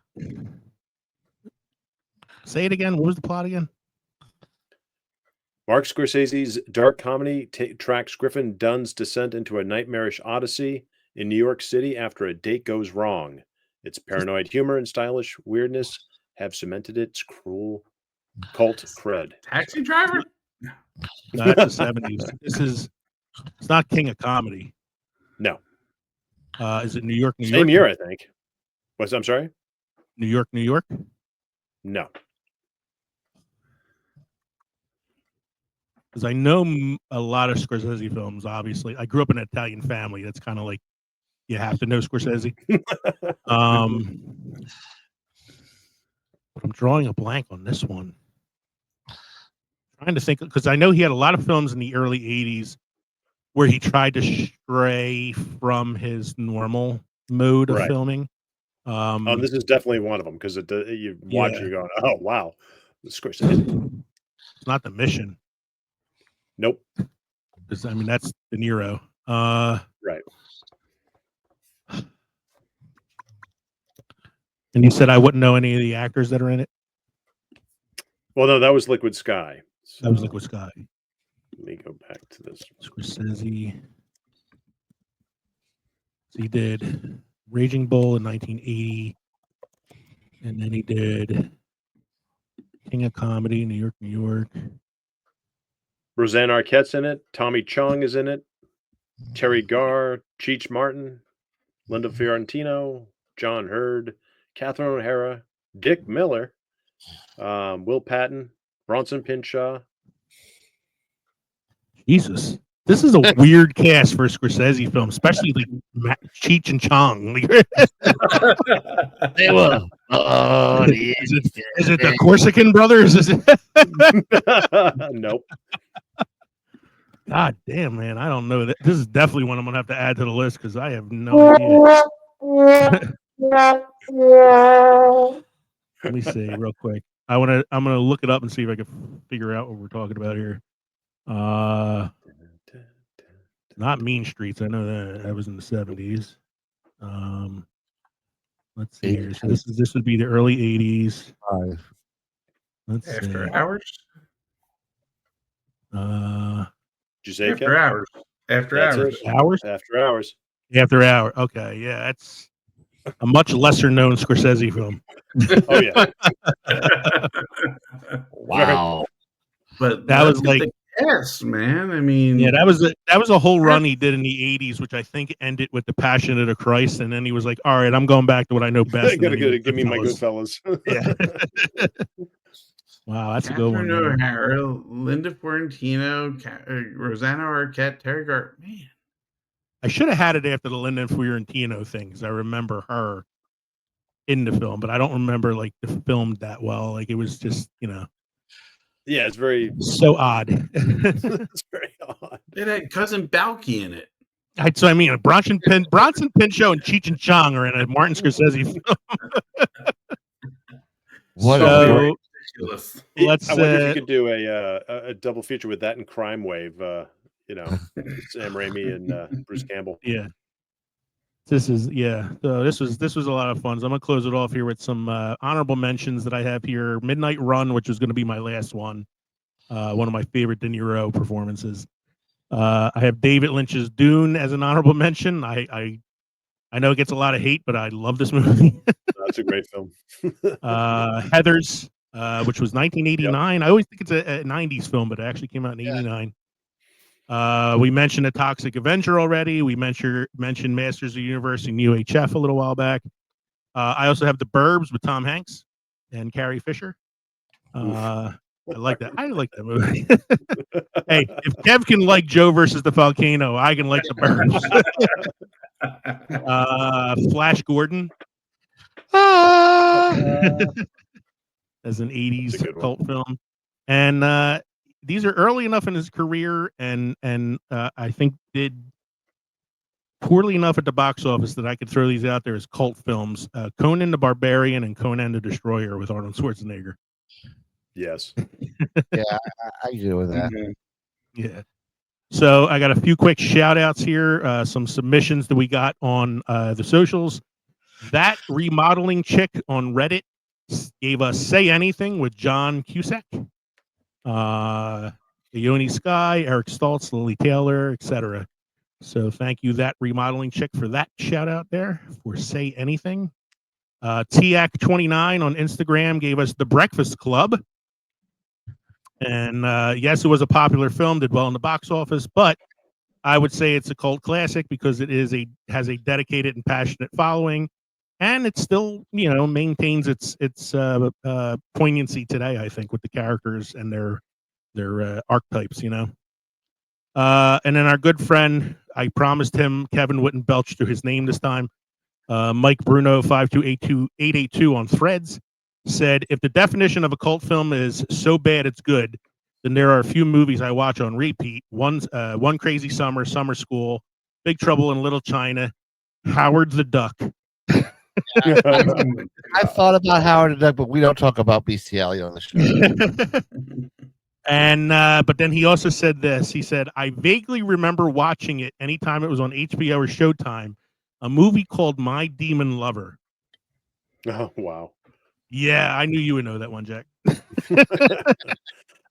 A: say it again. What was the plot again?
E: Mark Scorsese's dark comedy tracks Griffin Dunn's descent into a nightmarish odyssey in New York City after a date goes wrong. Its paranoid humor and stylish weirdness have cemented its cruel cult cred.
C: Taxi Driver?
A: No, that's the 70s. It's not King of Comedy.
E: No.
A: Is it New York, New
E: Same
A: York?
E: year, I think. I'm sorry?
A: New York, New York?
E: No.
A: Because I know a lot of Scorsese films, obviously. I grew up in an Italian family. That's kind of like You have to know Scorsese. But I'm drawing a blank on this one. Trying to think, because I know he had a lot of films in the early 80s where he tried to stray from his normal mode of
E: Right.
A: filming.
E: This is definitely one of them because you watch it,
A: Yeah.
E: you're going, oh wow, Scorsese.
A: It's not The Mission,
E: Nope.
A: because I mean that's De Niro.
E: Right.
A: And you said I wouldn't know any of the actors that are in it.
E: Well, no, that was Liquid Sky.
A: That was
E: So,
A: Liquid Sky.
E: Let me go back to this.
A: Scorsese. So he did Raging Bull in 1980, and then he did King of Comedy, New York, New York.
E: Roseanne Arquette's in it. Tommy Chong is in it. Terry Garr, Cheech Martin, Linda Fiorentino, John Hurd, Catherine O'Hara, Dick Miller, Will Patton, Bronson Pinchot.
A: Jesus. This is a weird cast for a Scorsese film, especially like Cheech and Chong.
B: They were. Oh,
A: Is it the Corsican brothers? Is it?
E: Nope.
A: God damn, man. I don't know. This is definitely one I'm going to have to add to the list because I have no idea. Let me see real quick. I'm gonna look it up and see if I can figure out what we're talking about here. Not Mean Streets. I know that was in the 70s. Let's see here. So this would be the early 80s. Let's
C: After
A: see.
C: Hours.
E: Did you say
C: After
E: Kev?
C: Hours. After
E: That's
C: Hours.
E: it.
A: Hours?
E: After Hours.
A: After Hour. Okay, yeah, that's a much lesser known Scorsese film.
E: Oh yeah.
B: Wow.
C: But
A: That was
C: look at
A: like-
C: the cast, man. I mean,
A: Yeah, that was a whole run he did in the 80s, which I think ended with The Passion of the Christ, and then he was like, "All right, I'm going back to what I know best." and then he did
E: Give me my
A: Goodfellas.
E: Goodfellas.
A: Yeah. Wow, that's a good one.
C: Catherine
A: Man.
C: O'Hara, Linda Fiorentino, Rosanna Arquette, Terry Garr. Man,
A: I should have had it after the Linda Fiorentino thing because I remember her in the film, but I don't remember like the film that well. Like it was just,
E: Yeah, it's very
A: so odd.
E: it's very odd.
C: it had cousin Balky in it.
A: So I mean, Bronson Pinchot and Cheech and Chong are in a Martin Scorsese film.
B: What
A: So
C: Ridiculous.
A: let's
E: I wonder if you could do a double feature with that and Crime Wave. Sam Raimi and Bruce Campbell.
A: Yeah. So this was a lot of fun. So I'm gonna close it off here with some honorable mentions that I have here. Midnight Run, which was going to be my last one. One of my favorite De Niro performances. I have David Lynch's Dune as an honorable mention. I know it gets a lot of hate, but I love this movie.
E: That's a great film.
A: Heathers, which was 1989. I always think it's a 90s film, but it actually came out in 89. We mentioned A Toxic Avenger already. We mentioned Masters of the Universe in UHF a little while back. I also have The Burbs with Tom Hanks and Carrie Fisher. I like that. I like that movie. Hey, if Kev can like Joe versus the Volcano, I can like The Burbs. Flash Gordon. As an 80s cult film. And these are early enough in his career and I think did poorly enough at the box office that I could throw these out there as cult films. Conan the Barbarian and Conan the Destroyer with Arnold Schwarzenegger.
E: Yes.
B: Yeah, I agree with that.
A: Yeah. So I got a few quick shout outs here. Some submissions that we got on the socials. That remodeling chick on Reddit gave us Say Anything with John Cusack. Yoni Sky, Eric Stoltz, Lily Taylor, etc. So thank you, That Remodeling Chick, for that shout out there for Say Anything. TAC29 on Instagram gave us The Breakfast Club. And yes, it was a popular film, did well in the box office, but I would say it's a cult classic because it has a dedicated and passionate following, and it still maintains its poignancy today. I think with the characters and their archetypes, And then our good friend I promised him Kevin wouldn't belch through his name this time. Mike Bruno 5282882 on Threads said, if the definition of a cult film is so bad it's good, then there are a few movies I watch on repeat. One Crazy Summer, Summer School, Big Trouble in Little China, Howard the Duck.
B: I thought about Howard the Duck, but we don't talk about bestiality on the show.
A: And but then he also said this. He said, I vaguely remember watching it anytime it was on HBO or Showtime, a movie called My Demon Lover.
E: Oh, wow.
A: Yeah, I knew you would know that one, Jack.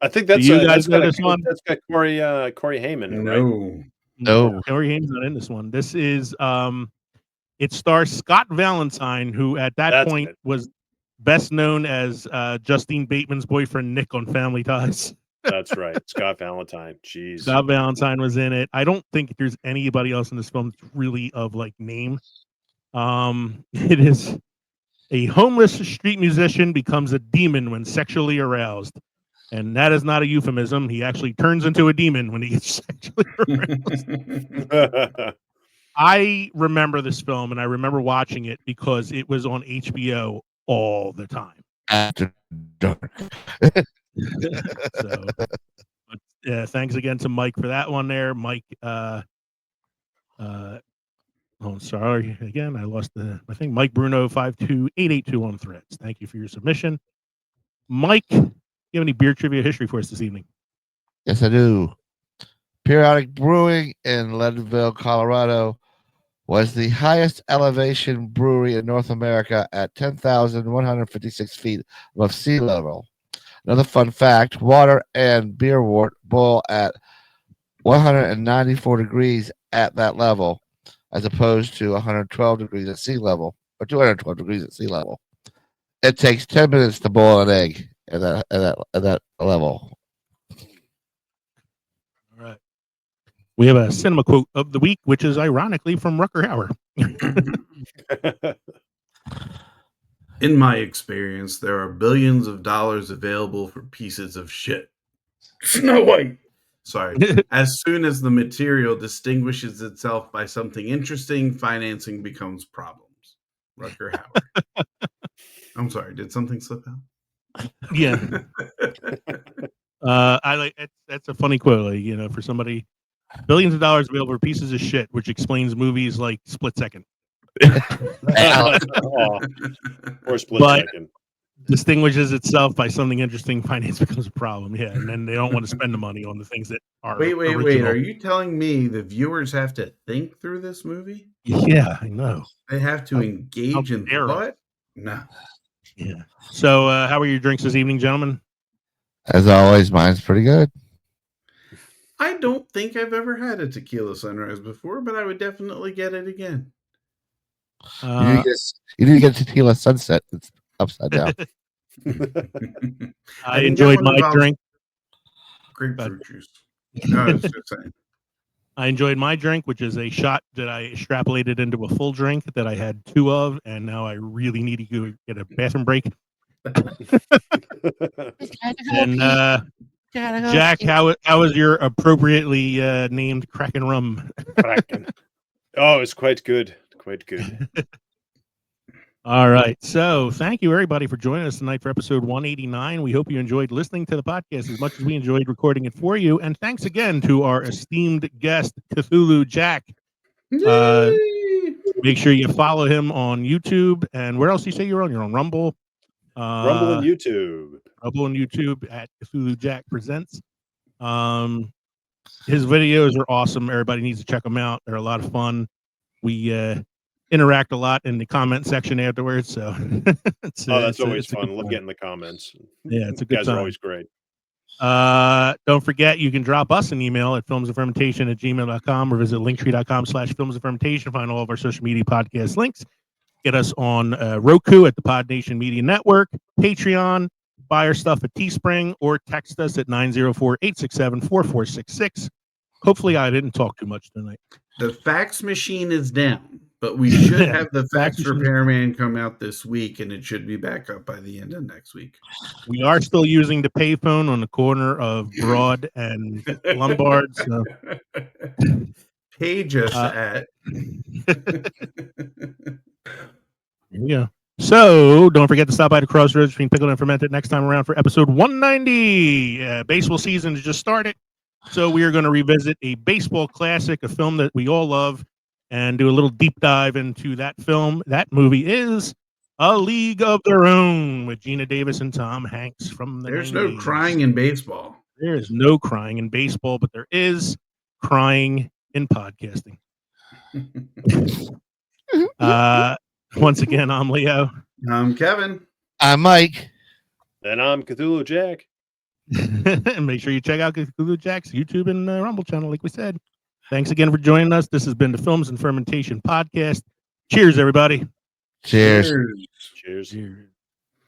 E: I think that's
A: Do you guys
E: that's
A: know
E: got
A: this one?
E: That's got Corey Heyman, right?
B: No.
A: Corey Haim's not in this one. This is it stars Scott Valentine, who at that
E: That's
A: point
E: it.
A: was best known as Justine Bateman's boyfriend Nick on Family Ties.
E: That's right. Scott Valentine. Jeez.
A: Scott Valentine was in it. I don't think there's anybody else in this film that's really of like name. It is a homeless street musician becomes a demon when sexually aroused. And that is not a euphemism. He actually turns into a demon when he gets sexually aroused. I remember this film and I remember watching it because it was on HBO all the time.
B: After dark.
A: So, thanks again to Mike for that one there. Mike, oh, sorry. Again, I lost I think Mike Bruno 52882 on Threads. Thank you for your submission. Mike, you have any beer trivia history for us this evening?
B: Yes, I do. Periodic Brewing in Leadville, Colorado was the highest elevation brewery in North America at 10,156 feet above sea level. Another fun fact, water and beer wort boil at 194 degrees at that level, as opposed to 112 degrees at sea level, or 212 degrees at sea level. It takes 10 minutes to boil an egg at that level.
A: All right. We have a cinema quote of the week, which is ironically from Rucker Hauer.
C: In my experience, there are billions of dollars available for pieces of shit. Snow White. Sorry. As soon as the material distinguishes itself by something interesting, financing becomes problems. Rucker Hauer. I'm sorry. Did something slip out?
A: Yeah. I like that's a funny quote. Like, you know, for somebody, billions of dollars available for pieces of shit, which explains movies like Split Second.
E: Or Split Second.
A: Distinguishes itself by something interesting, finance becomes a problem. Yeah, and then they don't want to spend the money on the things that are
C: Wait.
A: original.
C: Are you telling me the viewers have to think through this movie?
A: Yeah, I know.
C: They have to engage in thought? No.
A: Yeah. So, how are your drinks this evening, gentlemen?
B: As always, mine's pretty good.
C: I don't think I've ever had a tequila sunrise before, but I would definitely get it again.
B: You need to get tequila sunset. It's upside down.
A: I enjoyed my drink.
C: Grapefruit juice. No, I was just saying.
A: I enjoyed my drink, which is a shot that I extrapolated into a full drink that I had 2 of, and now I really need to go get a bathroom break. And Jack, how was your appropriately named Kraken rum?
E: Kraken. Oh, it's quite good. Quite good.
A: All right. So thank you, everybody, for joining us tonight for episode 189. We hope you enjoyed listening to the podcast as much as we enjoyed recording it for you. And thanks again to our esteemed guest, Cthulhu Jack. Make sure you follow him on YouTube. And where else do you say you're on? You're on Rumble.
E: Rumble and YouTube.
A: Rumble and YouTube at Cthulhu Jack Presents. His videos are awesome. Everybody needs to check them out. They're a lot of fun. We interact a lot in the comment section afterwards. So
E: that's always fun. Look at in the comments.
A: Yeah, it's a
E: You
A: good
E: guys
A: time.
E: are always great.
A: Don't forget, you can drop us an email at filmsoffermentation@gmail.com or visit linktree.com/filmsoffermentation. Find all of our social media podcast links. Get us on Roku at the Pod Nation Media Network, Patreon, buy our stuff at Teespring, or text us at 904-867-4466. Hopefully, I didn't talk too much tonight.
C: The fax machine is down, but we should have the fax
A: machine.
C: repairman come out this week, and it should be back up by the end of next week.
A: We are still using the payphone on the corner of Broad and Lombard. So
C: Page us at.
A: Yeah. So don't forget to stop by the crossroads between Pickled and Fermented next time around for episode 190. Baseball season has just started. So we are going to revisit a baseball classic, a film that we all love, and do a little deep dive into that film. That movie is A League of Their Own with Gina Davis and Tom Hanks from the
C: There's
A: 90s.
C: no crying in baseball.
A: There is no crying in baseball, but there is crying in podcasting. Once again, I'm Leo.
C: I'm Kevin.
B: I'm Mike.
E: And I'm Cthulhu Jack.
A: And make sure you check out Cthulhu Jack's YouTube and Rumble channel, like we said. Thanks again for joining us. This has been the Films and Fermentation podcast. Cheers, everybody.
B: Cheers.
E: Cheers.
A: Cheers.